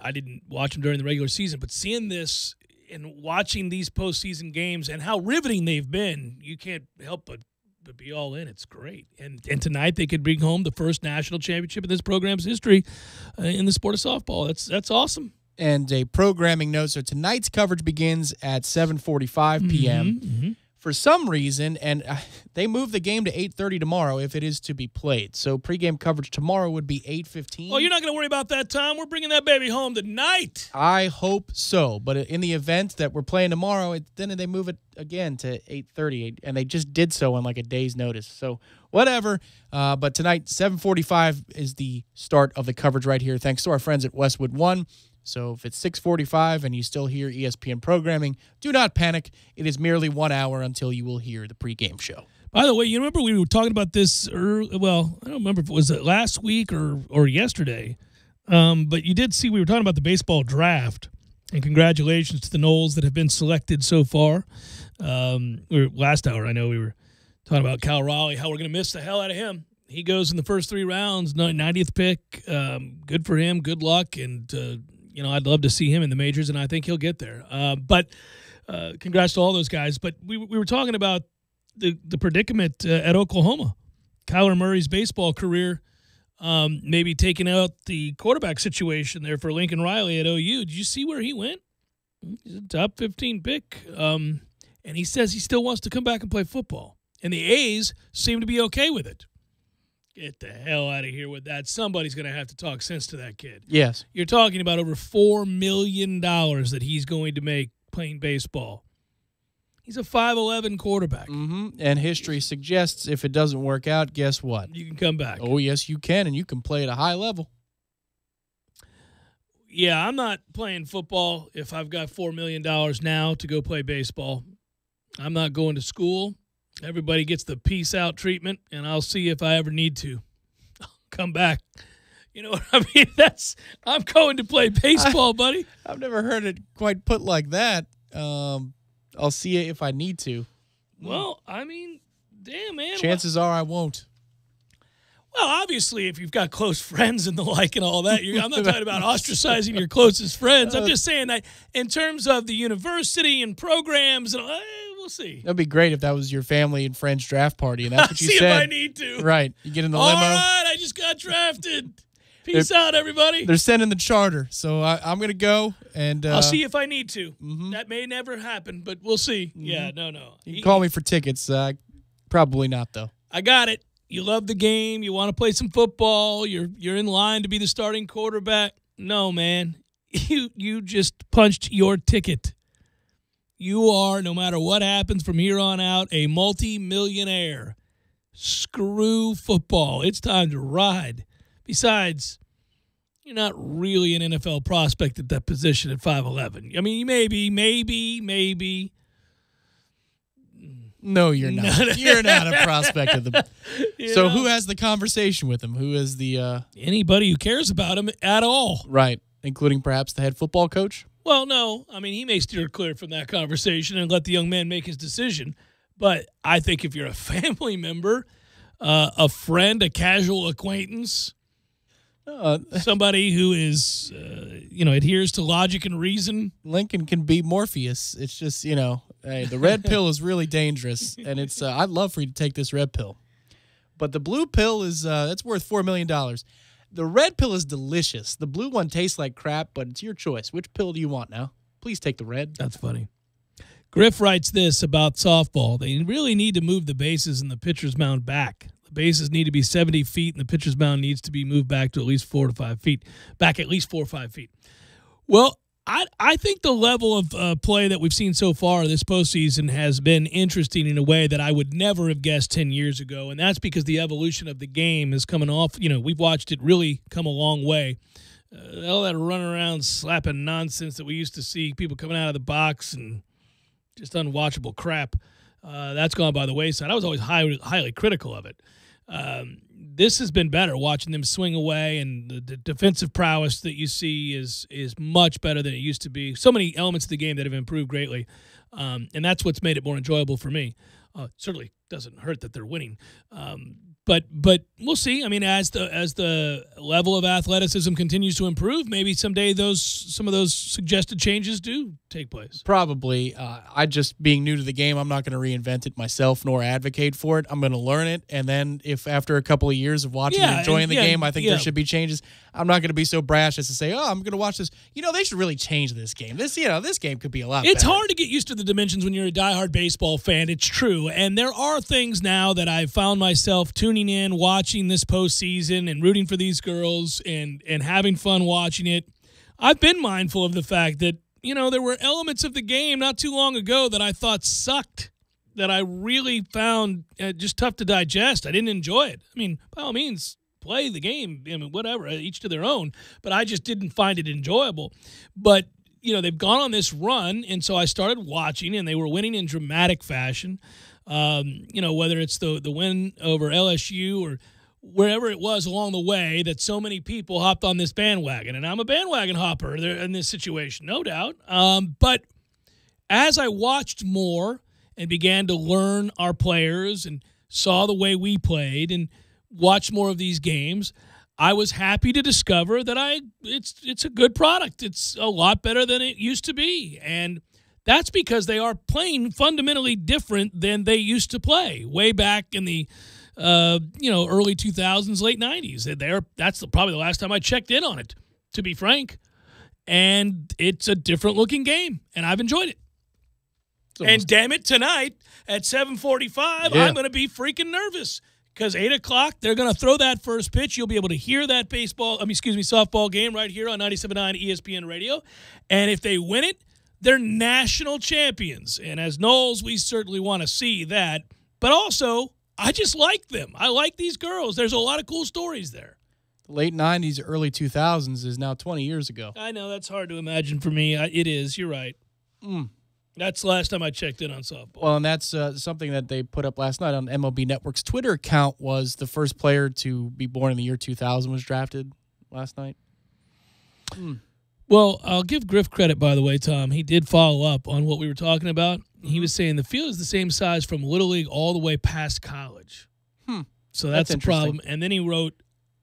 I didn't watch them during the regular season, but seeing this and watching these postseason games and how riveting they've been, you can't help but be all in. It's great. And tonight they could bring home the first national championship in this program's history in the sport of softball. That's awesome. And a programming note, so tonight's coverage begins at 7:45 p.m. for some reason, and they moved the game to 8:30 tomorrow if it is to be played. So pregame coverage tomorrow would be 8:15. Oh, you're not going to worry about that, Tom. We're bringing that baby home tonight. I hope so. But in the event that we're playing tomorrow, then they move it again to 8:30, and they just did so on like a day's notice. So whatever. But tonight, 7:45 is the start of the coverage right here, thanks to our friends at Westwood One. So if it's 6:45 and you still hear ESPN programming, do not panic. It is merely 1 hour until you will hear the pregame show. By the way, you remember we were talking about this well, I don't remember if it was last week or yesterday, but you did see we were talking about the baseball draft, and congratulations to the Noles that have been selected so far. Last hour, I know we were talking about Cal Raleigh, how we're going to miss the hell out of him. He goes in the first 3 rounds, 90th pick. Good for him. Good luck. And, I'd love to see him in the majors, and I think he'll get there. But congrats to all those guys. But we were talking about the predicament at Oklahoma. Kyler Murray's baseball career maybe taking out the quarterback situation there for Lincoln Riley at OU. Did you see where he went? He's a top 15 pick. And he says he still wants to come back and play football. And the A's seem to be okay with it. Get the hell out of here with that. Somebody's going to have to talk sense to that kid. Yes. You're talking about over $4 million that he's going to make playing baseball. He's a 5'11" quarterback. Mm-hmm. And history suggests if it doesn't work out, guess what? You can come back. Oh, yes, you can, and you can play at a high level. Yeah, I'm not playing football if I've got $4 million now to go play baseball. I'm not going to school. Everybody gets the peace out treatment, and I'll see if I ever need to. I'll come back. You know what I mean? I'm going to play baseball, buddy. I've never heard it quite put like that. I'll see it if I need to. Well, I mean, damn, man. Chances are I won't. Well, obviously, if you've got close friends and the like and all that, I'm not talking about ostracizing your closest friends. I'm just saying that in terms of the university and programs, and we'll see. That'd be great if that was your family and friends draft party, and that's what you see said. If I need to. Right. You get in the all limo. All right, I just got drafted. Peace out, everybody. They're sending the charter, so I'm going to go. And I'll see if I need to. Mm-hmm. That may never happen, but we'll see. Mm-hmm. Yeah, no. You can call me for tickets. Probably not, though. I got it. You love the game. You want to play some football. You're in line to be the starting quarterback. No, man. You just punched your ticket. You are, no matter what happens from here on out, a multi-millionaire. Screw football. It's time to ride. Besides, you're not really an NFL prospect at that position at 5'11". I mean, maybe. No, you're not. You're not a prospect of the. So who has the conversation with him? Who is the anybody who cares about him at all? Right, including perhaps the head football coach? Well, no. I mean, he may steer clear from that conversation and let the young man make his decision. But I think if you're a family member, a friend, a casual acquaintance, somebody who is, adheres to logic and reason. Lincoln can be Morpheus. It's just, hey, the red pill is really dangerous, and it's. I'd love for you to take this red pill, but the blue pill is that's worth $4 million. The red pill is delicious. The blue one tastes like crap, but it's your choice. Which pill do you want now? Please take the red. That's funny. Griff writes this about softball. They really need to move the bases and the pitcher's mound back. The bases need to be 70 feet, and the pitcher's mound needs to be moved back to at least 4 to 5 feet. Back at least 4 or 5 feet. Well, I think the level of play that we've seen so far this postseason has been interesting in a way that I would never have guessed 10 years ago, and that's because the evolution of the game is coming off. We've watched it really come a long way. All that run around slapping nonsense that we used to see, people coming out of the box and just unwatchable crap, that's gone by the wayside. I was always highly critical of it. This has been better, watching them swing away, and the defensive prowess that you see is much better than it used to be. So many elements of the game that have improved greatly, and that's what's made it more enjoyable for me. Certainly doesn't hurt that they're winning, but we'll see. I mean, as the level of athleticism continues to improve, maybe someday some of those suggested changes do take place. Probably. I just, being new to the game, I'm not going to reinvent it myself nor advocate for it. I'm going to learn it, and then if after a couple of years of watching and enjoying the game, I think there should be changes. I'm not going to be so brash as to say, oh, I'm going to watch this. They should really change this game. This game could be a lot It's better. hard to get used to the dimensions when you're a diehard baseball fan. It's true. And there are things now that I've found myself tuning in, watching this postseason and rooting for these girls and having fun watching it. I've been mindful of the fact that, there were elements of the game not too long ago that I thought sucked, that I really found just tough to digest. I didn't enjoy it. I mean, by all means, play the game, whatever, each to their own, but I just didn't find it enjoyable. But, they've gone on this run, and so I started watching, and they were winning in dramatic fashion. Whether it's the win over LSU or wherever it was along the way that so many people hopped on this bandwagon, and I'm a bandwagon hopper in this situation, no doubt. But as I watched more and began to learn our players and saw the way we played and watched more of these games, I was happy to discover that it's a good product. It's a lot better than it used to be. And that's because they are playing fundamentally different than they used to play way back in the early 2000s, late 90s. That's probably the last time I checked in on it, to be frank. And it's a different looking game, and I've enjoyed it. And damn it, tonight at 7:45, I'm going to be freaking nervous because 8 o'clock, they're going to throw that first pitch. You'll be able to hear that softball game right here on 97.9 ESPN Radio. And if they win it, they're national champions. And as Noles, we certainly want to see that. But also, I just like them. I like these girls. There's a lot of cool stories there. The late 90s, early 2000s is now 20 years ago. I know. That's hard to imagine for me. It is. You're right. That's the last time I checked in on softball. Well, and that's something that they put up last night on MLB Network's Twitter account was the first player to be born in the year 2000 was drafted last night. Well, I'll give Griff credit, by the way, Tom. He did follow up on what we were talking about. He was saying the field is the same size from Little League all the way past college. So that's a problem. And then he wrote,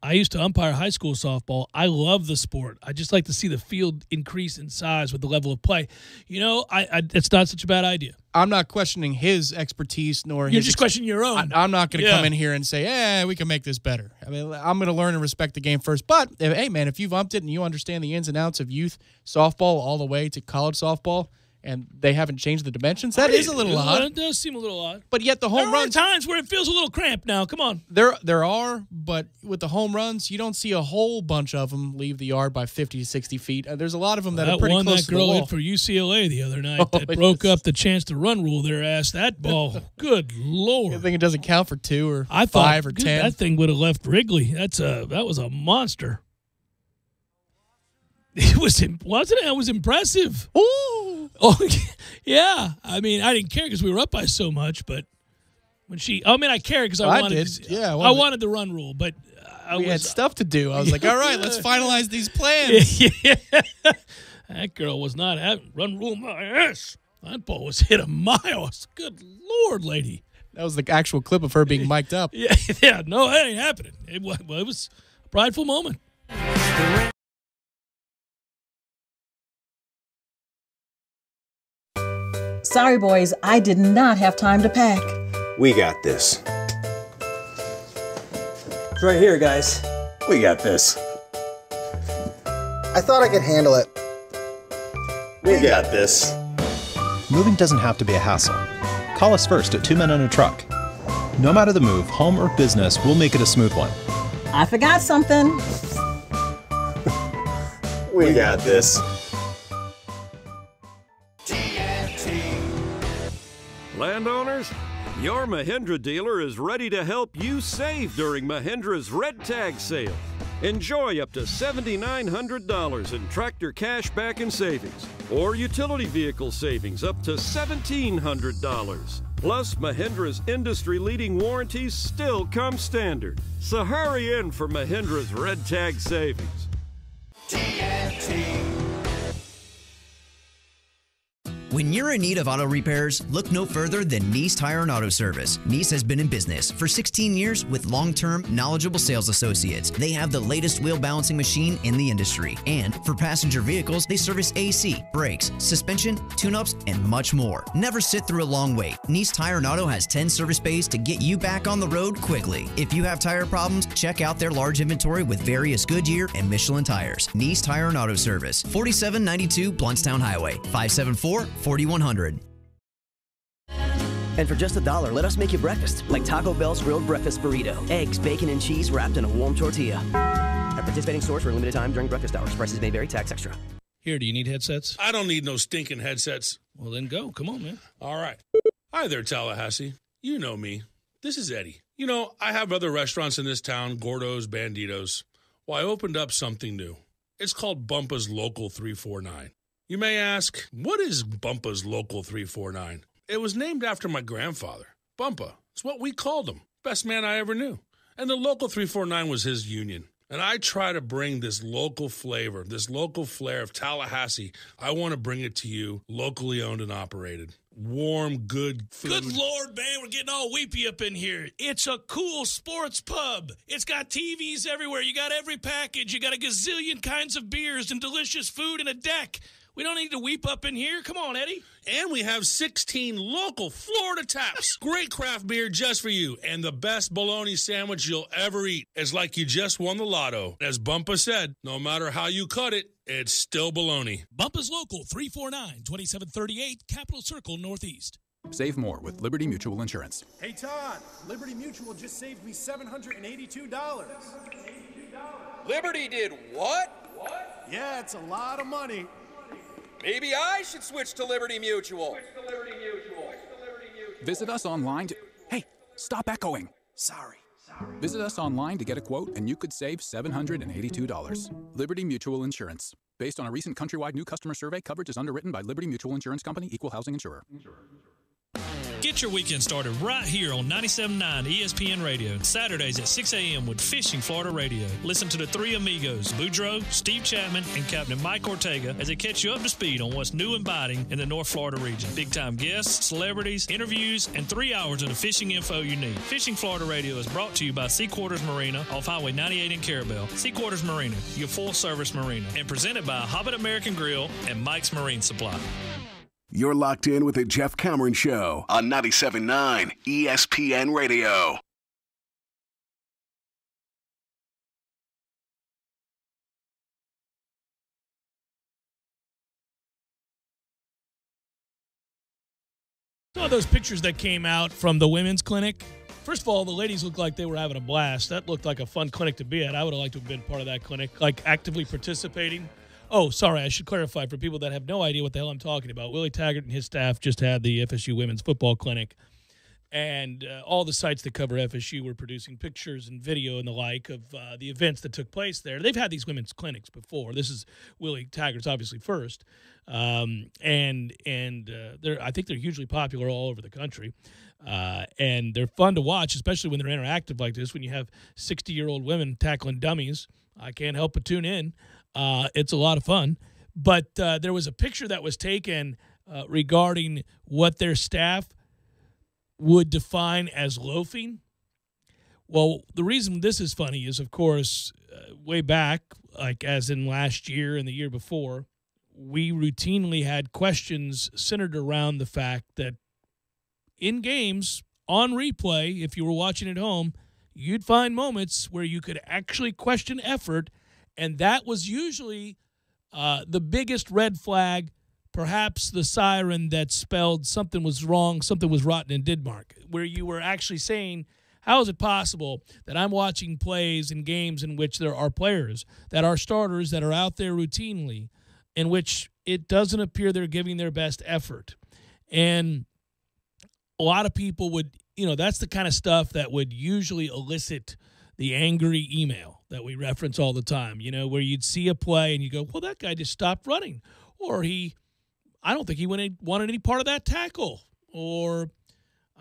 I used to umpire high school softball. I love the sport. I just like to see the field increase in size with the level of play. It's not such a bad idea. I'm not questioning his expertise nor You're just questioning your own. I'm not going to come in here and say, we can make this better. I mean, I'm going to learn and respect the game first. But, hey, man, if you've umped it and you understand the ins and outs of youth softball all the way to college softball, and they haven't changed the dimensions, that is a little odd. It does seem a little odd. But yet the home runs... There are times where it feels a little cramped now. Come on. There are, but with the home runs, you don't see a whole bunch of them leave the yard by 50 to 60 feet. There's a lot of them that are pretty close to the wall. That girl hit for UCLA the other night that broke up the chance to run rule their ass. That ball, good Lord. I think it doesn't count for 2 or 5 or 10. That thing would have left Wrigley. That was a monster. Wasn't it? It was impressive. Ooh. Oh, yeah. I mean, I didn't care because we were up by so much, but when I cared because I wanted the run rule, but we had stuff to do. I was like, all right, let's finalize these plans. That girl was not having run rule my ass. That ball was hit a mile. Good Lord, lady. That was the actual clip of her being mic'd up. Yeah. No, that ain't happening. It was a prideful moment. Sorry, boys, I did not have time to pack. We got this. It's right here, guys. We got this. I thought I could handle it. We got this. Moving doesn't have to be a hassle. Call us first at 2 Men and a Truck. No matter the move, home or business, we'll make it a smooth one. I forgot something. We got this. Landowners, your Mahindra dealer is ready to help you save during Mahindra's Red Tag sale. Enjoy up to $7,900 in tractor cash back and savings, or utility vehicle savings up to $1,700. Plus, Mahindra's industry-leading warranties still come standard. So hurry in for Mahindra's Red Tag savings. TNT. When you're in need of auto repairs, look no further than Nice Tire and Auto Service. Nice has been in business for 16 years with long-term, knowledgeable sales associates. They have the latest wheel balancing machine in the industry. And for passenger vehicles, they service AC, brakes, suspension, tune-ups, and much more. Never sit through a long wait. Nice Tire and Auto has 10 service bays to get you back on the road quickly. If you have tire problems, check out their large inventory with various Goodyear and Michelin tires. Nice Tire and Auto Service, 4792 Bluntstown Highway, 574-4100. And for just $1, let us make you breakfast, like Taco Bell's grilled breakfast burrito. Eggs, bacon, and cheese wrapped in a warm tortilla. At participating stores for a limited time during breakfast hours. Prices may vary, tax extra. Here, do you need headsets? I don't need no stinking headsets. Well, then go. Come on, man. All right. Hi there, Tallahassee. You know me. This is Eddie. You know, I have other restaurants in this town, Gordo's, Banditos. Well, I opened up something new. It's called Bumpa's Local 349. You may ask, what is Bumpa's Local 349? It was named after my grandfather. Bumpa. It's what we called him. Best man I ever knew. And the Local 349 was his union. And I try to bring this local flavor, this local flair of Tallahassee. I want to bring it to you, locally owned and operated. Warm, good food. Good Lord, man, we're getting all weepy up in here. It's a cool sports pub. It's got TVs everywhere. You got every package. You got a gazillion kinds of beers and delicious food and a deck. We don't need to weep up in here. Come on, Eddie. And we have 16 local Florida taps. Great craft beer just for you. And the best bologna sandwich you'll ever eat. It's like you just won the lotto. As Bumpa said, no matter how you cut it, it's still bologna. Bumpa's Local 349, 2738 Capitol Circle Northeast. Save more with Liberty Mutual Insurance. Hey, Todd, Liberty Mutual just saved me $782. Liberty did what? Yeah, it's a lot of money. Maybe I should switch to Liberty Mutual. Visit us online to... Hey, stop echoing. Sorry. Visit us online to get a quote, and you could save $782. Liberty Mutual Insurance. Based on a recent countrywide new customer survey, coverage is underwritten by Liberty Mutual Insurance Company, Equal Housing Insurer. Get your weekend started right here on 97.9 ESPN Radio. Saturdays at 6 a.m. with Fishing Florida Radio. Listen to the three amigos, Boudreaux, Steve Chapman, and Captain Mike Ortega as they catch you up to speed on what's new and biting in the North Florida region. Big-time guests, celebrities, interviews, and 3 hours of the fishing info you need. Fishing Florida Radio is brought to you by Sea Quarters Marina off Highway 98 in Carabel. Sea Quarters Marina, your full-service marina. And presented by Hobbit American Grill and Mike's Marine Supply. You're locked in with the Jeff Cameron Show on 97.9 ESPN Radio. Some of those pictures that came out from the women's clinic. First of all, the ladies looked like they were having a blast. That looked like a fun clinic to be at. I would have liked to have been part of that clinic, like actively participating. Oh, sorry, I should clarify for people that have no idea what the hell I'm talking about. Willie Taggart and his staff just had the FSU Women's Football Clinic, and all the sites that cover FSU were producing pictures and video and the like of the events that took place there. They've had these women's clinics before. This is Willie Taggart's obviously first, and I think they're hugely popular all over the country, and they're fun to watch, especially when they're interactive like this, when you have 60-year-old women tackling dummies. I can't help but tune in. It's a lot of fun. But there was a picture that was taken regarding what their staff would define as loafing. Well, the reason this is funny is, of course, way back, like as in last year and the year before, we routinely had questions centered around the fact that in games, on replay, if you were watching at home, you'd find moments where you could actually question effort. And that was usually the biggest red flag, perhaps the siren that spelled something was wrong, something was rotten in Denmark, where you were actually saying, how is it possible that I'm watching plays in games in which there are players that are starters that are out there routinely, in which it doesn't appear they're giving their best effort? And a lot of people would, that's the kind of stuff that would usually elicit the angry email that we reference all the time, where you'd see a play and you go, well, that guy just stopped running. Or I don't think he wanted any part of that tackle. Or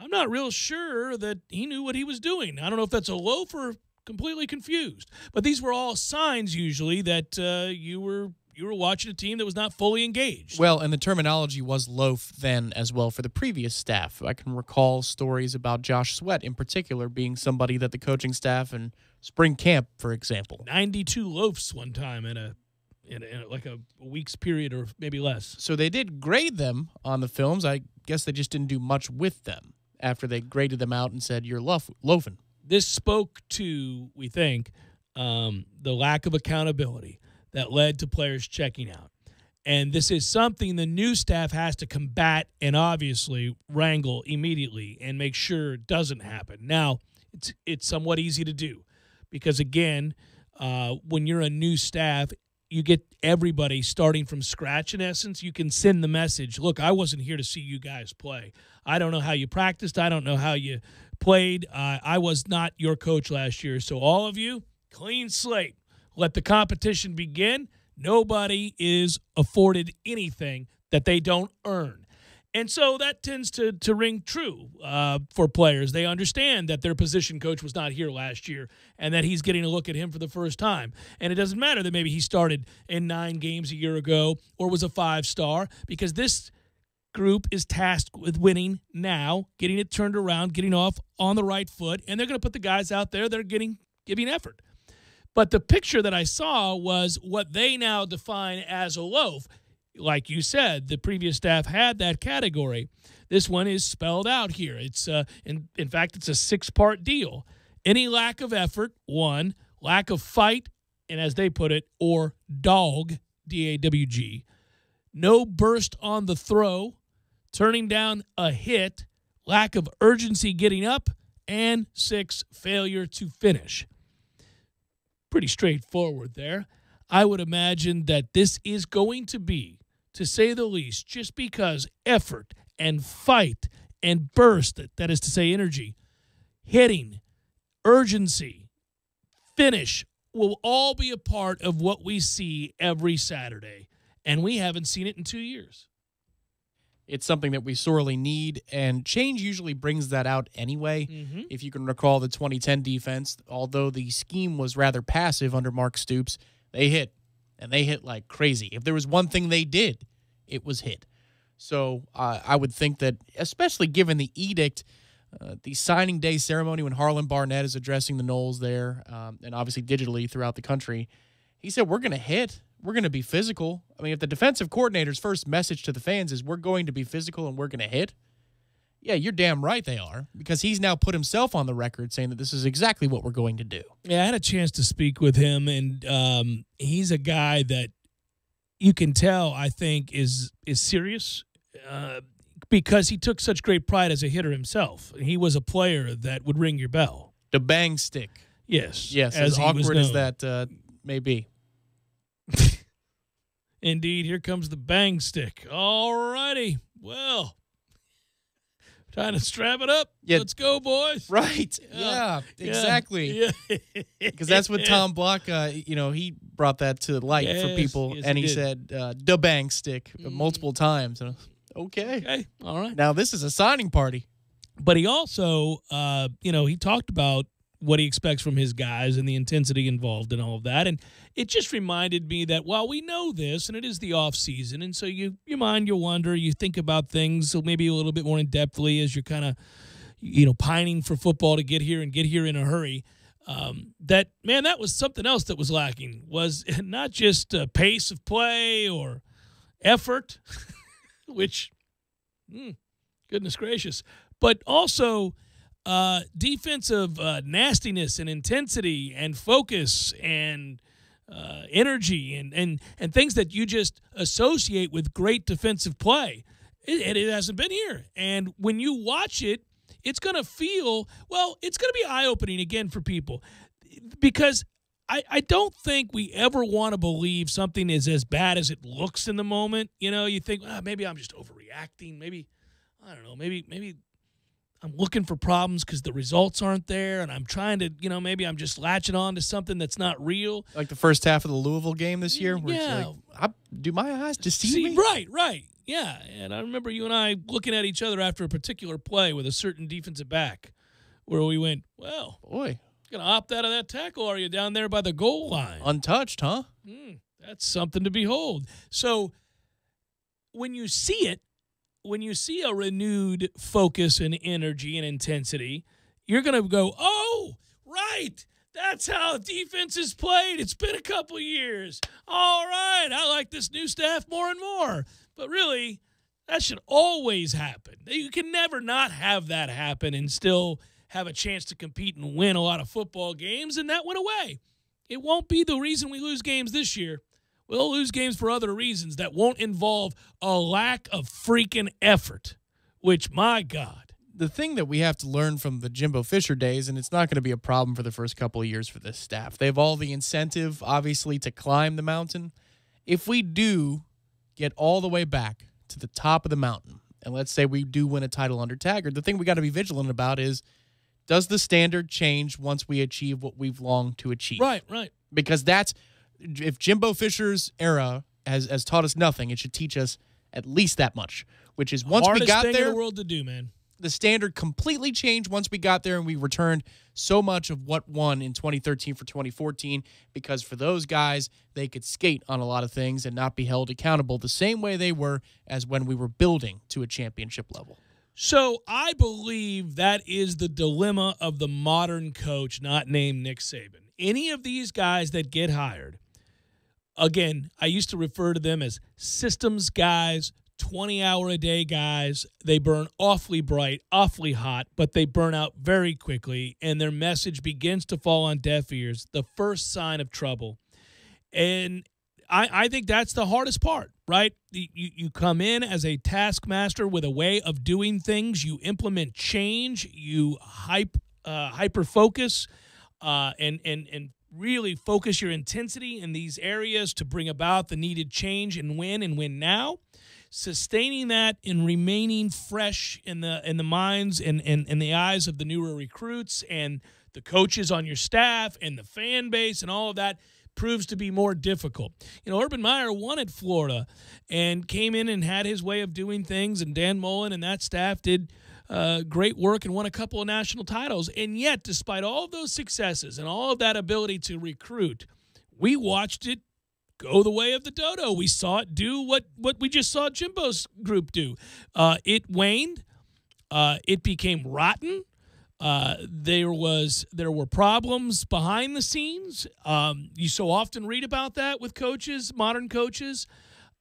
I'm not real sure that he knew what he was doing. I don't know if that's a loaf or completely confused. But these were all signs usually that you were You were watching a team that was not fully engaged. Well, and the terminology was loaf then as well for the previous staff. I can recall stories about Josh Sweat in particular being somebody that the coaching staff and spring camp, for example. 92 loafs one time in like a week's period or maybe less. So they did grade them on the films. I guess they just didn't do much with them after they graded them out and said, you're loafing. This spoke to, we think, the lack of accountability that led to players checking out. And this is something the new staff has to combat and obviously wrangle immediately and make sure it doesn't happen. Now, it's somewhat easy to do because, again, when you're a new staff, you get everybody starting from scratch in essence. You can send the message, look, I wasn't here to see you guys play. I don't know how you practiced. I don't know how you played. I was not your coach last year. So all of you, clean slate. Let the competition begin. Nobody is afforded anything that they don't earn. And so that tends to ring true for players. They understand that their position coach was not here last year and that he's getting a look at him for the first time. And it doesn't matter that maybe he started in 9 games a year ago or was a 5-star, because this group is tasked with winning now, getting it turned around, getting off on the right foot, and they're going to put the guys out there that are giving effort. But the picture that I saw was what they now define as a loaf. Like you said, the previous staff had that category. This one is spelled out here. It's in fact, it's a 6-part deal. Any lack of effort, 1, lack of fight, and as they put it, or dog, D-A-W-G, no burst on the throw, turning down a hit, lack of urgency getting up, and 6, failure to finish. Pretty straightforward there. I would imagine that this is going to be, to say the least, just because effort and fight and burst, that is to say energy, hitting, urgency, finish, will all be a part of what we see every Saturday. And we haven't seen it in 2 years. It's something that we sorely need, and change usually brings that out anyway. Mm-hmm. If you can recall the 2010 defense, although the scheme was rather passive under Mark Stoops, they hit, and they hit like crazy. If there was one thing they did, it was hit. So I would think that, especially given the edict, the signing day ceremony when Harlan Barnett is addressing the Noles there, and obviously digitally throughout the country, he said, we're going to hit. We're going to be physical. I mean, if the defensive coordinator's first message to the fans is we're going to be physical and we're going to hit, yeah, you're damn right they are, because he's now put himself on the record saying that this is exactly what we're going to do. Yeah, I had a chance to speak with him, and he's a guy that you can tell, I think, is serious because he took such great pride as a hitter himself. He was a player that would ring your bell. The bang stick. Yes. Yes, as awkward as that may be. Indeed, here comes the bang stick. All righty. Well, trying to strap it up. Yeah. Let's go, boys. Right. Yeah, exactly. Because that's what Tom Block, he brought that to light for people, and he said the bang stick multiple times. Okay. All right. Now this is a signing party. But he also, he talked about what he expects from his guys and the intensity involved in all of that. And it just reminded me that while we know this, and it is the off season, and so you wonder, you think about things so maybe a little bit more in-depthly as you're kind of, pining for football to get here and get here in a hurry. That was something else that was lacking, was not just pace of play or effort, which, goodness gracious, but also defensive nastiness and intensity and focus and energy and things that you just associate with great defensive play. It hasn't been here. And when you watch it, it's going to feel, it's going to be eye-opening again for people, because I don't think we ever want to believe something is as bad as it looks in the moment. You think, maybe I'm just overreacting. Maybe, I don't know, maybe I'm looking for problems because the results aren't there, and I'm trying to, maybe I'm just latching on to something that's not real. Like the first half of the Louisville game this year? Where it's like, do my eyes deceive me? Right. Yeah, and I remember you and I looking at each other after a particular play with a certain defensive back where we went, well, boy, going to opt out of that tackle, are you, down there by the goal line? Untouched, huh? That's something to behold. So when you see it, when you see a renewed focus and energy and intensity, you're going to go, oh, right, that's how defense is played. It's been a couple years. All right, I like this new staff more and more. But really, that should always happen. You can never not have that happen and still have a chance to compete and win a lot of football games, and that went away. It won't be the reason we lose games this year. We'll lose games for other reasons that won't involve a lack of freaking effort, which, my God. The thing that we have to learn from the Jimbo Fisher days, and it's not going to be a problem for the first couple of years for this staff. They have all the incentive, obviously, to climb the mountain. If we do get all the way back to the top of the mountain, and let's say we do win a title under Taggart, the thing we got to be vigilant about is, does the standard change once we achieve what we've longed to achieve? Right. Because that's, if Jimbo Fisher's era has taught us nothing, it should teach us at least that much, which is once we got Hardest thing there, in the world to do, man. the standard completely changed once we got there, and we returned so much of what won in 2013 for 2014, because for those guys, they could skate on a lot of things and not be held accountable the same way they were as when we were building to a championship level. So I believe that is the dilemma of the modern coach not named Nick Saban. Any of these guys that get hired, again, I used to refer to them as systems guys, 20-hour-a-day guys. They burn awfully bright, awfully hot, but they burn out very quickly, and their message begins to fall on deaf ears, the first sign of trouble. And I think that's the hardest part, right? You come in as a taskmaster with a way of doing things. You implement change. You hyper-focus and really focus your intensity in these areas to bring about the needed change and win now. Sustaining that and remaining fresh in the minds and the eyes of the newer recruits and the coaches on your staff and the fan base and all of that proves to be more difficult. You know, Urban Meyer won at Florida and came in and had his way of doing things, and Dan Mullen and that staff did great work and won a couple of national titles. And yet, despite all of those successes and all of that ability to recruit, we watched it go the way of the dodo. We saw it do what we just saw Jimbo's group do. It waned. It became rotten. There were problems behind the scenes. You so often read about that with coaches, modern coaches.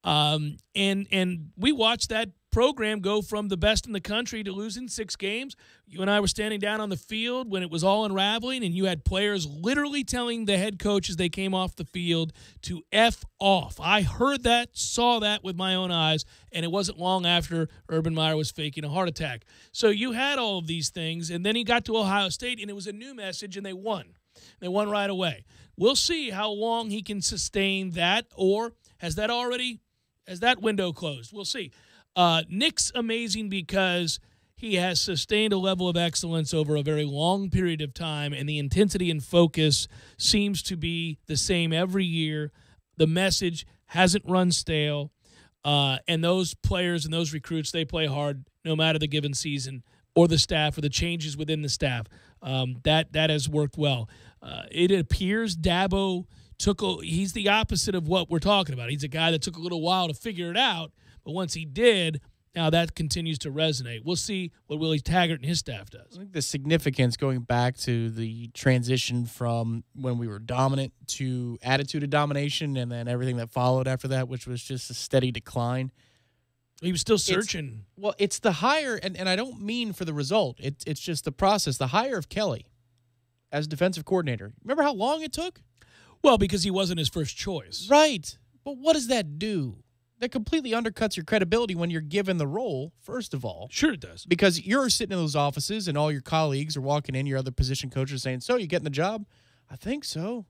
And we watched that program go from the best in the country to losing 6 games. You and I were standing down on the field when it was all unraveling, and you had players literally telling the head coach as they came off the field to F off. I heard that, saw that with my own eyes, and it wasn't long after Urban Meyer was faking a heart attack. So you had all of these things, and then he got to Ohio State, and it was a new message, and they won. They won right away. We'll see how long he can sustain that, or has that window closed? We'll see. Nick's amazing because he has sustained a level of excellence over a very long period of time, and the intensity and focus seems to be the same every year. The message hasn't run stale, and those players and those recruits, they play hard no matter the given season or the staff or the changes within the staff. That has worked well. It appears Dabo he's the opposite of what we're talking about. He's a guy that took a little while to figure it out, but once he did, now that continues to resonate. We'll see what Willie Taggart and his staff does. I think the significance going back to the transition from when we were dominant to attitude of domination and then everything that followed after that, which was just a steady decline. He was still searching. It's the hire, and I don't mean for the result. It's just the process. The hire of Kelly as defensive coordinator. Remember how long it took? Well, because he wasn't his first choice. Right. But what does that do? That completely undercuts your credibility when you're given the role, first of all. Sure it does. Because you're sitting in those offices and all your colleagues are walking in, your other position coaches saying, so, you getting the job? I think so.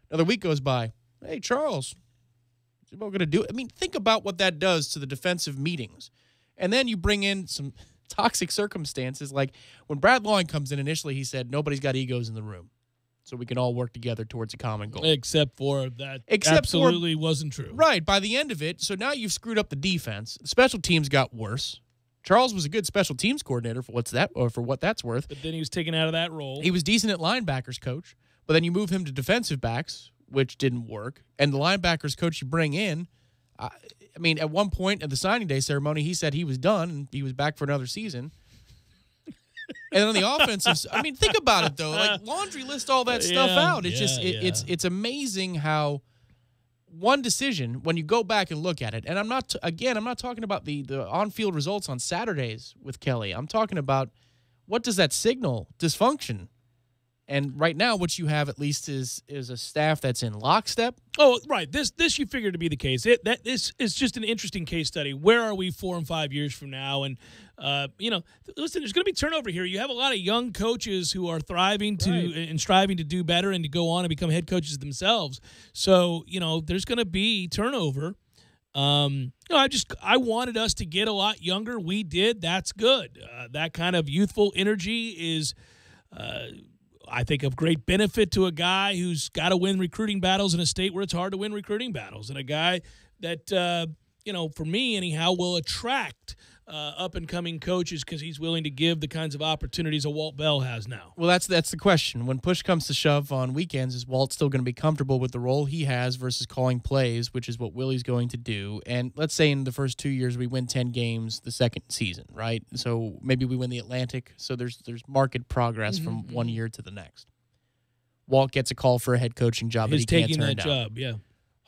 Another week goes by. Hey, Charles, is Jimbo going to do it? I mean, think about what that does to the defensive meetings. And then you bring in some toxic circumstances. Like when Brad Long comes in initially, he said, nobody's got egos in the room, so we can all work together towards a common goal. Except for that absolutely wasn't true. Right. By the end of it, so now you've screwed up the defense. The special teams got worse. Charles was a good special teams coordinator for what that's worth. But then he was taken out of that role. He was decent at linebackers coach, but then you move him to defensive backs, which didn't work, and the linebackers coach you bring in, I mean, at one point at the signing day ceremony, he said he was done and he was back for another season. And then on the offensive, I mean, think about it though. Like laundry list all that stuff out. It's it's amazing how one decision when you go back and look at it. And I'm not talking about the on-field results on Saturdays with Kelly. I'm talking about what does that signal? Dysfunction. And right now, what you have at least is a staff that's in lockstep. Oh, right. This you figure to be the case. This is just an interesting case study. Where are we 4 and 5 years from now? And listen, there's going to be turnover here. You have a lot of young coaches who are thriving and striving to do better and to go on and become head coaches themselves. So there's going to be turnover. I wanted us to get a lot younger. We did. That's good. That kind of youthful energy is. I think of great benefit to a guy who's got to win recruiting battles in a state where it's hard to win recruiting battles, and a guy that, for me anyhow, will attract up-and-coming coaches because he's willing to give the kinds of opportunities a Walt Bell has now. Well, that's the question. When push comes to shove on weekends, is Walt still going to be comfortable with the role he has versus calling plays, which is what Willie's going to do? And let's say in the first 2 years we win 10 games the second season, right? So maybe we win the Atlantic. So there's marked progress from 1 year to the next. Walt gets a call for a head coaching job that he can't turn down. Taking that job, yeah.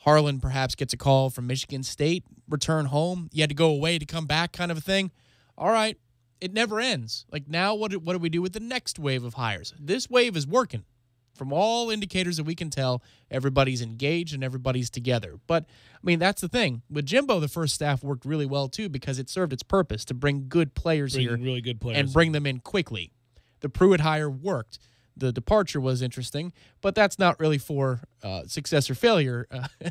Harlan perhaps gets a call from Michigan State, return home. You had to go away to come back kind of a thing. All right, it never ends. Like now what do we do with the next wave of hires? This wave is working. From all indicators that we can tell, everybody's engaged and everybody's together. But, I mean, that's the thing. With Jimbo, the first staff worked really well, too, because it served its purpose to bring good players here really good players and bring them in quickly. The Pruitt hire worked. The departure was interesting, but that's not really for success or failure.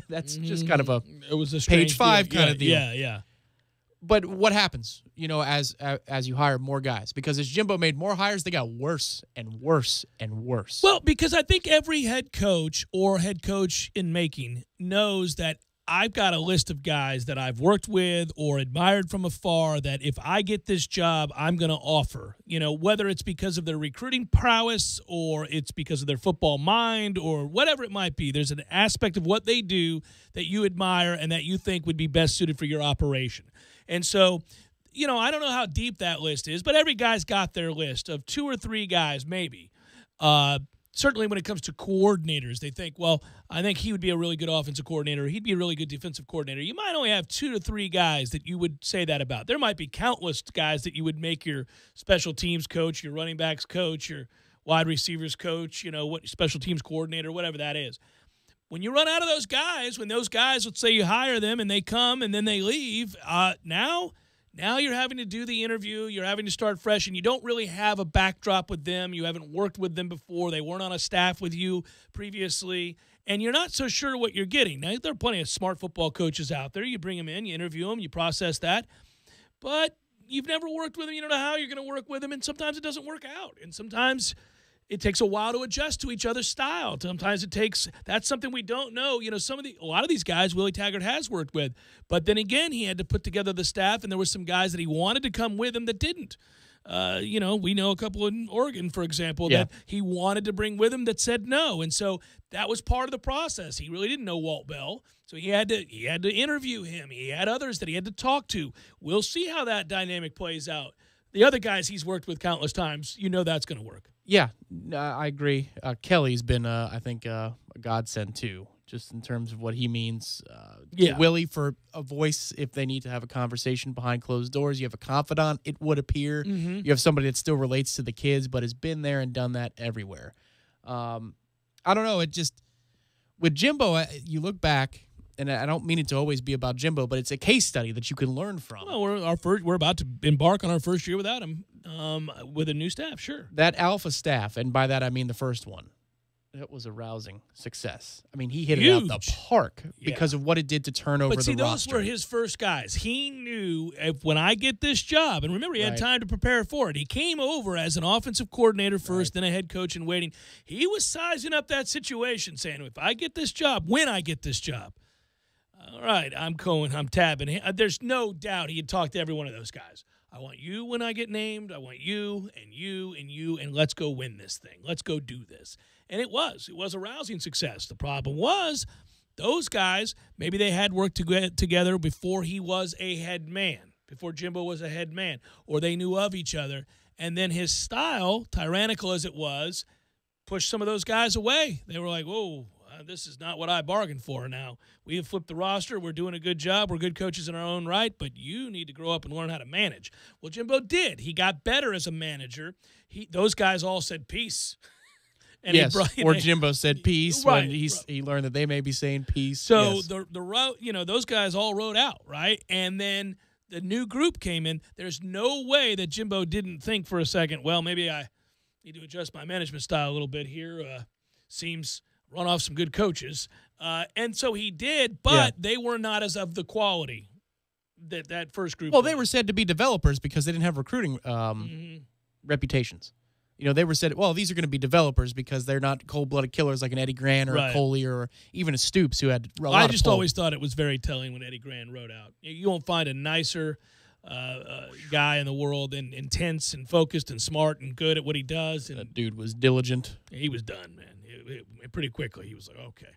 That's just kind of a page 5 kind of deal. Yeah. But what happens, as you hire more guys? Because as Jimbo made more hires, they got worse and worse and worse. Well, because I think every head coach or head coach in making knows that I've got a list of guys that I've worked with or admired from afar that if I get this job, I'm going to offer. Whether it's because of their recruiting prowess or it's because of their football mind or whatever it might be. There's an aspect of what they do that you admire and that you think would be best suited for your operation. And so, I don't know how deep that list is, but every guy's got their list of 2 or 3 guys maybe. Certainly when it comes to coordinators, they think, well, I think he would be a really good offensive coordinator. He'd be a really good defensive coordinator. You might only have 2 to 3 guys that you would say that about. There might be countless guys that you would make your special teams coach, your running backs coach, your wide receivers coach, what special teams coordinator, whatever that is. When you run out of those guys, when those guys, let's say you hire them and they come and then they leave, now you're having to do the interview. You're having to start fresh, and you don't really have a backdrop with them. You haven't worked with them before. They weren't on a staff with you previously, and you're not so sure what you're getting. Now, there are plenty of smart football coaches out there. You bring them in, you interview them, you process that, but you've never worked with them. You don't know how you're going to work with them, and sometimes it doesn't work out, and sometimes it takes a while to adjust to each other's style. Sometimes that's something we don't know. A lot of these guys Willie Taggart has worked with, but then again, he had to put together the staff, and there were some guys that he wanted to come with him that didn't. We know a couple in Oregon, for example, that he wanted to bring with him that said no, and so that was part of the process. He really didn't know Walt Bell, so he had to interview him. He had others that he had to talk to. We'll see how that dynamic plays out. The other guys he's worked with countless times, that's going to work. Yeah, I agree. Kelly's been, I think, a godsend, too, just in terms of what he means. Willie for a voice if they need to have a conversation behind closed doors. You have a confidant, it would appear. Mm-hmm. You have somebody that still relates to the kids but has been there and done that everywhere. I don't know. With Jimbo, you look back, and I don't mean it to always be about Jimbo, but it's a case study that you can learn from. Well, we're about to embark on our first year without him, with a new staff, sure. That alpha staff, and by that I mean the first one, that was a rousing success. I mean, he hit it out the park because of what it did to turn over the roster. But those were his first guys. He knew when I get this job, and remember, he had time to prepare for it. He came over as an offensive coordinator first, then a head coach in waiting. He was sizing up that situation, saying, if I get this job, when I get this job, all right, I'm tabbing. There's no doubt he had talked to every one of those guys. I want you when I get named. I want you, and let's go win this thing. Let's go do this. And it was a rousing success. The problem was those guys, maybe they had worked together before he was a head man, before Jimbo was a head man, or they knew of each other. And then his style, tyrannical as it was, pushed some of those guys away. They were like, whoa, this is not what I bargained for now. We have flipped the roster. We're doing a good job. We're good coaches in our own right, but you need to grow up and learn how to manage. Well, Jimbo did. He got better as a manager. Those guys all said peace. And yes, Jimbo said peace when he learned that they may be saying peace. So yes. the road, those guys all rode out, right? And then the new group came in. There's no way that Jimbo didn't think for a second, well, maybe I need to adjust my management style a little bit here. Seems run off some good coaches. And so he did, but they were not as of the quality that first group. Well, they were said to be developers because they didn't have recruiting reputations. They were said, well, these are going to be developers because they're not cold-blooded killers like an Eddie Grant or a Coley or even a Stoops who had a lot I just always thought it was very telling when Eddie Grant wrote out. You won't find a nicer guy in the world and intense and focused and smart and good at what he does. And that dude was diligent. He was done, man. Pretty quickly, he was like, okay.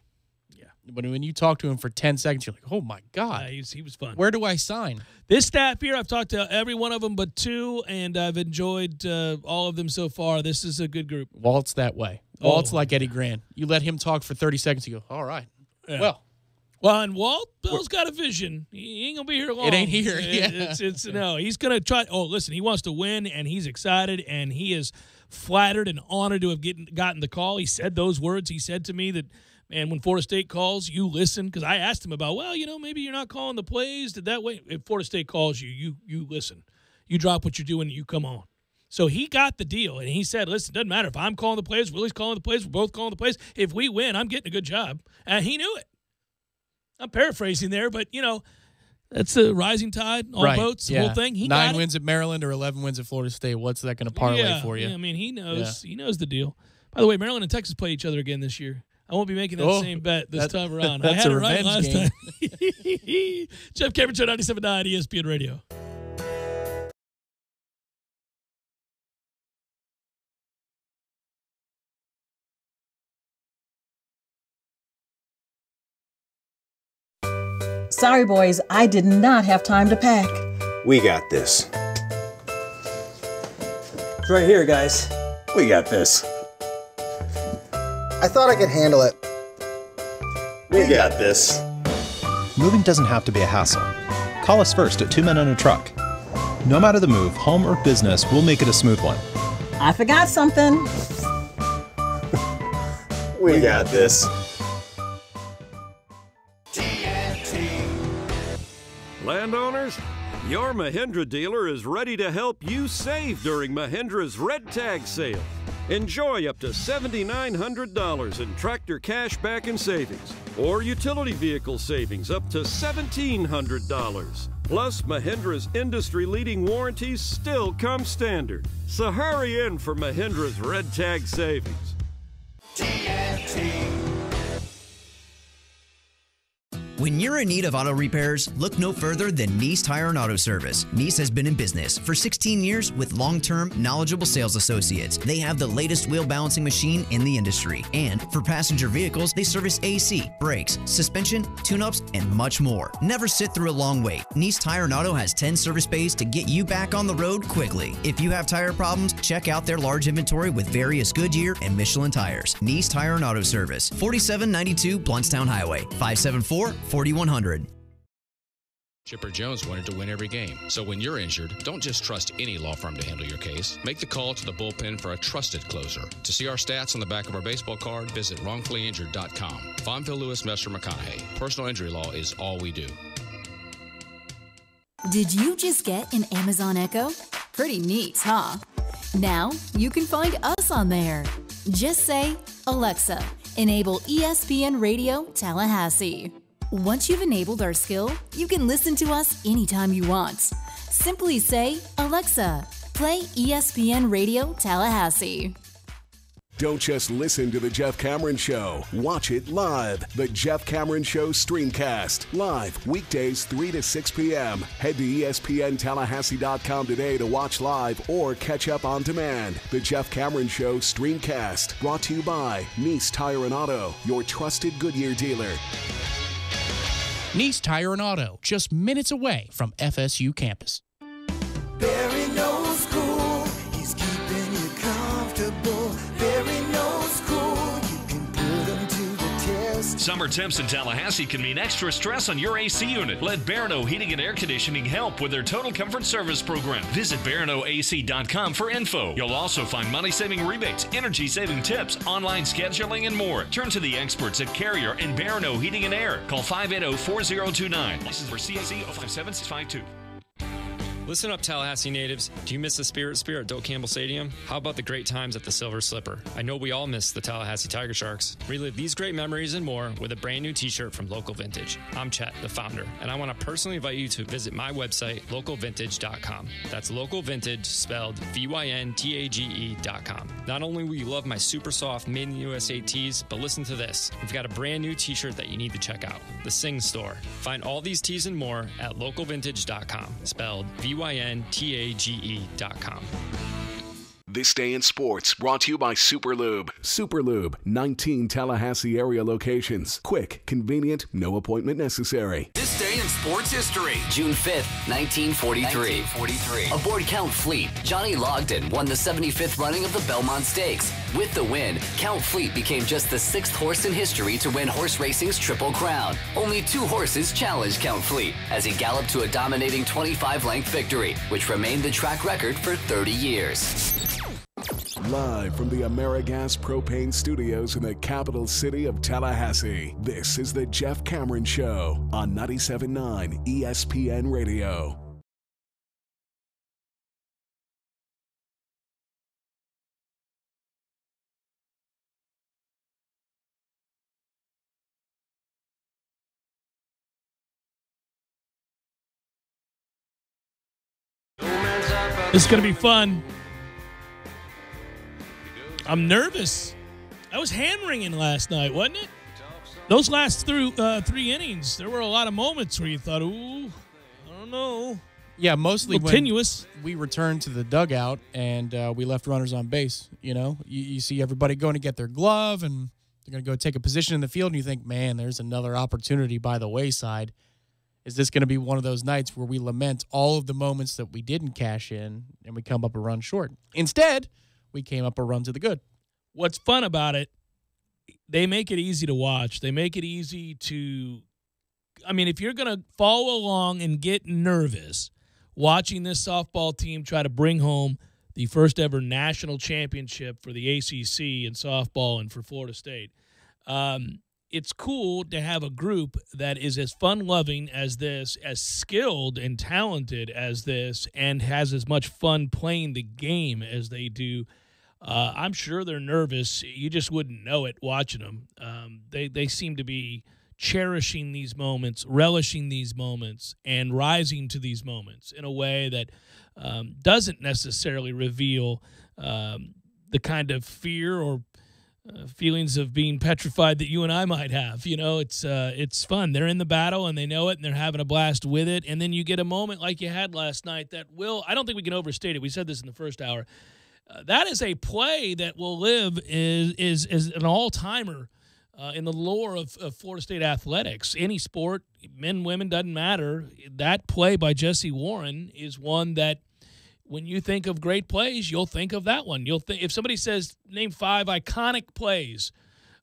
But when you talk to him for 10 seconds, you're like, oh, my God. He was fun. Where do I sign? This staff here, I've talked to every one of them but two, and I've enjoyed all of them so far. This is a good group. Walt's that way. Walt's like Eddie Grant. You let him talk for 30 seconds, you go, all right. Yeah. Well, and Bill's got a vision. He ain't going to be here long. It ain't here. No, he's going to try. Oh, listen, he wants to win, and he's excited, and he is flattered and honored to have gotten the call. He said those words. He said to me that, man, when Florida State calls, you listen. Because I asked him about, maybe you're not calling the plays. Did that way? If Florida State calls you listen. You drop what you're doing and you come on. So he got the deal, and he said, listen, it doesn't matter if I'm calling the plays, Willie's calling the plays, we're both calling the plays. If we win, I'm getting a good job. And he knew it. I'm paraphrasing there, but, that's the rising tide, all boats, the whole thing. He 9 wins at Maryland or 11 wins at Florida State. What's that going to parlay for you? Yeah, I mean, he knows. Yeah. He knows the deal. By the way, Maryland and Texas play each other again this year. I won't be making that same bet this time around. I had it right last time. Jeff Cameron Show, 97.9 ESPN Radio. Sorry, boys, I did not have time to pack. We got this. It's right here, guys. We got this. I thought I could handle it. We got this. Moving doesn't have to be a hassle. Call us first at 2 Men and a Truck. No matter the move, home or business, we'll make it a smooth one. I forgot something. We got this. Landowners, your Mahindra dealer is ready to help you save during Mahindra's Red Tag sale. Enjoy up to $7,900 in tractor cash back and savings, or utility vehicle savings up to $1,700. Plus, Mahindra's industry-leading warranties still come standard. So hurry in for Mahindra's Red Tag savings. When you're in need of auto repairs, look no further than Nice Tire and Auto Service. Nice has been in business for 16 years with long-term, knowledgeable sales associates. They have the latest wheel balancing machine in the industry. And for passenger vehicles, they service AC, brakes, suspension, tune-ups, and much more. Never sit through a long wait. Nice Tire and Auto has 10 service bays to get you back on the road quickly. If you have tire problems, check out their large inventory with various Goodyear and Michelin tires. Nice Tire and Auto Service, 4792 Bluntstown Highway, 574-4100. Chipper Jones wanted to win every game. So when you're injured, don't just trust any law firm to handle your case. Make the call to the bullpen for a trusted closer. To see our stats on the back of our baseball card, visit wrongfullyinjured.com. Fonville, Lewis, Messer, McConaughey. Personal injury law is all we do. Did you just get an Amazon Echo? Pretty neat, huh? Now you can find us on there. Just say, Alexa, enable ESPN Radio Tallahassee. Once you've enabled our skill, you can listen to us anytime you want. Simply say, Alexa, play ESPN Radio Tallahassee. Don't just listen to The Jeff Cameron Show. Watch it live. The Jeff Cameron Show Streamcast. Live weekdays 3 to 6 p.m. Head to ESPNTallahassee.com today to watch live or catch up on demand. The Jeff Cameron Show Streamcast. Brought to you by Nice Tire and Auto, your trusted Goodyear dealer. Nice Tire and Auto, just minutes away from FSU campus. Barry knows cool. He's keeping you comfortable. Barry knows cool. You can put him to the test. Summer temps in Tallahassee can mean extra stress on your AC unit. Let Barano Heating and Air Conditioning help with their Total Comfort Service program. Visit baranoac.com for info. You'll also find money-saving rebates, energy-saving tips, online scheduling, and more. Turn to the experts at Carrier and Barano Heating and Air. Call 580-4029. License for CAC 057652. Listen up, Tallahassee natives. Do you miss the Spirit at Doak Campbell Stadium? How about the great times at the Silver Slipper? I know we all miss the Tallahassee Tiger Sharks. Relive these great memories and more with a brand new t-shirt from Local Vintage. I'm Chet, the founder, and I want to personally invite you to visit my website, localvintage.com. That's Local Vintage, spelled VYNTAGE.com. Not only will you love my super soft made in the USA tees, but listen to this. We've got a brand new t-shirt that you need to check out, the Sing Store. Find all these tees and more at localvintage.com, spelled VYNTAGE.com. This Day in Sports brought to you by Superlube. Superlube, 19 Tallahassee area locations. Quick, convenient, no appointment necessary. This day in sports history. June 5th, 1943. Aboard Count Fleet, Johnny Logden won the 75th running of the Belmont Stakes. With the win, Count Fleet became just the 6th horse in history to win horse racing's Triple Crown. Only 2 horses challenged Count Fleet as he galloped to a dominating 25-length victory, which remained the track record for 30 years. Live from the AmeriGas Propane Studios in the capital city of Tallahassee, this is the Jeff Cameron Show on 97.9 ESPN Radio. This is going to be fun. I'm nervous. I was hand-wringing last night, wasn't it? Those last 3 innings, there were a lot of moments where you thought, ooh, I don't know. Yeah, mostly when tenuous. We returned to the dugout and we left runners on base. You know, you see everybody going to get their glove and they're going to go take a position in the field, and you think, man, there's another opportunity by the wayside. Is this going to be one of those nights where we lament all of the moments that we didn't cash in and we come up a run short? Instead, we came up a run to the good. What's fun about it, they make it easy to watch. They make it easy to, I mean, if you're going to follow along and get nervous watching this softball team try to bring home the first ever national championship for the ACC in softball and for Florida State, it's cool to have a group that is as fun-loving as this, as skilled and talented as this, and has as much fun playing the game as they do. I'm sure they're nervous. You just wouldn't know it watching them. They seem to be cherishing these moments, relishing these moments, and rising to these moments in a way that doesn't necessarily reveal the kind of fear or feelings of being petrified that you and I might have. You know, it's fun. They're in the battle, and they know it, and they're having a blast with it. And then you get a moment like you had last night that will – I don't think we can overstate it. We said this in the first hour. That is a play that will live is an all-timer in the lore of Florida State athletics. Any sport, men, women, doesn't matter. That play by Jesse Warren is one that when you think of great plays, you'll think of that one. You'll think if somebody says name 5 iconic plays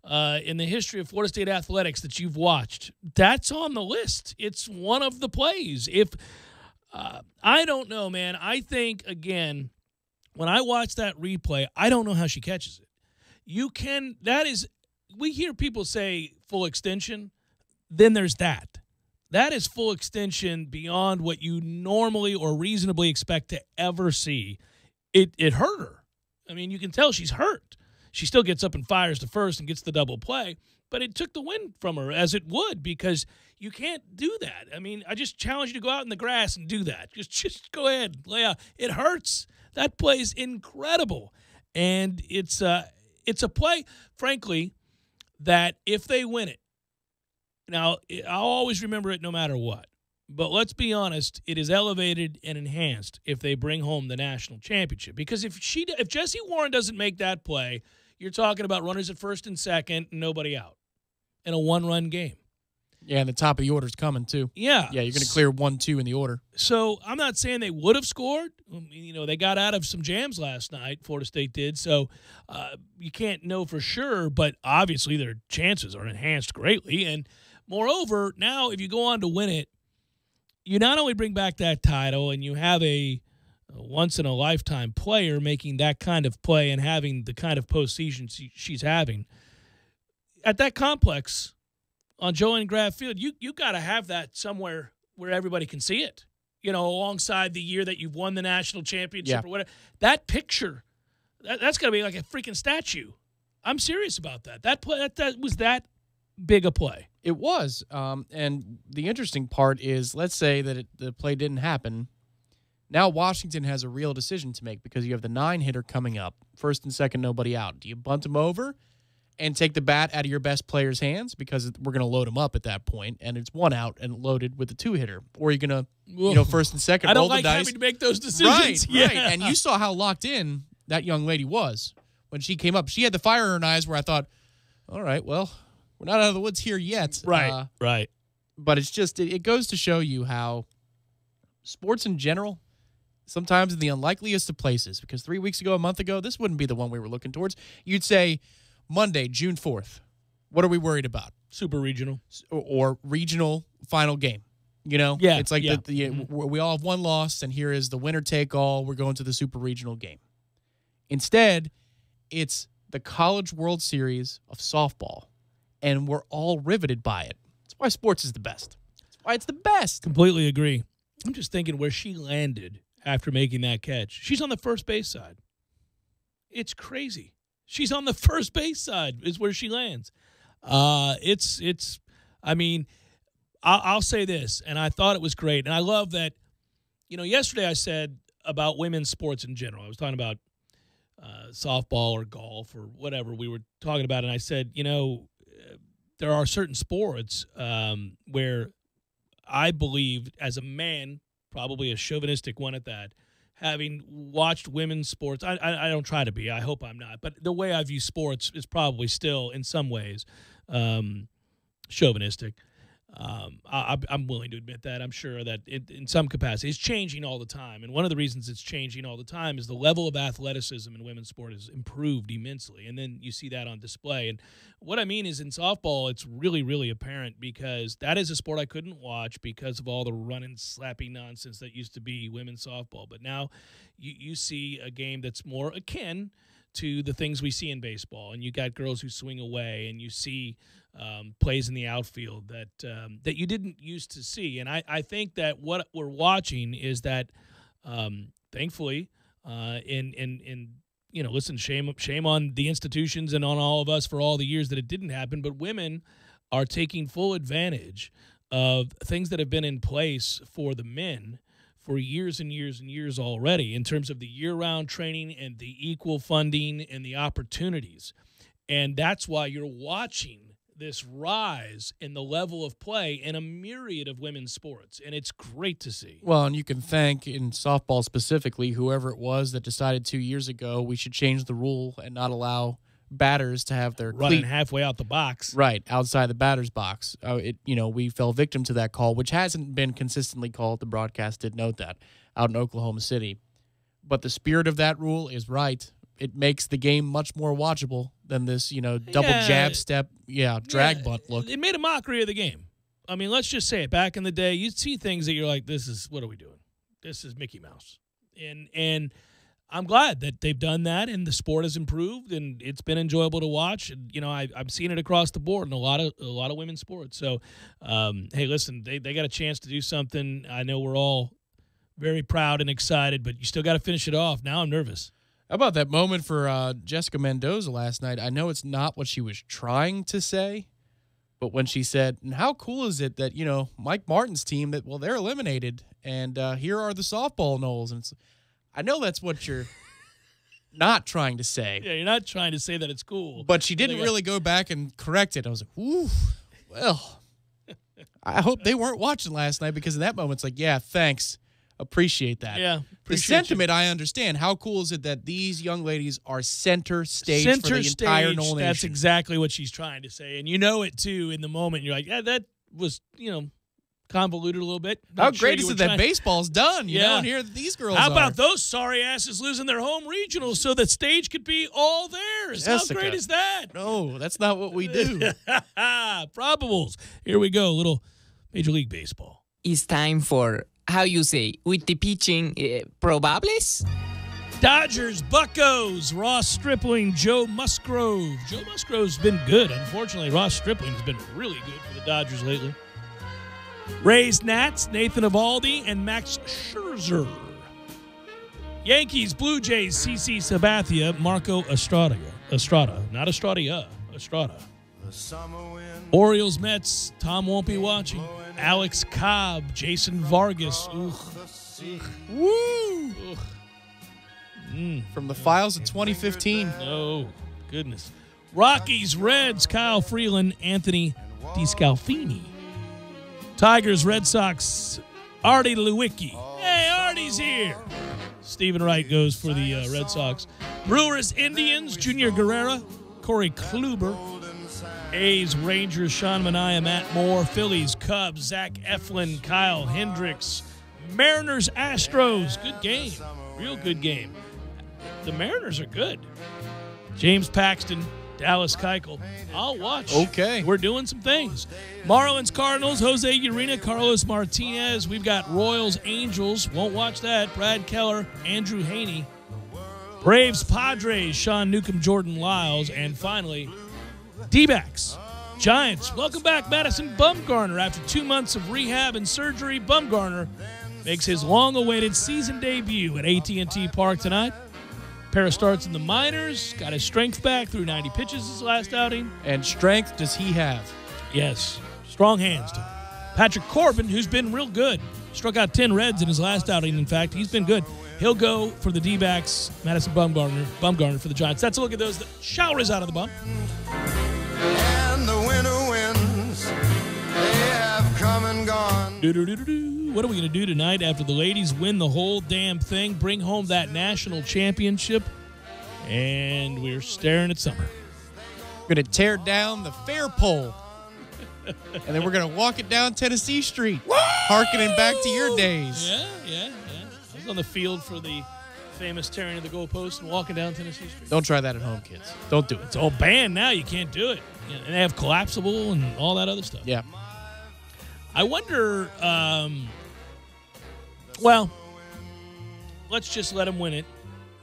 in the history of Florida State athletics that you've watched, that's on the list. It's one of the plays. If I don't know, man. I think again. When I watch that replay, I don't know how she catches it. We hear people say full extension, then there's that. That is full extension beyond what you normally or reasonably expect to ever see. It hurt her. I mean, you can tell she's hurt. She still gets up and fires to first and gets the double play, but it took the wind from her, as it would, because you can't do that. I mean, I just challenge you to go out in the grass and do that. Just go ahead, lay out. It hurts. That play is incredible, and it's it's a play, frankly, that if they win it, now I'll always remember it no matter what. But let's be honest, it is elevated and enhanced if they bring home the national championship. Because if Jessie Warren doesn't make that play, you're talking about runners at first and second and nobody out in a one-run game. Yeah, and the top of the order's coming, too. Yeah. Yeah, you're going to clear 1-2 in the order. So I'm not saying they would have scored. They got out of some jams last night, Florida State did. So you can't know for sure, but obviously their chances are enhanced greatly. And moreover, now if you go on to win it, you not only bring back that title and you have a once-in-a-lifetime player making that kind of play and having the kind of postseason she's having. At that complex on Joanne Graff Field, you got to have that somewhere where everybody can see it, alongside the year that you've won the national championship or whatever. That picture, that's got to be like a freaking statue. I'm serious about that. That play, that was that big a play. It was, and the interesting part is, let's say that the play didn't happen. Now Washington has a real decision to make because you have the 9-hitter coming up, first and second, nobody out. Do you bunt him over and take the bat out of your best player's hands because we're going to load him up at that point, and it's 1 out and loaded with the 2-hitter? Or are you going to, first and second, roll the dice? I don't like having to make those decisions. Right. And you saw how locked in that young lady was when she came up. She had the fire in her eyes where I thought, all right, well, we're not out of the woods here yet. Right, right. But it's just, it goes to show you how sports in general, sometimes in the unlikeliest of places, because 3 weeks ago, a month ago, this wouldn't be the one we were looking towards. You'd say Monday, June 4th. What are we worried about? Super regional. Or regional final game. Yeah. It's like we all have one loss, and here is the winner take all. We're going to the super regional game. Instead, it's the College World Series of softball, and we're all riveted by it. That's why sports is the best. That's why it's the best. Completely agree. I'm just thinking where she landed after making that catch. She's on the first base side. It's crazy. She's on the first base side is where she lands. I'll say this, and I thought it was great, and I love that, yesterday I said about women's sports in general. I was talking about softball or golf or whatever we were talking about, and I said, there are certain sports where I believe, as a man, probably a chauvinistic one at that, having watched women's sports, I don't try to be, I hope I'm not, but the way I view sports is probably still, in some ways, chauvinistic. I'm willing to admit that. I'm sure that in some capacity, it's changing all the time. And one of the reasons it's changing all the time is the level of athleticism in women's sport has improved immensely. And then you see that on display. And what I mean is in softball, it's really, really apparent because that is a sport I couldn't watch because of all the running, slapping nonsense that used to be women's softball. But now you see a game that's more akin to the things we see in baseball, and you got girls who swing away, and you see plays in the outfield that you didn't used to see. And I think that what we're watching is that, thankfully, listen, shame on the institutions and on all of us for all the years that it didn't happen, but women are taking full advantage of things that have been in place for the men for years and years and years already in terms of the year-round training and the equal funding and the opportunities. And that's why you're watching this rise in the level of play in a myriad of women's sports, and it's great to see. Well, and you can thank, in softball specifically, whoever it was that decided 2 years ago we should change the rule and not allow batters to have their running halfway out the box. Right, outside the batter's box. We fell victim to that call, which hasn't been consistently called. The broadcast did note that out in Oklahoma City. But the spirit of that rule is right. It makes the game much more watchable than this, double jab step, drag bunt look. It made a mockery of the game. I mean, let's just say it. Back in the day, you'd see things that you're like, what are we doing? This is Mickey Mouse. And I'm glad that they've done that, and the sport has improved, and it's been enjoyable to watch. And I'm seeing it across the board in a lot of women's sports. So, hey, listen, they got a chance to do something. I know we're all very proud and excited, but you still got to finish it off. Now I'm nervous. How about that moment for Jessica Mendoza last night? I know it's not what she was trying to say, but when she said, and how cool is it that, Mike Martin's team, they're eliminated, and here are the softball Knowles. And I know that's what you're not trying to say. Yeah, you're not trying to say that it's cool. But she didn't really go back and correct it. I was like, ooh, well, I hope they weren't watching last night, because in that moment, it's like, yeah, thanks. Appreciate that. Yeah. The sentiment, I understand. How cool is it that these young ladies are center stage for the entire Knoll Nation? That's exactly what she's trying to say. And you know it, too, in the moment. You're like, yeah, that was, convoluted a little bit. How great is it that baseball's done, you know, and here these girls How about those sorry asses losing their home regionals so the stage could be all theirs? Jessica. How great is that? No, that's not what we do. Probables. Here we go, a little Major League Baseball. It's time for, how you say, with the pitching, probables? Dodgers, Buccos, Ross Stripling, Joe Musgrove. Joe Musgrove's been good. Unfortunately, Ross Stripling's been really good for the Dodgers lately. Rays, Nats, Nathan Eovaldi, and Max Scherzer. Yankees, Blue Jays, CC Sabathia, Marco Estrada. Not Estrada. Orioles, Mets, Tom won't be watching. Alex Cobb, Jason Vargas. Woo! From the files of 2015. Oh, goodness. Rockies, Reds, Kyle Freeland, Anthony DeScalfini. Tigers, Red Sox, Artie Lewicki. Hey, Artie's here. Stephen Wright goes for the Red Sox. Brewers, Indians, Junior Guerrera, Corey Kluber. A's, Rangers, Sean Manaea, Matt Moore. Phillies, Cubs, Zach Eflin, Kyle Hendricks. Mariners, Astros. Good game. Real good game. The Mariners are good. James Paxton, Dallas Keuchel. I'll watch. Okay. We're doing some things. Marlins, Cardinals, Jose Urena, Carlos Martinez. We've got Royals, Angels. Won't watch that. Brad Keller, Andrew Haney. Braves, Padres, Sean Newcomb, Jordan Lyles. And finally, D-backs, Giants. Welcome back, Madison Bumgarner. After 2 months of rehab and surgery, Bumgarner makes his long-awaited season debut at AT&T Park tonight. Pair of starts in the minors, got his strength back through 90 pitches his last outing. And strength does he have? Yes, strong hands. Patrick Corbin, who's been real good, struck out 10 Reds in his last outing. In fact, he's been good. He'll go for the D-backs, Madison Bumgarner for the Giants. That's a look at those that showers out of the bump. And the winter winds, they have come and gone. What are we going to do tonight after the ladies win the whole damn thing, bring home that national championship, and we're staring at summer? We're going to tear down the fair pole, and then we're going to walk it down Tennessee Street, harkening back to your days. Yeah. I was on the field for the famous tearing of the goalpost and walking down Tennessee Street. Don't try that at home, kids. Don't do it. It's all banned now. You can't do it. And they have collapsible and all that other stuff. Yeah. I wonder, well, let's just let them win it.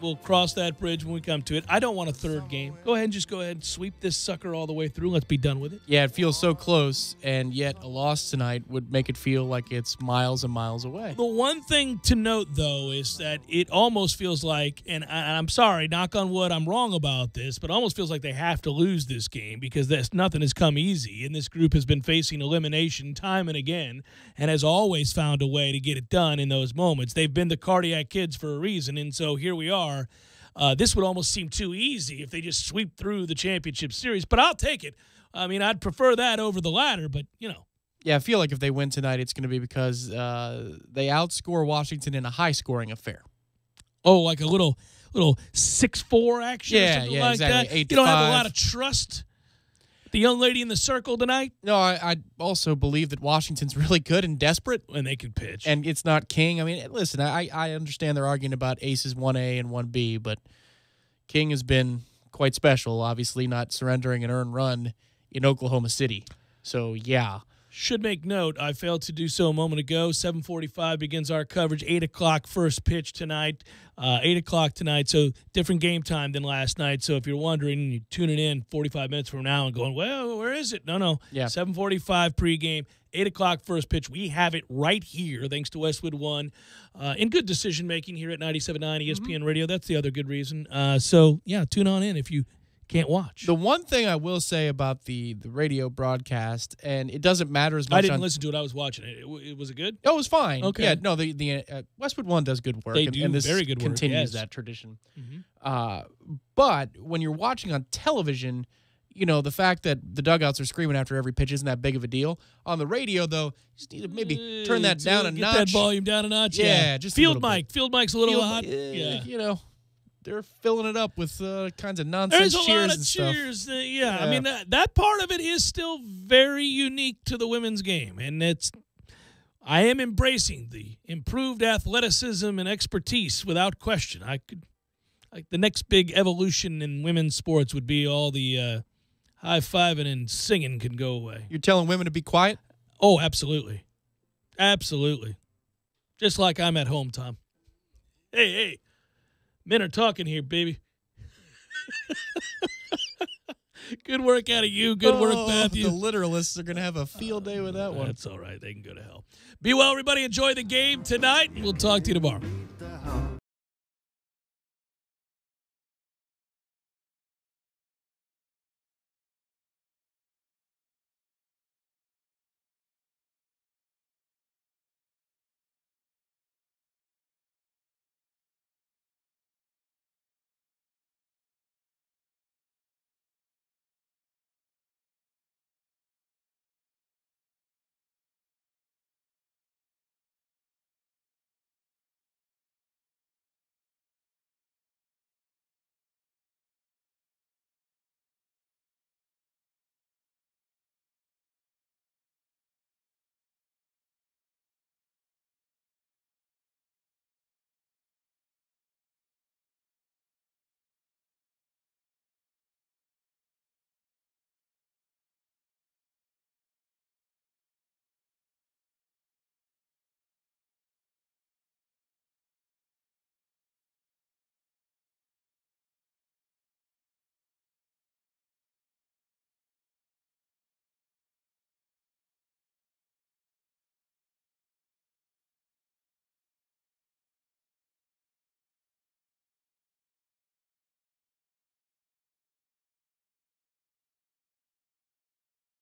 We'll cross that bridge when we come to it. I don't want a third game. Go ahead and sweep this sucker all the way through. Let's be done with it. Yeah, it feels so close, and yet a loss tonight would make it feel like it's miles and miles away. The one thing to note, though, is that it almost feels like, and I'm sorry, knock on wood, I'm wrong about this, but it almost feels like they have to lose this game because nothing has come easy, and this group has been facing elimination time and again and has always found a way to get it done in those moments. They've been the cardiac kids for a reason, and so here we are. This would almost seem too easy if they just sweep through the championship series, but I'll take it. I mean, I'd prefer that over the latter, but, Yeah, I feel like if they win tonight, it's going to be because they outscore Washington in a high-scoring affair. Oh, like a little 6-4 action or something like exactly. that? You don't have a lot of trust? The young lady in the circle tonight? No, I also believe that Washington's really good and desperate. And they can pitch. And it's not King. I mean, listen, I understand they're arguing about aces 1A and 1B, but King has been quite special, obviously not surrendering an earned run in Oklahoma City. So, yeah. Should make note, I failed to do so a moment ago. 7:45 begins our coverage. 8 o'clock first pitch tonight. 8 o'clock tonight, so different game time than last night. So if you're wondering, you're tuning in 45 minutes from now and going, well, where is it? No. Yeah. 7:45 pregame, 8 o'clock first pitch. We have it right here, thanks to Westwood One. In good decision-making here at 97.9 ESPN Radio. That's the other good reason. So, yeah, tune on in if you can't watch. The one thing I will say about the radio broadcast, and it doesn't matter as much. I didn't listen to it. I was watching it. Was it good? Oh, it was fine. Okay. Yeah, no, the Westwood One does good work. They do and this very good work, continues yes. that tradition. Mm-hmm. But when you're watching on television, the fact that the dugouts are screaming after every pitch isn't that big of a deal. On the radio, though, you just need to maybe turn that down a get notch. That volume down a notch. Yeah, just field mic. Field mic's a little hot. Yeah. They're filling it up with kinds of nonsense There's a cheers lot of and cheers. stuff. Yeah, I mean that part of it is still very unique to the women's game, and I am embracing the improved athleticism and expertise without question. The next big evolution in women's sports would be all the high-fiving and singing can go away. You're telling women to be quiet? Oh, absolutely. Absolutely. Just like I'm at home, Tom. Hey. Men are talking here, baby. Good work out of you. Good work, Matthew. The literalists are going to have a field day with that one. That's all right. They can go to hell. Be well, everybody. Enjoy the game tonight. We'll talk to you tomorrow.